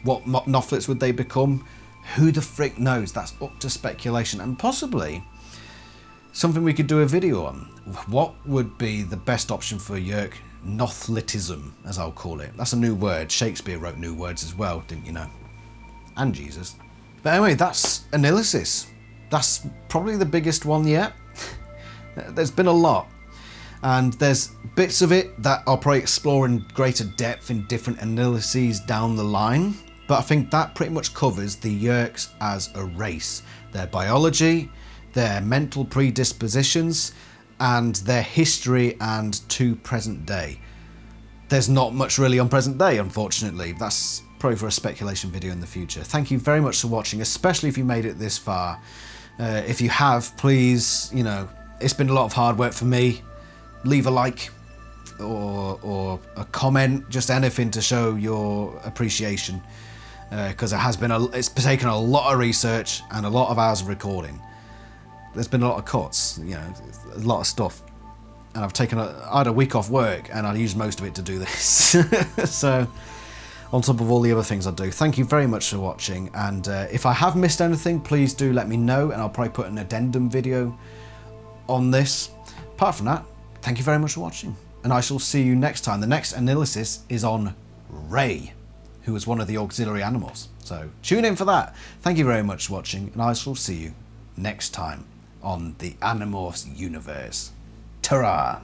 What Nothlets would they become? Who the frick knows? That's up to speculation, and possibly something we could do a video on. What would be the best option for Yeerk Nothlitism, as I'll call it? That's a new word. Shakespeare wrote new words as well, didn't you know? And Jesus. But anyway, that's AniLysis. That's probably the biggest one yet. There's been a lot. And there's bits of it that I'll probably explore in greater depth in different analyses down the line. But I think that pretty much covers the Yeerks as a race. Their biology, their mental predispositions, and their history and to present day. There's not much really on present day, unfortunately. That's probably for a speculation video in the future. Thank you very much for watching, especially if you made it this far. If you have, please, you know, it's been a lot of hard work for me. Leave a like or a comment, just anything to show your appreciation, because it's taken a lot of research and a lot of hours of recording. There's been a lot of cuts, you know, a lot of stuff, and I had a week off work and I used most of it to do this. So on top of all the other things I do, thank you very much for watching, and if I have missed anything, please do let me know, and I'll probably put an addendum video on this. Apart from that, thank you very much for watching, and I shall see you next time. The next AniLysis is on Ray, who was one of the auxiliary animals. So tune in for that. Thank you very much for watching, and I shall see you next time on the Animorphs universe. Ta-ra!